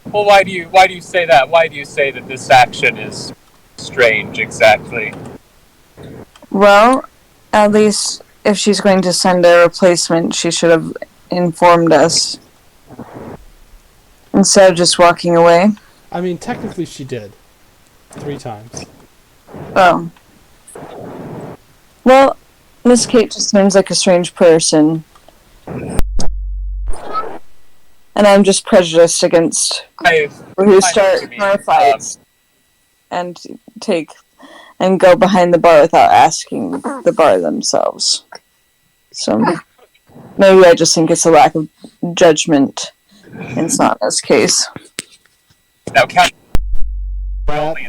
Well, why do you say that? Why do you say that this action is strange exactly? Well, at least if she's going to send a replacement, she should have informed us instead of just walking away. I mean, technically she did. 3 times. Oh. Well, Miss Kate just seems like a strange person. And I'm just prejudiced against who start bar fights and go behind the bar without asking the bar themselves. So maybe I just think it's a lack of judgment in Sana's case. Now, count only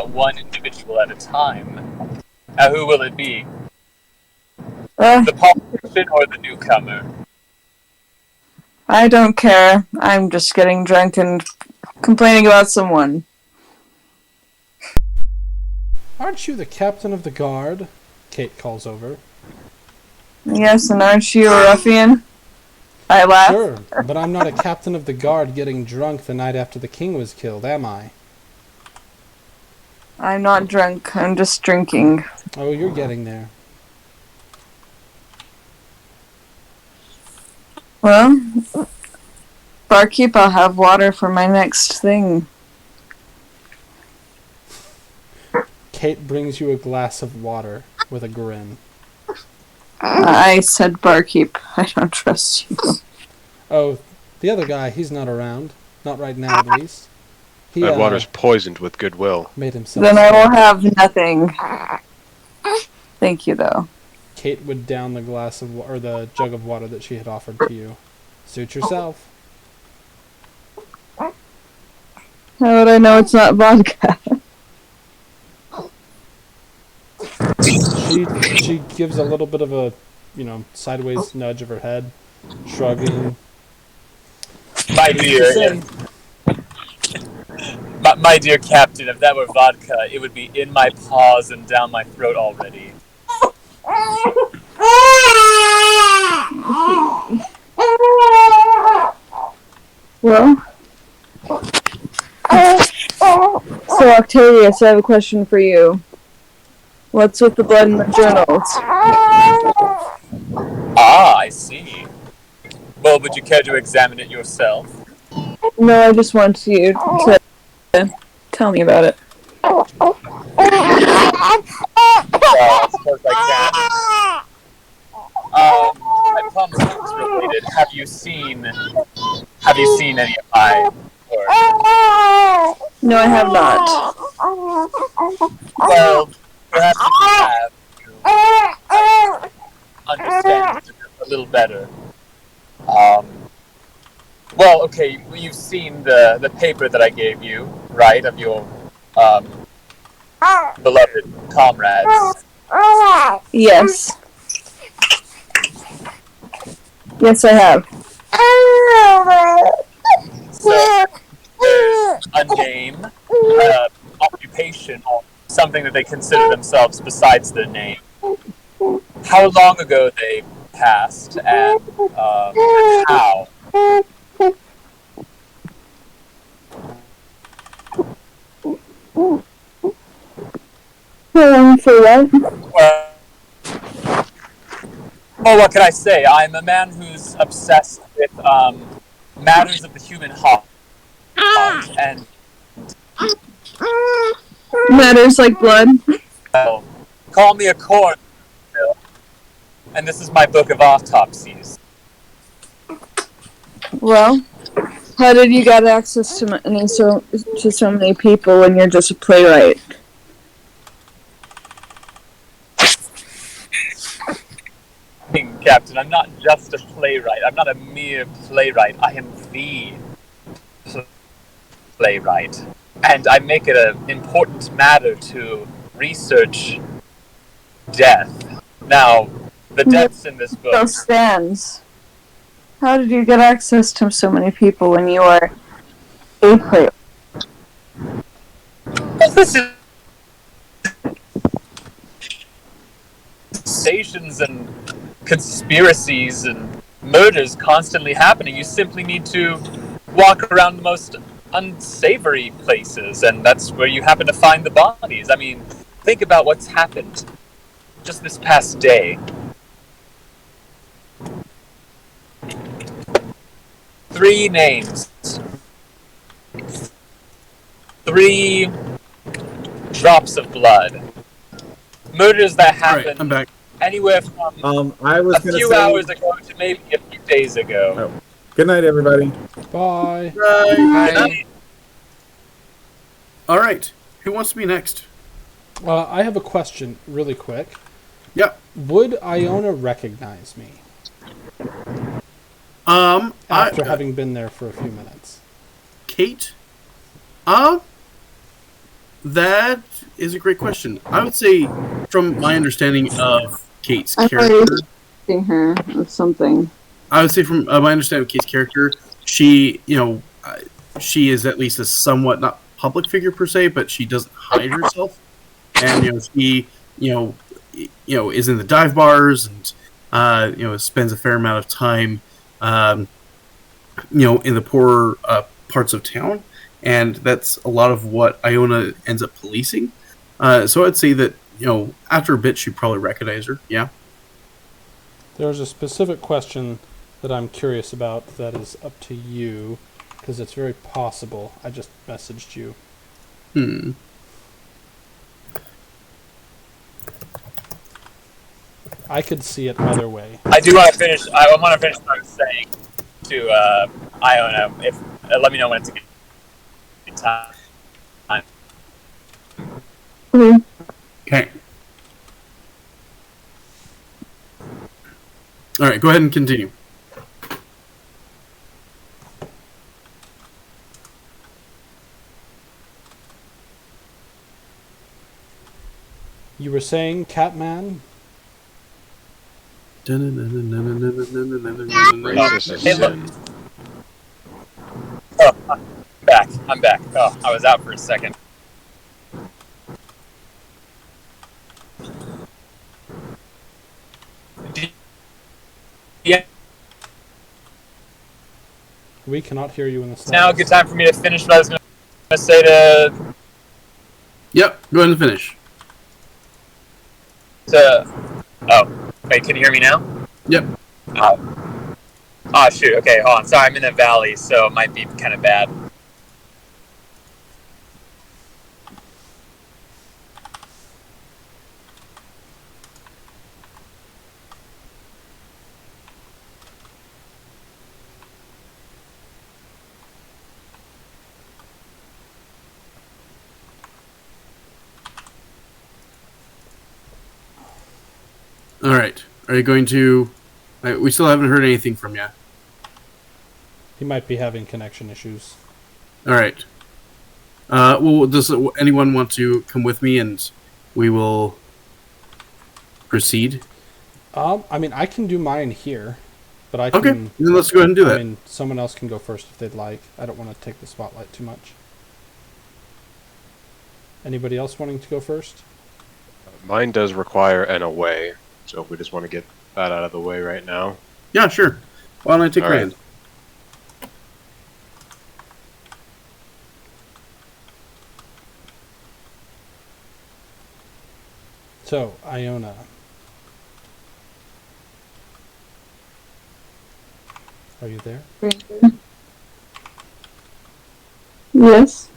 one individual at a time. Now, who will it be? The politician or the newcomer? I don't care. I'm just getting drunk and complaining about someone. Aren't you the captain of the guard? Kate calls over. Yes, and aren't you a ruffian? I laugh. Sure, but I'm not a captain of the guard getting drunk the night after the king was killed, am I? I'm not drunk. I'm just drinking. Oh, you're getting there. Well, barkeep, I'll have water for my next thing. Kate brings you a glass of water with a grin. I said barkeep. I don't trust you. Oh, the other guy, he's not around. Not right now, at least. That water's poisoned with goodwill. Made himself. Then I will have nothing. Thank you, though. Kate would down the glass of or the jug of water that she had offered to you. Suit yourself. How would I know it's not vodka? She gives a little bit of a, sideways nudge of her head, shrugging. My dear, my dear captain, if that were vodka, it would be in my paws and down my throat already. Well, so Octavius, I have a question for you. What's with the blood in the journals? Ah, I see. Well, would you care to examine it yourself? No, I just want you to tell me about it. Well, I suppose I can. I promise you it's related. Have you seen any of my work? No, I have not. Well, perhaps if you have, you understand a little better. Well, okay, you've seen the paper that I gave you, right, of your beloved comrades. Yes. Yes, I have. So, there's a name, occupation, something that they consider themselves besides their name. How long ago they passed, and how. For what? Well, what can I say? I'm a man who's obsessed with matters of the human heart, and Matters like blood. well, call me a corn, and this is my book of autopsies. Well, How did you get access to so many people when you're just a playwright? Captain, I'm not just a playwright. I'm not a mere playwright. I am the playwright. And I make it an important matter to research death. Now, the deaths in this book... Still stands. How did you get access to so many people when you are a playwright? This is... Stations and conspiracies and murders constantly happening. You simply need to walk around the most unsavory places, and that's where you happen to find the bodies. I mean, think about what's happened just this past day. 3 names. 3 drops of blood. Murders that happened. Alright, I'm back. Anywhere from I was a gonna few say, hours ago to maybe a few days ago. Oh. Good night, everybody. Bye. Bye. All right. Who wants to be next? I have a question, really quick. Yep. Would Iona recognize me after having been there for a few minutes? Kate? That is a great question. I would say, from my understanding of Kate's character, Seeing her or something. I would say from my understanding of Kate's character, she, she is at least a somewhat not public figure per se, but she doesn't hide herself, and she, is in the dive bars and spends a fair amount of time, in the poorer parts of town, and that's a lot of what Iona ends up policing. So I'd say that after a bit, she'd probably recognize her. Yeah. There's a specific question that I'm curious about that is up to you, because it's very possible. I just messaged you. I could see it either way. I do want to finish. I want to finish what I was saying to Iona. Let me know when it's a good time. Okay. All right. Go ahead and continue. You were saying, Catman? Racist as sin. Oh, I'm back. Oh, I was out for a second. Yeah. We cannot hear you in the slightest. Now a good time for me to finish what I was going to say to... Yep, go ahead and finish. Oh, wait, can you hear me now? Yep. Oh, shoot, okay, hold on. Sorry, I'm in a valley, so it might be kind of bad. All right. Are you going to... we still haven't heard anything from you. He might be having connection issues. All right. Well, does anyone want to come with me and we will proceed? I mean, I can do mine here, but I can... Okay, then let's go ahead and do that. I mean, someone else can go first if they'd like. I don't want to take the spotlight too much. Anybody else wanting to go first? Mine does require an away, so if we just want to get that out of the way right now. Yeah, sure. Why don't I take All Rand? right. So, Iona. Are you there? Yes.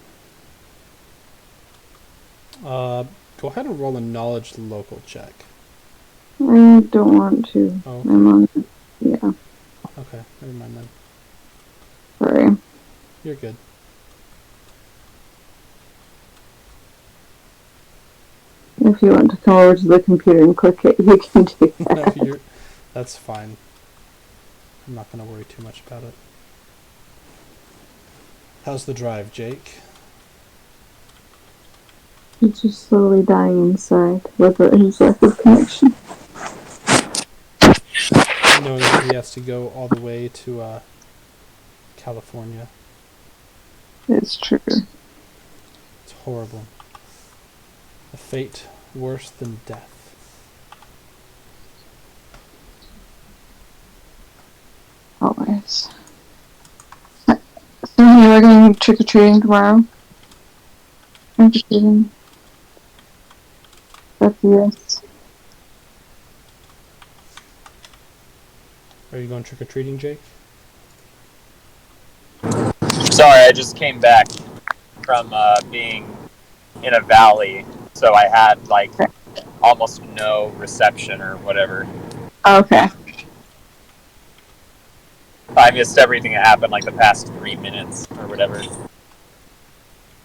Go ahead and roll a knowledge local check. I don't want to. Oh, I'm on. Yeah. okay. Never mind then. Sorry. You're good. If you want to come over to the computer and click it, you can do that. No, that's fine. I'm not going to worry too much about it. How's the drive, Jake? He's just slowly dying inside with his lack of connection. Knowing that he has to go all the way to California. It's true. It's horrible. A fate worse than death. Always. So we're going trick-or-treating tomorrow? Trick-or-treating. That's yes. Are you going trick-or-treating, Jake? Sorry, I just came back from being in a valley, so I had like almost no reception or whatever. Okay. I missed everything that happened like the past 3 minutes or whatever.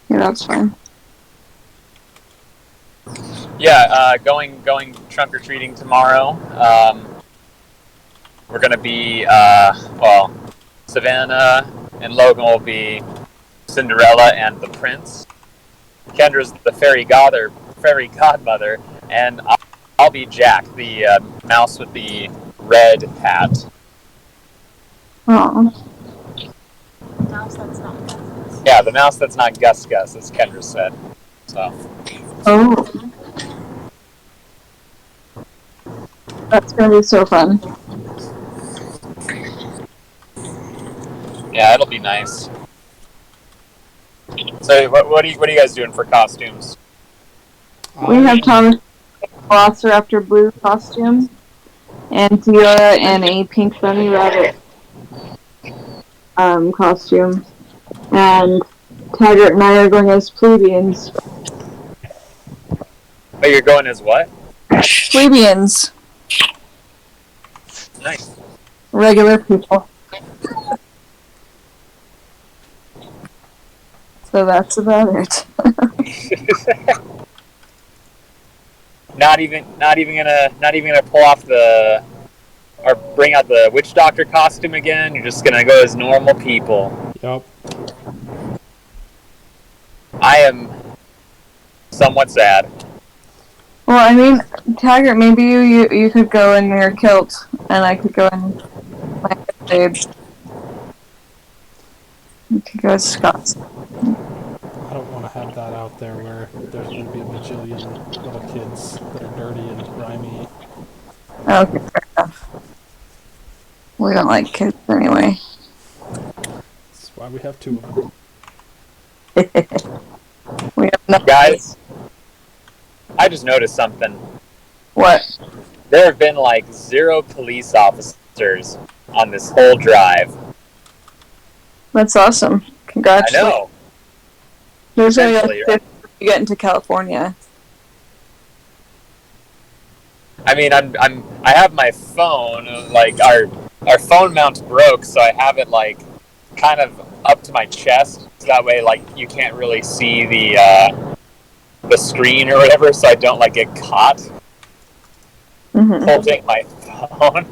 Yeah, that's fine. Yeah, going trunk or treating tomorrow. We're gonna be Savannah and Logan will be Cinderella and the Prince. Kendra's the fairy godmother, and I'll be Jack, the mouse with the red hat. Oh. Mouse that's not Gus. Yeah, the mouse that's not Gus Gus, as Kendra said. So. Oh. That's gonna be so fun. Yeah, it'll be nice. So, what are you guys doing for costumes? We have Thomas Velociraptor blue costume, and Diora in a pink bunny rabbit costume, and Taggart and I are going as plebeians. Oh, you're going as what? Plebeians. Nice. Regular people. So that's about it. Not even gonna pull off or bring out the witch doctor costume again. You're just gonna go as normal people. Yup. I am somewhat sad. Well, I mean, Taggart, maybe you could go in your kilt, and I could go in my shade. You could go as Scots. I don't want to have that out there where there's going to be a bajillion little kids that are dirty and grimy. Okay, fair enough. We don't like kids anyway. That's why we have two of them. We have no Guys, I just noticed something. What? There have been like 0 police officers on this whole drive. That's awesome. I Congratulations. know. There's only Essentially, like 50 when you get into California. I mean, I have my phone. Like our phone mount broke, so I have it like kind of up to my chest, so that way like you can't really see the screen or whatever, so I don't like get caught holding my phone.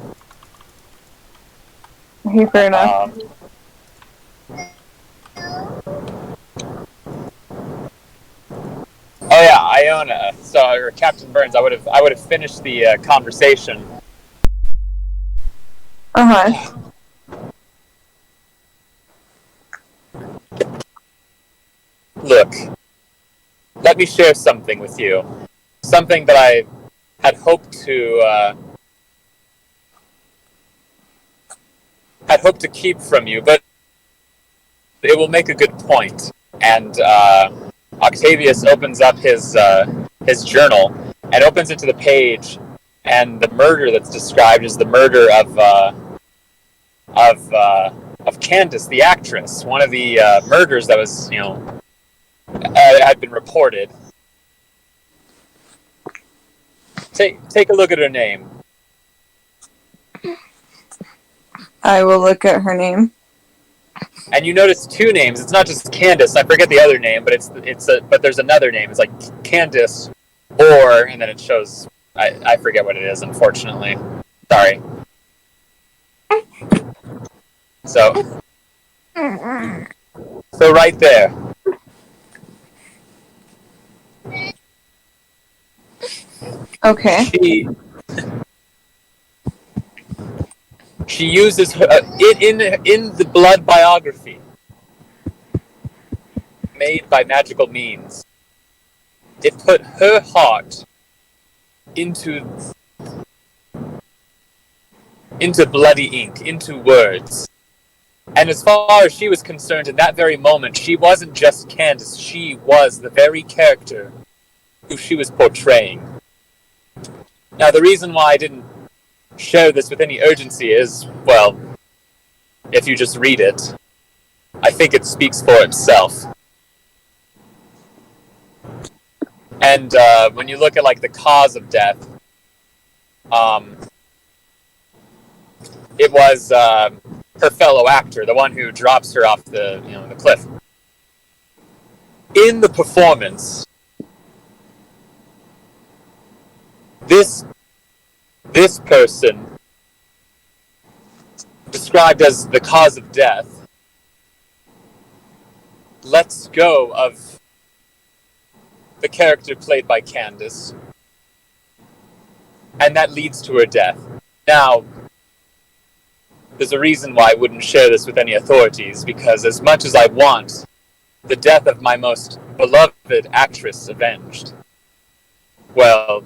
Okay, fair enough. Oh yeah, Iona. Or Captain Burns. I would have finished the conversation. Uh-huh. Look, let me share something with you. Something that I had hoped to keep from you, but it will make a good point. And Octavius opens up his journal and opens it to the page, and the murder that's described is the murder of Candace, the actress. One of the murders that was, had been reported. Take a look at her name. I will look at her name. And you notice two names. It's not just Candace. I forget the other name, but but there's another name. It's like Candace, or, and then it shows. I forget what it is. Unfortunately, sorry. So right there. Okay. She uses her in the blood biography made by magical means. It put her heart into bloody ink, into words. And as far as she was concerned, in that very moment, she wasn't just Candace. She was the very character who she was portraying. Now, the reason why I didn't share this with any urgency is, well, if you just read it, I think it speaks for itself. And when you look at like the cause of death, it was her fellow actor, the one who drops her off the cliff. In the performance, this person, described as the cause of death, lets go of the character played by Candace, and that leads to her death. Now, there's a reason why I wouldn't share this with any authorities, because as much as I want the death of my most beloved actress avenged, well,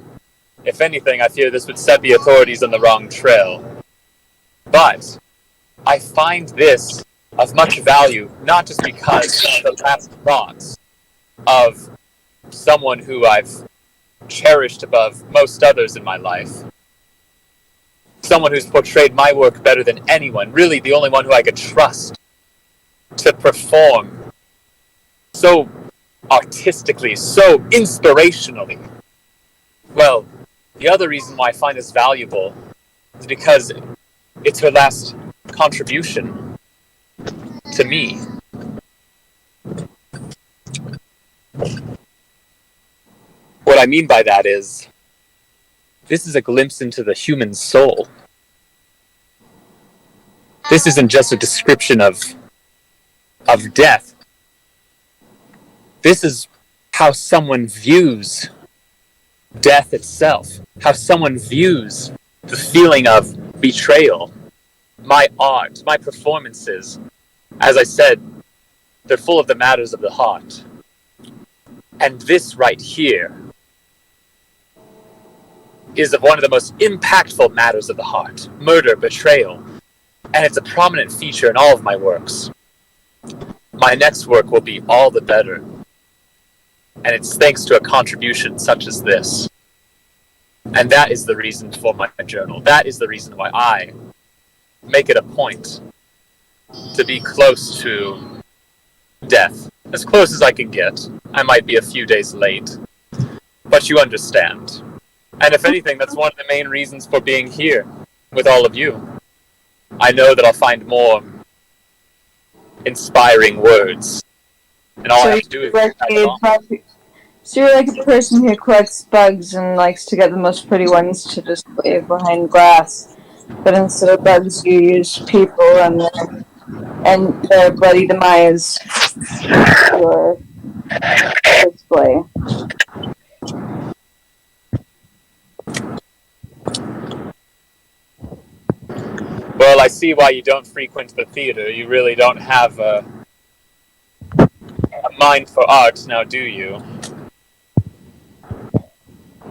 if anything, I fear this would set the authorities on the wrong trail. But I find this of much value, not just because of the last thoughts of someone who I've cherished above most others in my life, someone who's portrayed my work better than anyone, really the only one who I could trust to perform so artistically, so inspirationally. Well, the other reason why I find this valuable is because it's her last contribution to me. What I mean by that is, this is a glimpse into the human soul. This isn't just a description of death. This is how someone views death itself, how someone views the feeling of betrayal. My art, my performances, as I said, they're full of the matters of the heart. And this right here is of one of the most impactful matters of the heart: murder, betrayal. And it's a prominent feature in all of my works. My next work will be all the better. And it's thanks to a contribution such as this. And that is the reason for my journal. That is the reason why I make it a point to be close to death. As close as I can get. I might be a few days late. But you understand. And if anything, that's one of the main reasons for being here with all of you. I know that I'll find more inspiring words. And all I have to do is So you're like a person who collects bugs and likes to get the most pretty ones to display behind glass. But instead of bugs, you use people and their bloody demise for display. Well, I see why you don't frequent the theater. You really don't have a mind for art, now do you?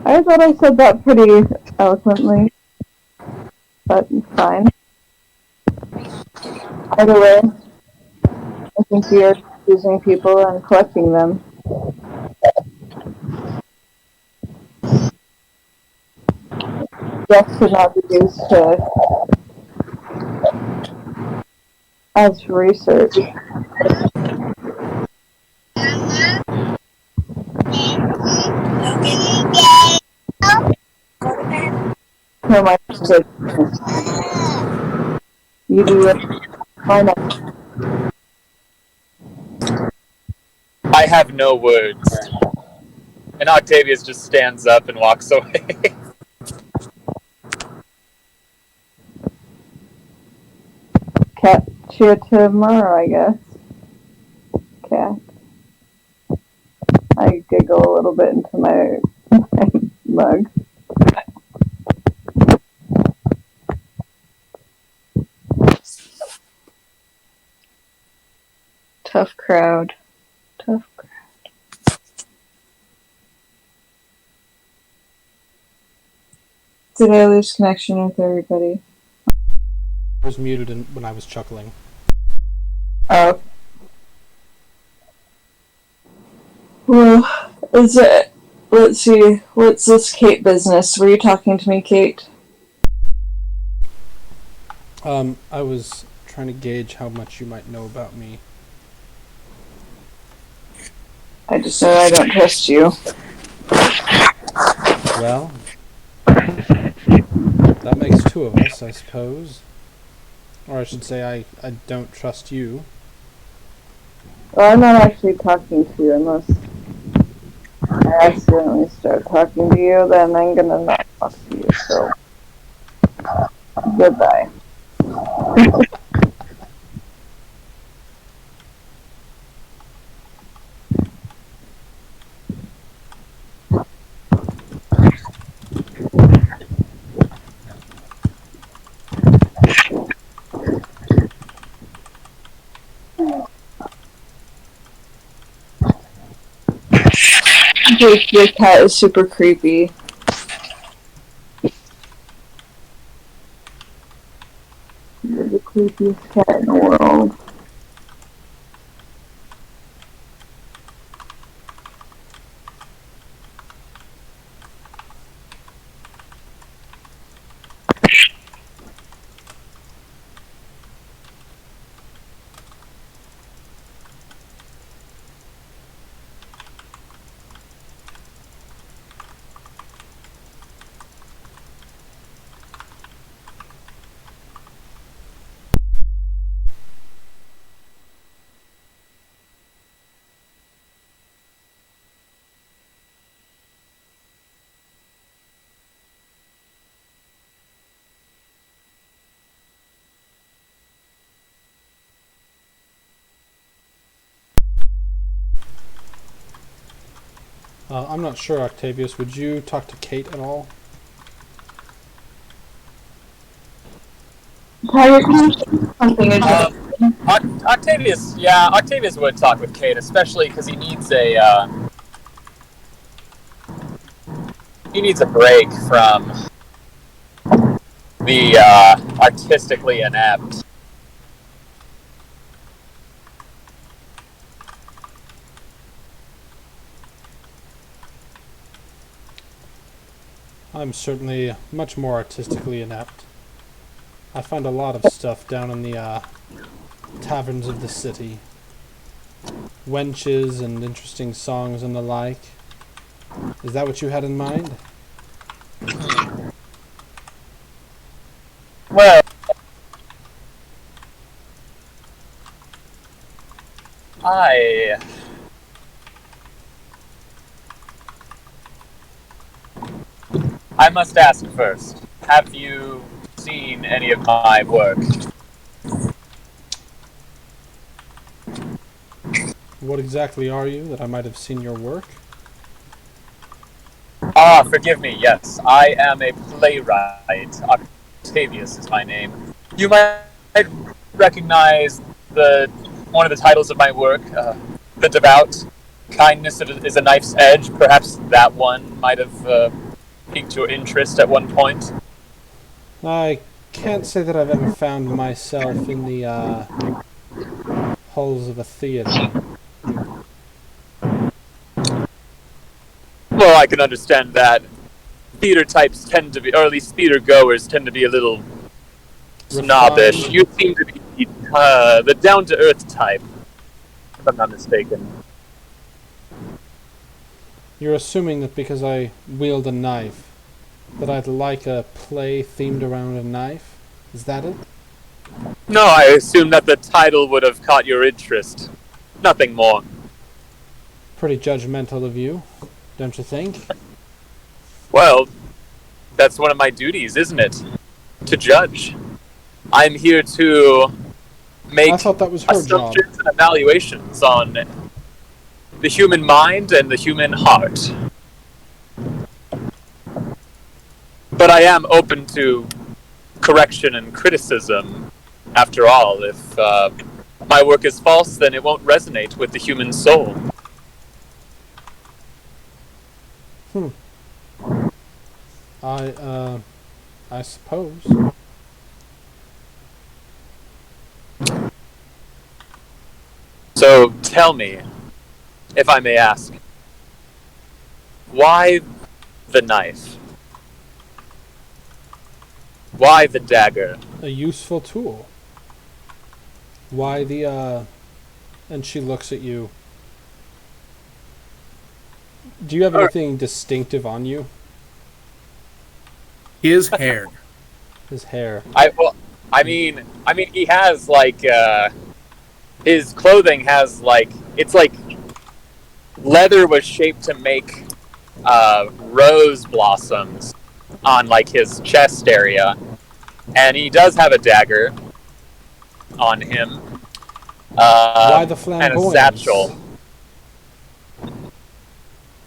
I thought I said that pretty eloquently. But fine. Either way, I think you're using people and collecting them. Death should not be used as research. No, my good. You do it. Why not? I have no words. And Octavius just stands up and walks away. Catch you tomorrow, I guess. Cat. I giggle a little bit into my mug. Tough crowd. Tough crowd. Did I lose connection with everybody? I was muted when I was chuckling. Oh. Well, is it? Let's see. What's this Kate business? Were you talking to me, Kate? I was trying to gauge how much you might know about me. I just know I don't trust you. Well, that makes two of us, I suppose. Or I should say, I don't trust you. Well, I'm not actually talking to you unless I accidentally start talking to you, then I'm gonna not talk to you, so goodbye. Your cat is super creepy. You're the creepiest cat in the world. I'm not sure, Octavius. Would you talk to Kate at all? Octavius would talk with Kate, especially because he needs a break from the artistically inept. I'm certainly much more artistically inept. I find a lot of stuff down in the taverns of the city. Wenches and interesting songs and the like. Is that what you had in mind? Well, I must ask first, have you seen any of my work? What exactly are you, that I might have seen your work? Ah, forgive me, yes. I am a playwright. Octavius is my name. You might recognize one of the titles of my work, The Devout. Kindness is a Knife's Edge. Perhaps that one might have piqued your interest at one point. I can't say that I've ever found myself in the halls of a theater. Well, I can understand that. Theater types tend to be, or at least theater goers tend to be a little snobbish. You seem to be the down-to-earth type, if I'm not mistaken. You're assuming that because I wield a knife, that I'd like a play themed around a knife? Is that it? No, I assume that the title would have caught your interest. Nothing more. Pretty judgmental of you, don't you think? Well, that's one of my duties, isn't it? To judge. I'm here to make I thought that was her job. assumptions and evaluations on the human mind and the human heart. But I am open to correction and criticism. After all, if my work is false, then it won't resonate with the human soul. I suppose. So tell me, if I may ask, why the knife? Why the dagger? A useful tool. Why the, and she looks at you. Do you have anything distinctive on you? His hair. His hair. I mean, he has like his clothing has like it's like leather was shaped to make rose blossoms on like his chest area, and he does have a dagger on him. Why the and flamboyance? a satchel.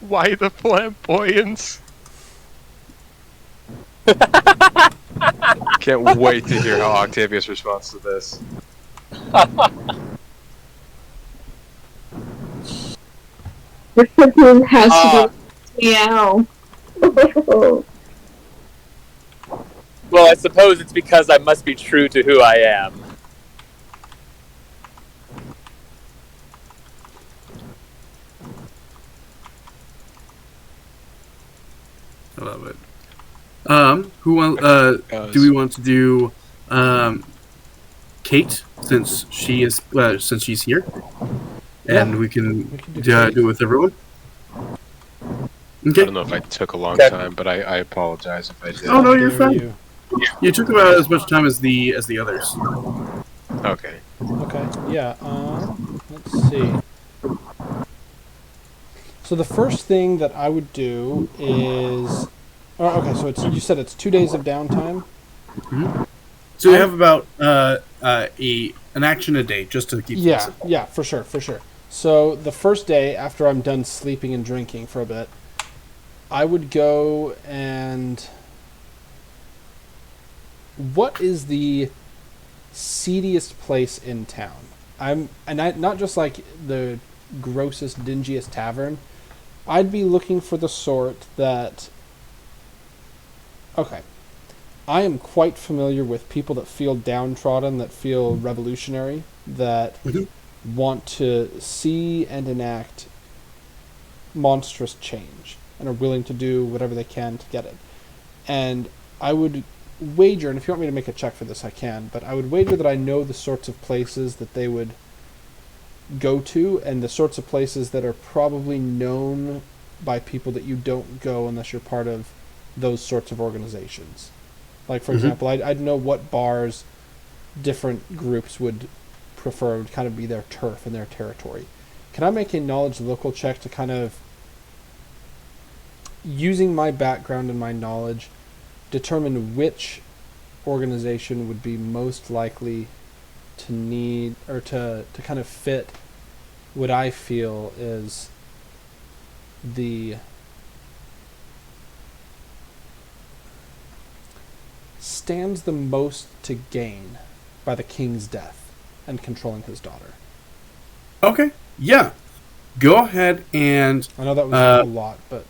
Why the flamboyance? Can't wait to hear how Octavius responds to this. The has to be meow. Well, I suppose it's because I must be true to who I am. I love it. Who want? Do we want to do Kate since she's here, and we can do it with everyone? Okay. I don't know if I took a long time, but I apologize if I did. Oh no, you're fine. You took about as much time as the others. Okay. Okay. Yeah. Let's see. So the first thing that I would do is, okay. So you said it's 2 days of downtime. Mm-hmm. So you have about an action a day just to keep. Yeah, for sure. So the first day after I'm done sleeping and drinking for a bit, I would go and. What is the seediest place in town? Not just like the grossest, dingiest tavern. I'd be looking for the sort that. Okay. I am quite familiar with people that feel downtrodden, that feel revolutionary, that want to see and enact monstrous change, and are willing to do whatever they can to get it. And I would wager, and if you want me to make a check for this, I can, but I would wager that I know the sorts of places that they would go to, and the sorts of places that are probably known by people that you don't go unless you're part of those sorts of organizations. Like, for example, I'd know what bars different groups would prefer, would kind of be their turf and their territory. Can I make a knowledge local check to kind of, using my background and my knowledge, determine which organization would be most likely to need, or to kind of fit what I feel is the stands the most to gain by the king's death and controlling his daughter. Okay. Yeah. Go ahead and. I know that was a lot, but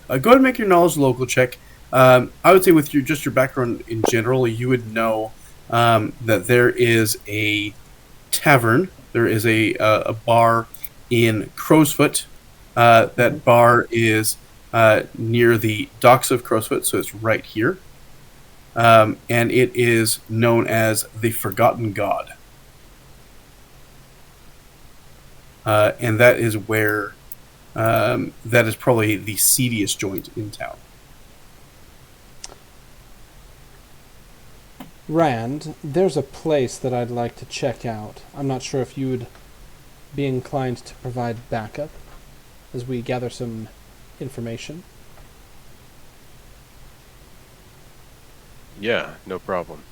go ahead and make your knowledge local check. I would say with your background in general, you would know that there is a tavern. There is a bar in Crowsfoot. That bar is near the docks of Crowsfoot, so it's right here. And it is known as the Forgotten God. And that is where that is probably the seediest joint in town. Rand, there's a place that I'd like to check out. I'm not sure if you would be inclined to provide backup as we gather some information? Yeah, no problem.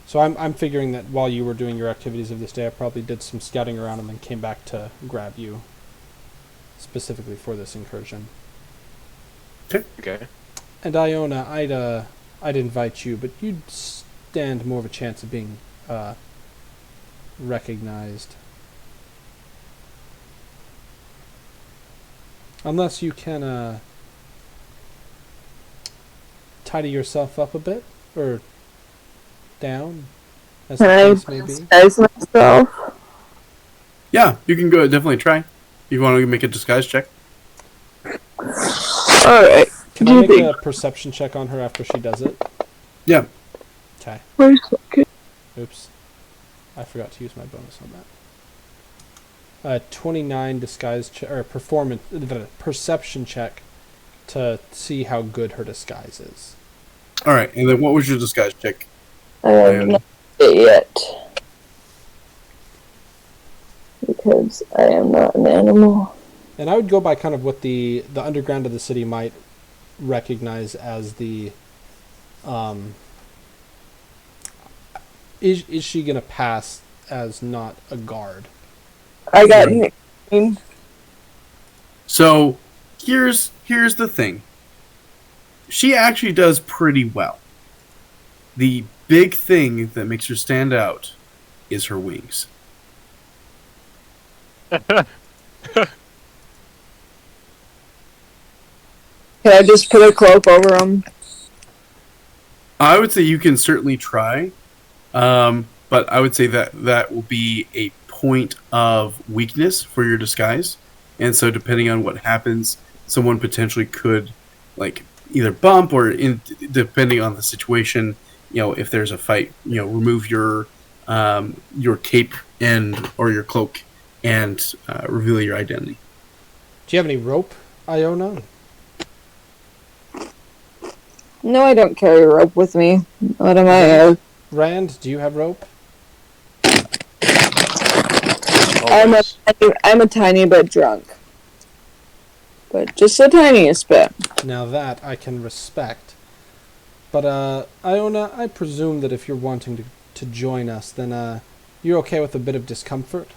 So I'm figuring that while you were doing your activities of this day, I probably did some scouting around and then came back to grab you specifically for this incursion. Okay. And Iona, I'd invite you, but you'd stand more of a chance of being recognized. Unless you can tidy yourself up a bit, or down, as the Can I case may be. disguise myself? Yeah, you can go definitely try. You want to make a disguise check? Alright. Can Do I you make think- a perception check on her after she does it? Yeah. Okay. Wait a second. Oops. I forgot to use my bonus on that. 29 disguise or perception check to see how good her disguise is. All right, and then what was your disguise check? I have not it yet. Because I am not an animal. And I would go by kind of what the underground of the city might recognize as the is she gonna pass as not a guard? I got nicknamed. So here's the thing. She actually does pretty well. The big thing that makes her stand out is her wings. Can I just put a cloak over them? I would say you can certainly try, but I would say that will be a point of weakness for your disguise, and so depending on what happens, someone potentially could like either bump or depending on the situation, if there's a fight, remove your cape and or your cloak and reveal your identity. Do you have any rope, Iona? No, I don't carry a rope with me. What am I? Rand, do you have rope? I'm a tiny bit drunk. But just the tiniest bit. Now that I can respect. But, Iona, I presume that if you're wanting to join us, then, you're okay with a bit of discomfort?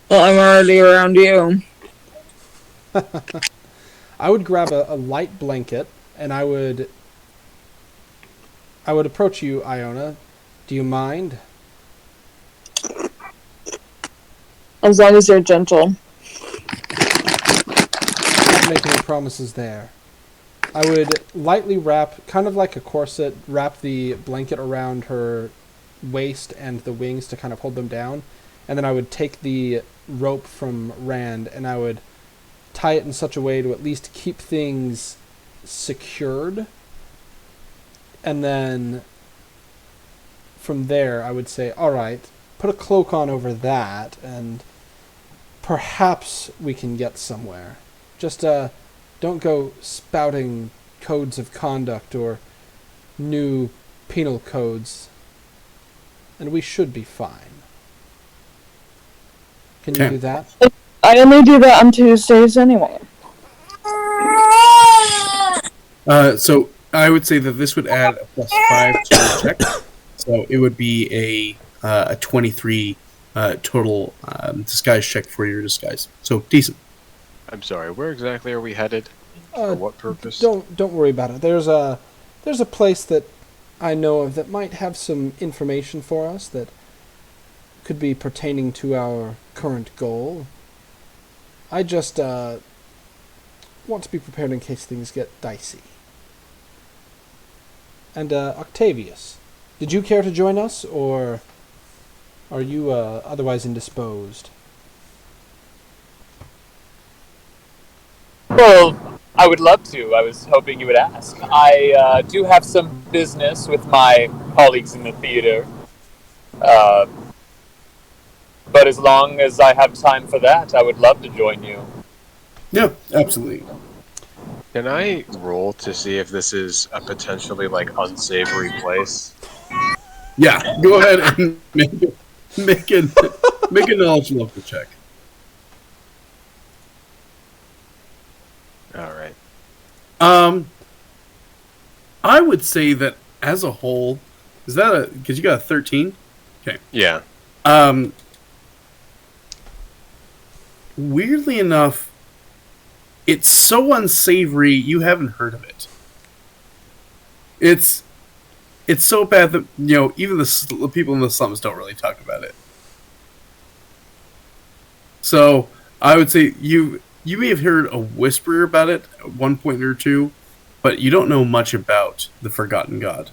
Well, I'm already around you. I would grab a light blanket, and I would approach you, Iona. Do you mind? As long as you're gentle. Not make any promises there. I would lightly wrap, kind of like a corset, wrap the blanket around her waist and the wings to kind of hold them down, and then I would take the rope from Rand and I would tie it in such a way to at least keep things secured, and then from there I would say, alright, put a cloak on over that and perhaps we can get somewhere. Just don't go spouting codes of conduct or new penal codes, and we should be fine. Can you do that? I only do that on Tuesdays anyway. So I would say that this would add a +5 to your check, so it would be a 23 total disguise check for your disguise. So decent. I'm sorry, where exactly are we headed? For what purpose? Don't worry about it. There's a place that I know of that might have some information for us that could be pertaining to our current goal. I just want to be prepared in case things get dicey. And Octavius, did you care to join us, or are you otherwise indisposed? Well, I would love to. I was hoping you would ask. I do have some business with my colleagues in the theater. But as long as I have time for that, I would love to join you. Yeah, absolutely. Can I roll to see if this is a potentially unsavory place? Yeah, go ahead and make a knowledge local check. All right. I would say that as a whole, is that because you got a 13? Okay. Yeah. Weirdly enough, it's so unsavory you haven't heard of it. It's so bad that even the people in the slums don't really talk about it. So I would say you may have heard a whisper about it at one point or two, but you don't know much about the Forgotten God.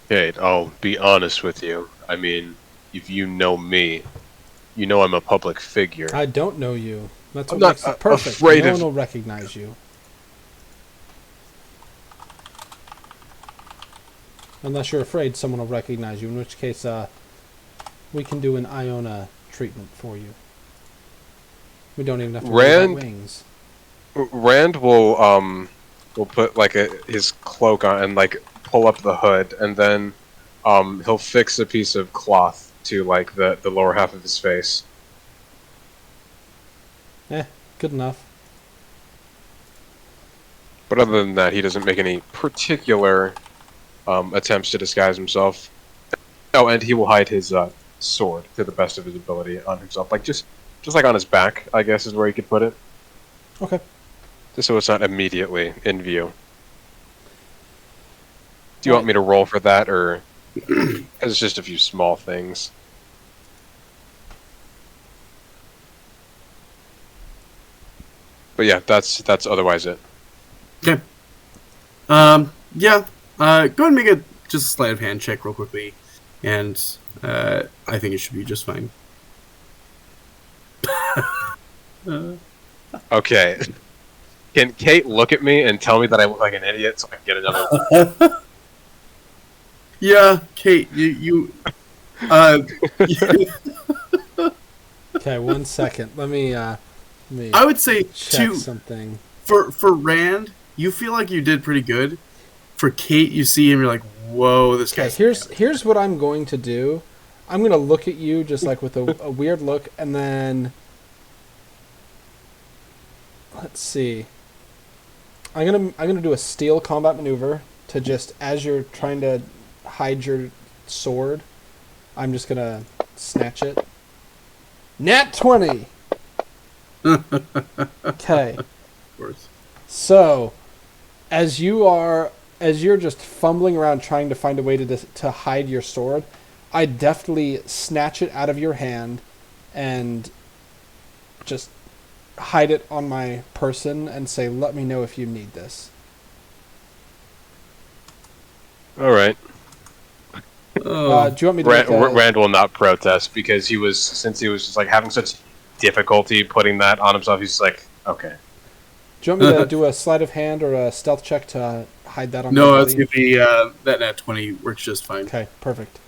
Okay, I'll be honest with you. I mean, if you know me, you know I'm a public figure. I don't know you. That's I'm what not makes it perfect. afraid No of- one will recognize you. Unless you're afraid someone will recognize you, in which case we can do an Iona treatment for you. We don't even have to worry about wings. Rand will put like his cloak on and like pull up the hood, and then he'll fix a piece of cloth to like the lower half of his face. Good enough. But other than that, he doesn't make any particular attempts to disguise himself. Oh, and he will hide his sword to the best of his ability on himself, like just like on his back, I guess is where you could put it. Okay. Just so it's not immediately in view. Do you want me to roll for that, or it's just a few small things? But yeah, that's otherwise it. Okay. Yeah. Go ahead and make just a sleight of hand check real quickly, and I think it should be just fine. Okay. Can Kate look at me and tell me that I look like an idiot so I can get another one? Yeah, Kate, you Okay, 1 second. Let me I would say check something. For Rand, you feel like you did pretty good. For Kate, you see him, you're like, whoa, this guy. Here's what I'm going to do. I'm going to look at you just like with a weird look, and then let's see. I'm gonna do a steal combat maneuver to just, as you're trying to hide your sword, I'm just gonna snatch it. Nat 20. Okay. Of course. So, as you're just fumbling around trying to find a way to hide your sword, I deftly snatch it out of your hand and just hide it on my person and say, "Let me know if you need this." All right. Do you want me to make a... Rand will not protest because since he was just like having such difficulty putting that on himself, he's like, okay. Do you want me to do a sleight of hand or a stealth check to hide that on? No, it's gonna be that nat 20 works just fine. Okay, perfect.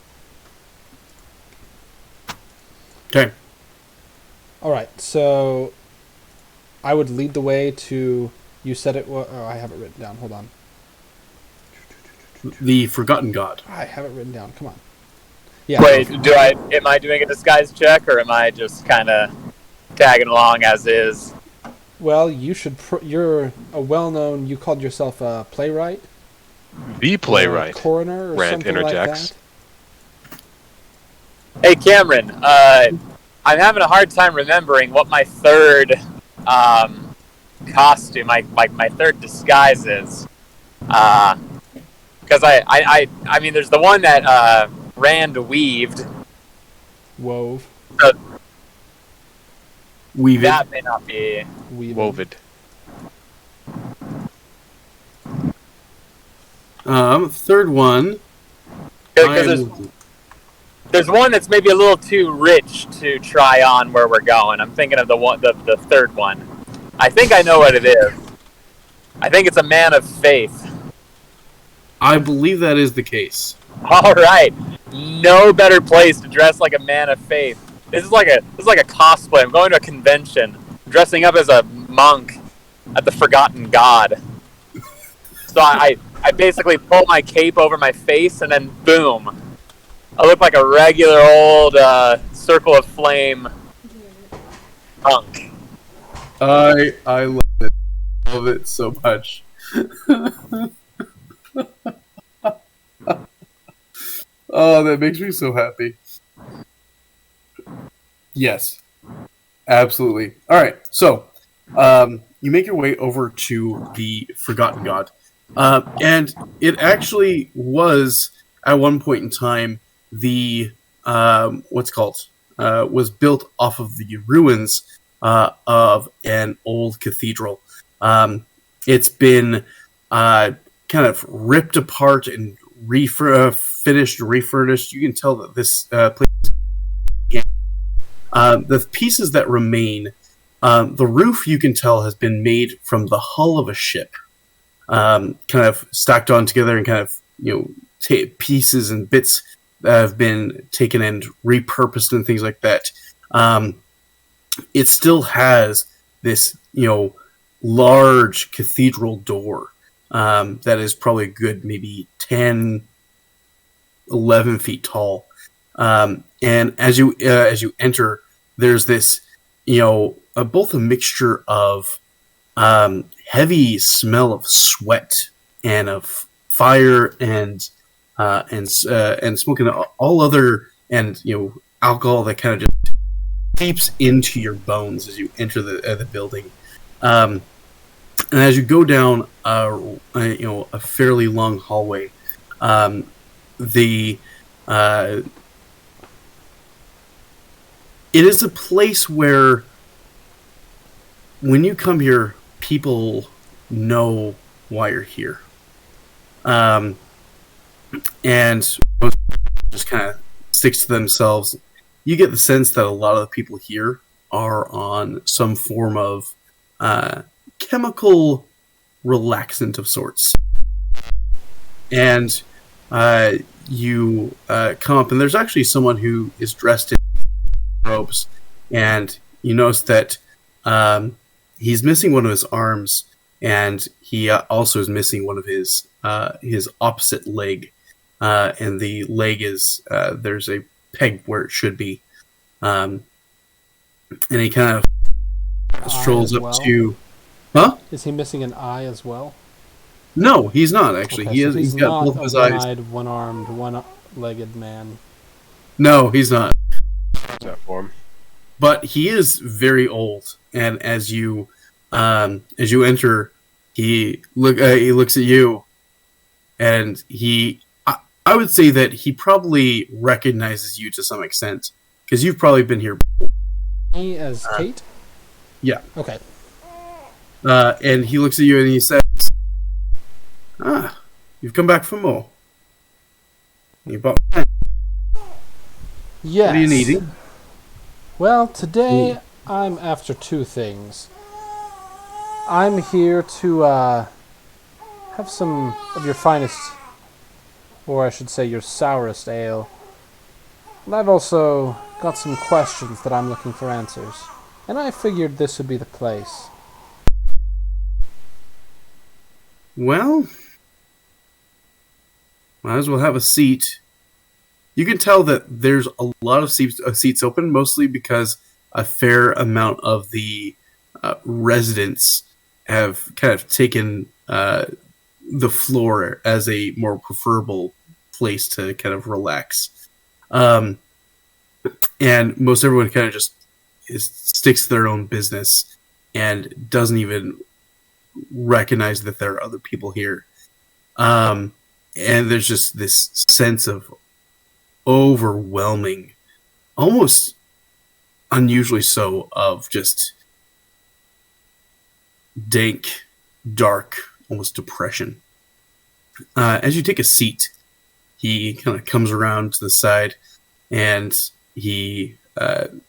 Okay. All right, so I would lead the way to. You said it. Oh, I have it written down. Hold on. The Forgotten God. I have it written down. Come on. Yeah. Wait, am I doing a disguise check, or am I just kind of tagging along as is? Well, you should. You're a well-known. You called yourself a playwright. The playwright. Coroner or Rand something interjects. like that. Hey, Cameron. I'm having a hard time remembering what my third costume, my third disguise is. Because I mean, there's the one that Rand weaved. Wove. Weave it. That may not be. Wovid. Third one. Because there's one that's maybe a little too rich to try on where we're going. I'm thinking of the third one. I think I know what it is. I think it's a man of faith. I believe that is the case. All right, no better place to dress like a man of faith. This is like a cosplay. I'm going to a convention, dressing up as a monk at the Forgotten God. So I I basically pull my cape over my face, and then boom, I look like a regular old circle of flame punk. I love it. I love it so much. Oh, that makes me so happy. Yes, absolutely. All right, so you make your way over to the Forgotten God, and it actually was at one point in time the was built off of the ruins of an old cathedral. It's been kind of ripped apart and refurbished. You can tell that this place. The pieces that remain, the roof you can tell has been made from the hull of a ship, kind of stacked on together, and kind of pieces and bits that have been taken and repurposed and things like that. It still has this large cathedral door that is probably a good maybe 10, 11 feet tall. And as you enter, there's this, both a mixture of heavy smell of sweat and of fire and smoking all other and alcohol that kind of just seeps into your bones as you enter the building. And as you go down a fairly long hallway, it is a place where when you come here, people know why you're here. And most just kind of sticks to themselves. You get the sense that a lot of the people here are on some form of chemical relaxant of sorts. And you come up, and there's actually someone who is dressed in robes, and you notice that he's missing one of his arms, and he also is missing one of his opposite leg, and the leg is there's a peg where it should be, and he kind of strolls up to. Huh? Is he missing an eye as well? No, he's not actually. Okay, He's got both of his eyes. One-eyed, one-armed, one-legged man. No, he's not. That form. But he is very old, and as you enter, he looks at you, and I would say that he probably recognizes you to some extent because you've probably been here before. Me as Kate? Yeah. Okay. And he looks at you and he says, you've come back for more. You bought. Yes. What are you needing? Well, today I'm after two things. I'm here to have some of your finest, or I should say your sourest ale. And I've also got some questions that I'm looking for answers. And I figured this would be the place. Well, might as well have a seat. You can tell that there's a lot of seats open, mostly because a fair amount of the residents have kind of taken the floor as a more preferable place to kind of relax. And most everyone kind of just sticks to their own business and doesn't even recognize that there are other people here. And there's just this sense of overwhelming, almost unusually so, of just dank, dark, almost depression. As you take a seat, he kind of comes around to the side, and he kind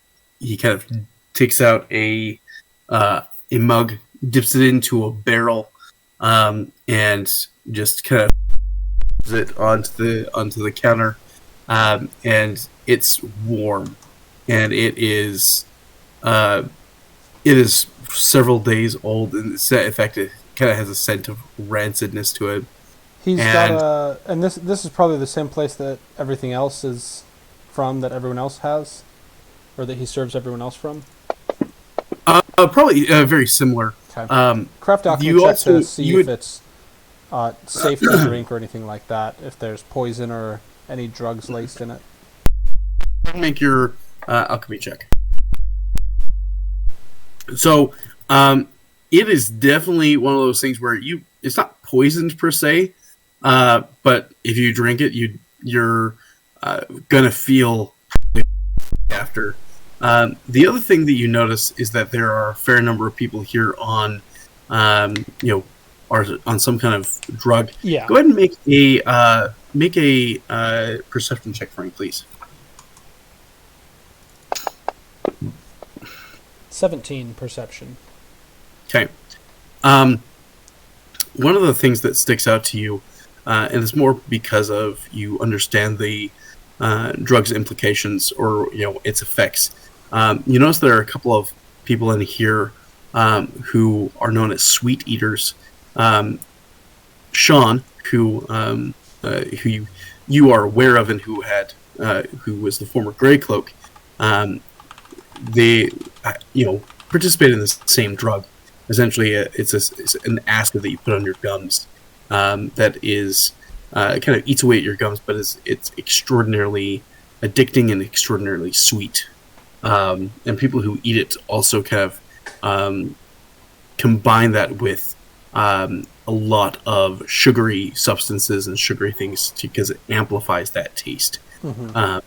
of takes out a mug, dips it into a barrel, and just kind of puts it onto the counter, and it's warm, and it is several days old, and in fact, it kind of has a scent of rancidness to it. He's And- got a, and this is probably the same place that everything else is from, that everyone else has, or that he serves everyone else from. Probably very similar. Okay. Craft alchemy you check also- to see you if would- it's safe to drink or anything like that. If there's poison or any drugs laced in it. Make your alchemy check. So, it is definitely one of those things where it's not poisoned per se, but if you drink it, you're gonna feel after. The other thing that you notice is that there are a fair number of people here on, are on some kind of drug. Yeah. Go ahead and make a perception check for me, please. 17 perception. Okay. One of the things that sticks out to you, and it's more because of you understand the drug's implications or its effects. You notice there are a couple of people in here who are known as sweet eaters. Sean, who you are aware of and who was the former Greycloak, they participate in the same drug. Essentially, it's an acid that you put on your gums that is kind of eats away at your gums, but it's extraordinarily addicting and extraordinarily sweet. And people who eat it also kind of combine that with a lot of sugary substances and sugary things because it amplifies that taste. Mm-hmm.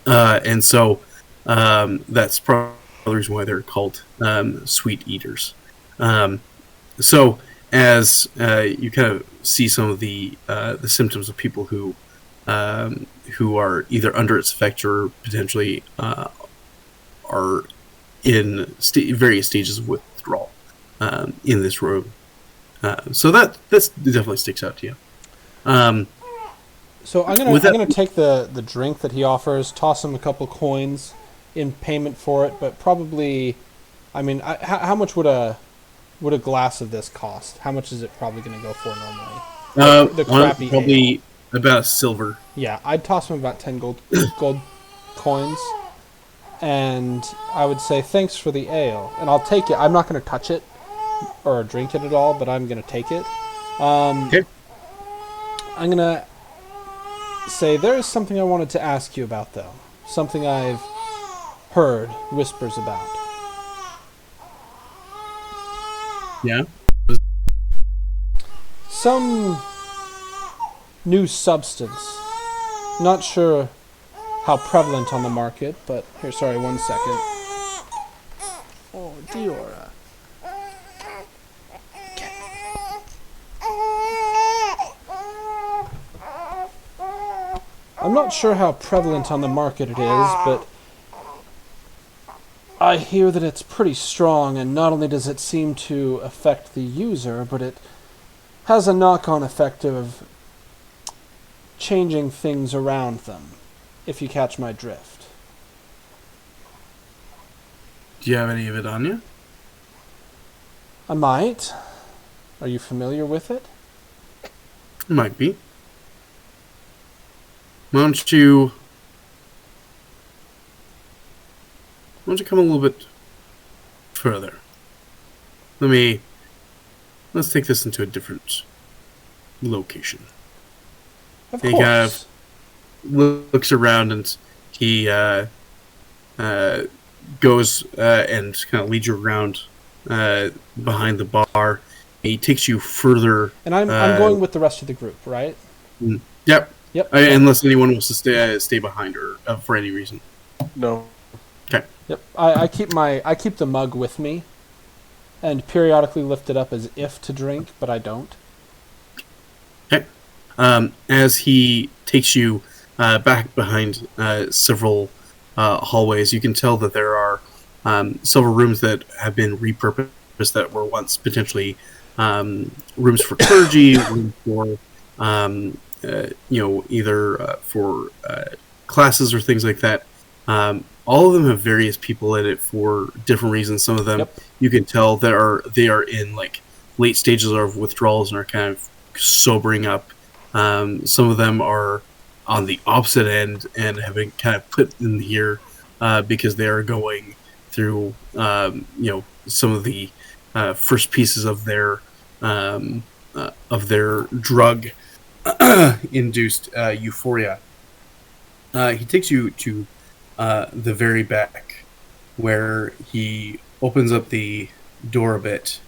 And so that's probably the reason why they're called sweet eaters. So as you kind of see some of the symptoms of people who are either under its effect or potentially are in various stages of withdrawal in this room. So that definitely sticks out to you. So I'm gonna take the drink that he offers, toss him a couple coins in payment for it, but probably, I mean, how much would a glass of this cost? How much is it probably going to go for normally? The crappy probably ale. about a silver. Yeah, I'd toss him about 10 gold coins, and I would say thanks for the ale, and I'll take it. I'm not going to touch it or drink it at all, but I'm going to take it. Okay. I'm going to say there is something I wanted to ask you about, though. Something I've heard whispers about. Yeah. Some new substance. Not sure how prevalent on the market, but here, sorry, 1 second. Oh, Diora. I'm not sure how prevalent on the market it is, but I hear that it's pretty strong, and not only does it seem to affect the user, but it has a knock-on effect of changing things around them, if you catch my drift. Do you have any of it on you? I might. Are you familiar with it? Might be. Why don't you come a little bit further? Let's take this into a different location. Of He course. kind of looks around and he goes and kind of leads you around behind the bar. He takes you further. And I'm going with the rest of the group, right? Yep. Yep. Unless anyone wants to stay behind or for any reason. No. Okay. Yep. I keep the mug with me, and periodically lift it up as if to drink, but I don't. Okay. As he takes you back behind several hallways, you can tell that there are several rooms that have been repurposed that were once potentially rooms for clergy, rooms for either for classes or things like that. All of them have various people in it for different reasons. Some of them you can tell they are in like late stages of withdrawals and are kind of sobering up. Some of them are on the opposite end and have been kind of put in here because they are going through, some of the first pieces of their drug induced euphoria. He takes you to the very back, where he opens up the door a bit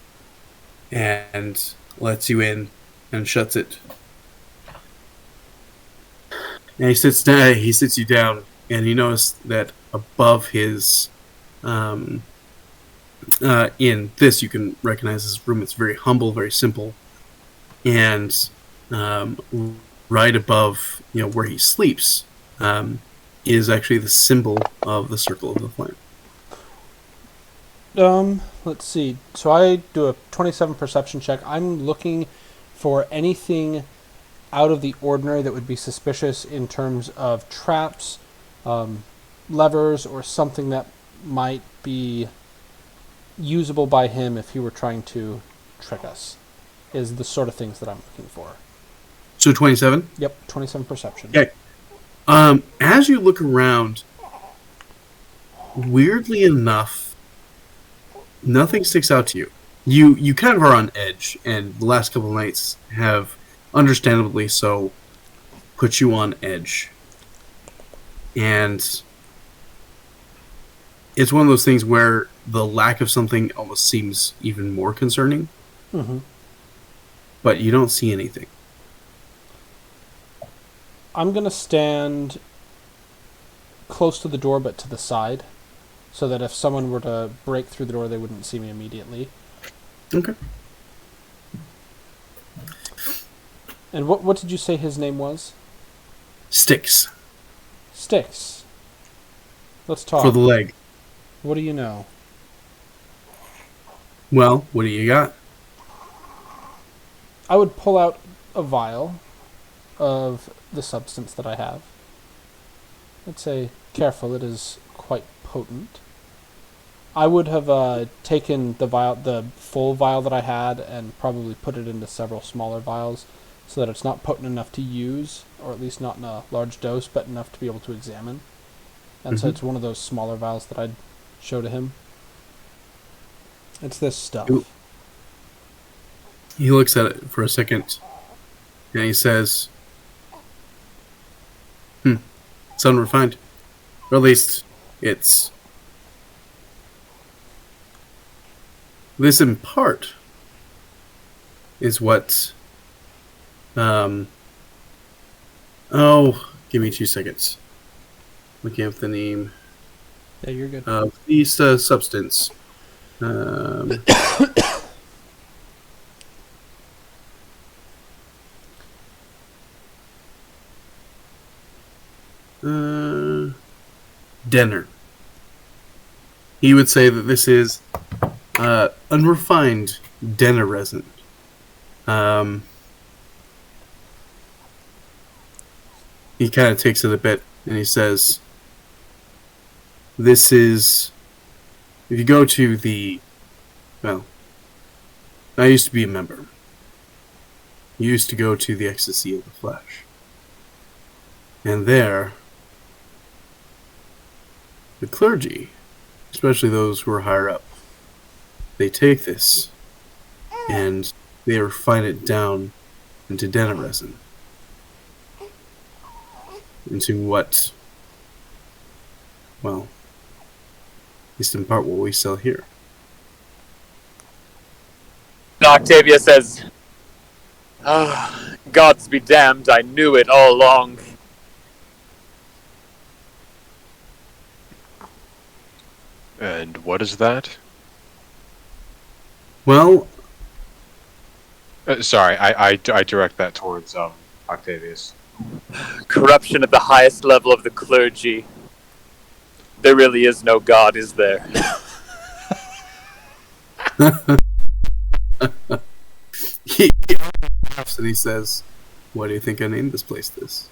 and lets you in and shuts it. And he sits down. He sits you down, and you notice that above his, in this you can recognize his room. It's very humble, very simple, and right above, where he sleeps, is actually the symbol of the Circle of the Flame. Let's see. So I do a 27 perception check. I'm looking for anything out of the ordinary that would be suspicious in terms of traps, levers, or something that might be usable by him if he were trying to trick us, is the sort of things that I'm looking for. So 27? Yep, 27 perception. Okay. As you look around, weirdly enough, nothing sticks out to you. You kind of are on edge, and the last couple of nights have, understandably so, put you on edge. And it's one of those things where the lack of something almost seems even more concerning. Mm-hmm. But you don't see anything. I'm going to stand close to the door, but to the side, so that if someone were to break through the door, they wouldn't see me immediately. Okay. And what did you say his name was? Styx. Styx. Let's talk. For the leg. What do you know? Well, what do you got? I would pull out a vial of the substance that I have. I'd say, careful, it is quite potent. I would have taken the full vial that I had and probably put it into several smaller vials so that it's not potent enough to use, or at least not in a large dose, but enough to be able to examine. And so it's one of those smaller vials that I'd show to him. It's this stuff. He looks at it for a second, and he says, it's unrefined. Or at least, it's... This, in part, is what... give me 2 seconds. Looking up the name. Yeah, you're good. Of this substance. Denner. He would say that this is unrefined Denner resin. He kind of takes it a bit and he says, this is, if you go to the, well, I used to be a member. You used to go to the Ecstasy of the Flesh. And there, the clergy, especially those who are higher up, they take this and they refine it down into Denner resin. Into what, well, at least in part what we sell here. Octavia says, gods be damned, I knew it all along. And what is that? Well... sorry, I direct that towards Octavius. Corruption at the highest level of the clergy. There really is no God, is there? He laughs and he says, why do you think I named this place this?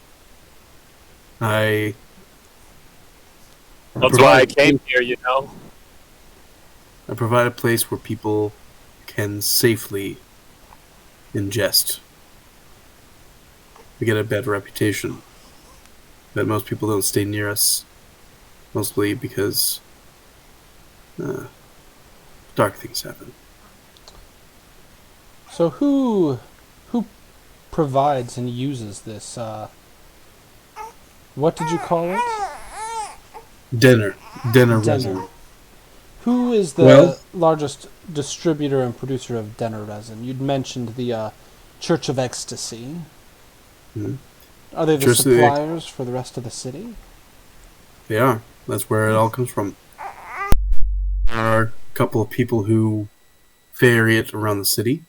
That's why I came here, you know. I provide a place where people can safely ingest we get a bad reputation. That most people don't stay near us, mostly because dark things happen. So who provides and uses this? What did you call it? Dinner Denner. resin. Who is the largest distributor and producer of Denner resin? You'd mentioned the Church of Ecstasy. Mhm. Are they the Church of the- suppliers for the rest of the city? They are. That's where it all comes from. There are a couple of people who ferry it around the city,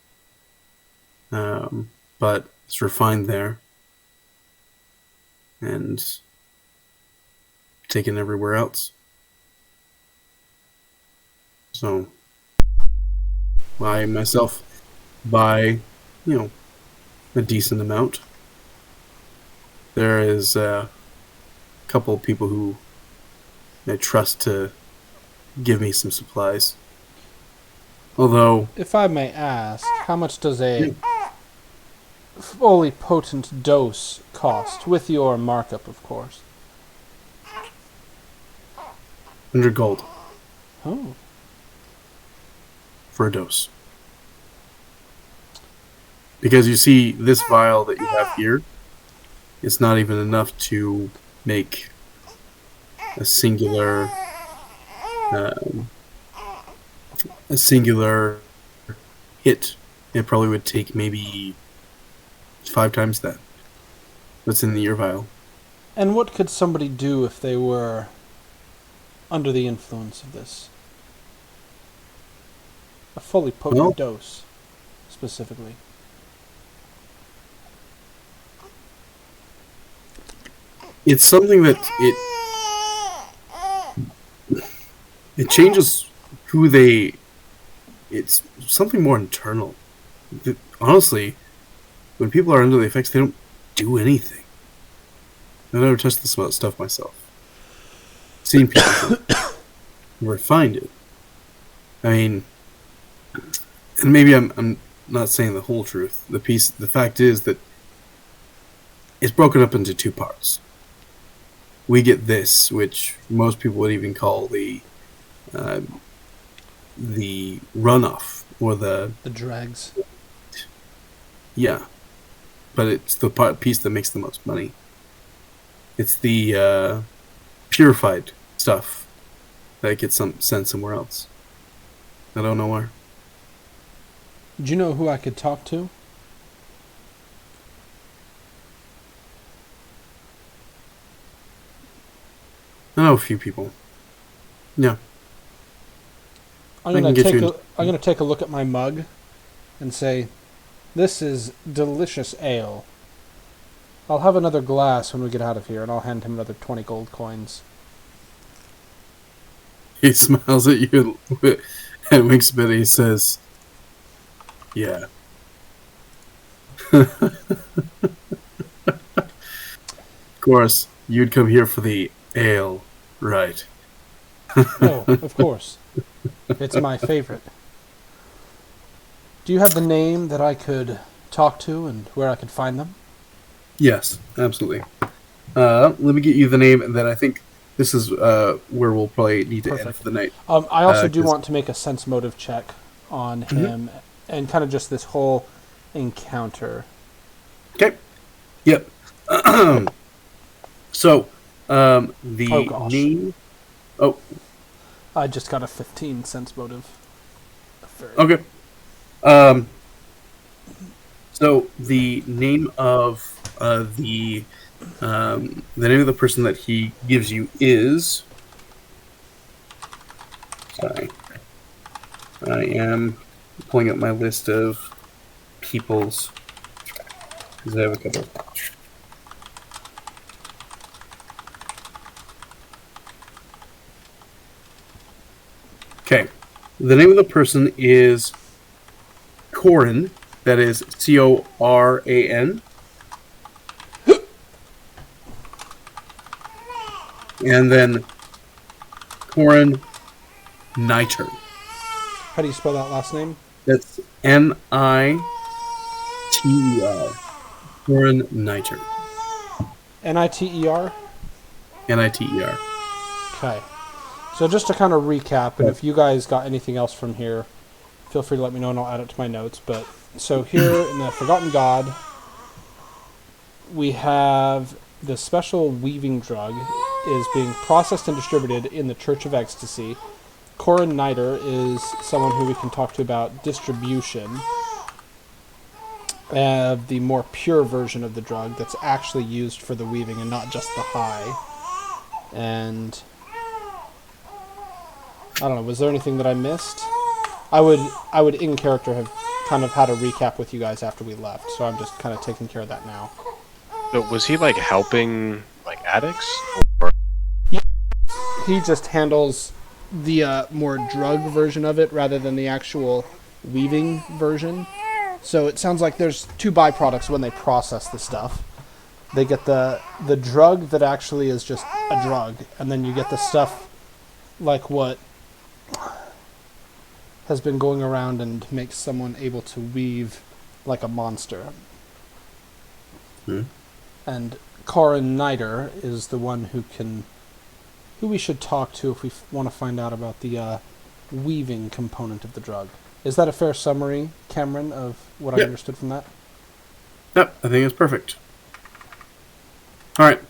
but it's refined there and taken everywhere else. So, I myself buy, a decent amount. There is a couple of people who I trust to give me some supplies. Although, If I may ask, how much does a fully potent dose cost, with your markup, of course? 100 gold Oh, for a dose. Because you see, this vial that you have here, it's not even enough to make a singular hit. It probably would take maybe 5 times that. That's in the ear vial. and what could somebody do if they were under the influence of this? A fully potent Well- dose, specifically. It's something that it changes who they. It's something more internal. Honestly, when people are under the effects, they don't do anything. I've never touched this stuff myself. Seen people refined it. I mean, and maybe I'm not saying the whole truth. The fact is that it's broken up into 2 parts. We get this, which most people would even call the runoff or the dregs. Yeah, but it's the piece that makes the most money. It's the purified stuff that gets sent somewhere else. I don't know where. Do you know who I could talk to? I know a few people. Yeah. I'm I gonna can get take you I'm gonna take a look at my mug and say, "This is delicious ale. I'll have another glass when we get out of here," and I'll hand him another 20 gold coins. He smiles at you and winks a bit and he says, "Yeah." Of course, you'd come here for the ale, right? Oh, of course. It's my favorite. Do you have the name that I could talk to and where I could find them? Yes, absolutely. Let me get you the name, and then I think this is where we'll probably need to end Perfect. for the night. I also do 'cause- want to make a sense motive check on him and kind of just this whole encounter. Okay. Yep. So, the Oh, gosh. name. Oh, I just got a 15 sense motive. okay. So the name of the name of the person that he gives you is. Sorry, I am pulling up my list of peoples because I have a couple. Okay, the name of the person is Coran. That is Coran. And then Coran Niter. How do you spell that last name? That's Niter. Corin Niter. Niter. Niter. Okay. So just to kind of recap, and if you guys got anything else from here, feel free to let me know and I'll add it to my notes. But so here in the Forgotten God, we have the special weaving drug is being processed and distributed in the Church of Ecstasy. Corin Niter is someone who we can talk to about distribution of the more pure version of the drug that's actually used for the weaving and not just the high. And I don't know, was there anything that I missed? I would in character have kind of had a recap with you guys after we left, so I'm just kind of taking care of that now. So was he like helping like addicts? Or... He just handles the more drug version of it rather than the actual weaving version. So it sounds like there's two byproducts when they process the stuff. They get the drug that actually is just a drug, and then you get the stuff like what has been going around and makes someone able to weave like a monster. And Corin Niter is the one who we should talk to if we want to find out about the weaving component of the drug. Is that a fair summary, Cameron, of what I understood from that? Yep, I think it's perfect. All right,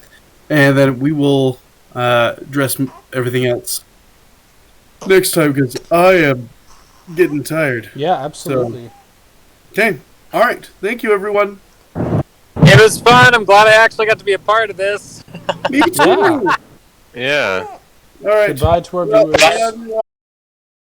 and then we will address everything else next time because I am getting tired. Yeah, absolutely. So, okay, all right. Thank you, everyone. It was fun. I'm glad I actually got to be a part of this. Me too. Yeah. Yeah. All right. Goodbye to our viewers. Bye, everyone.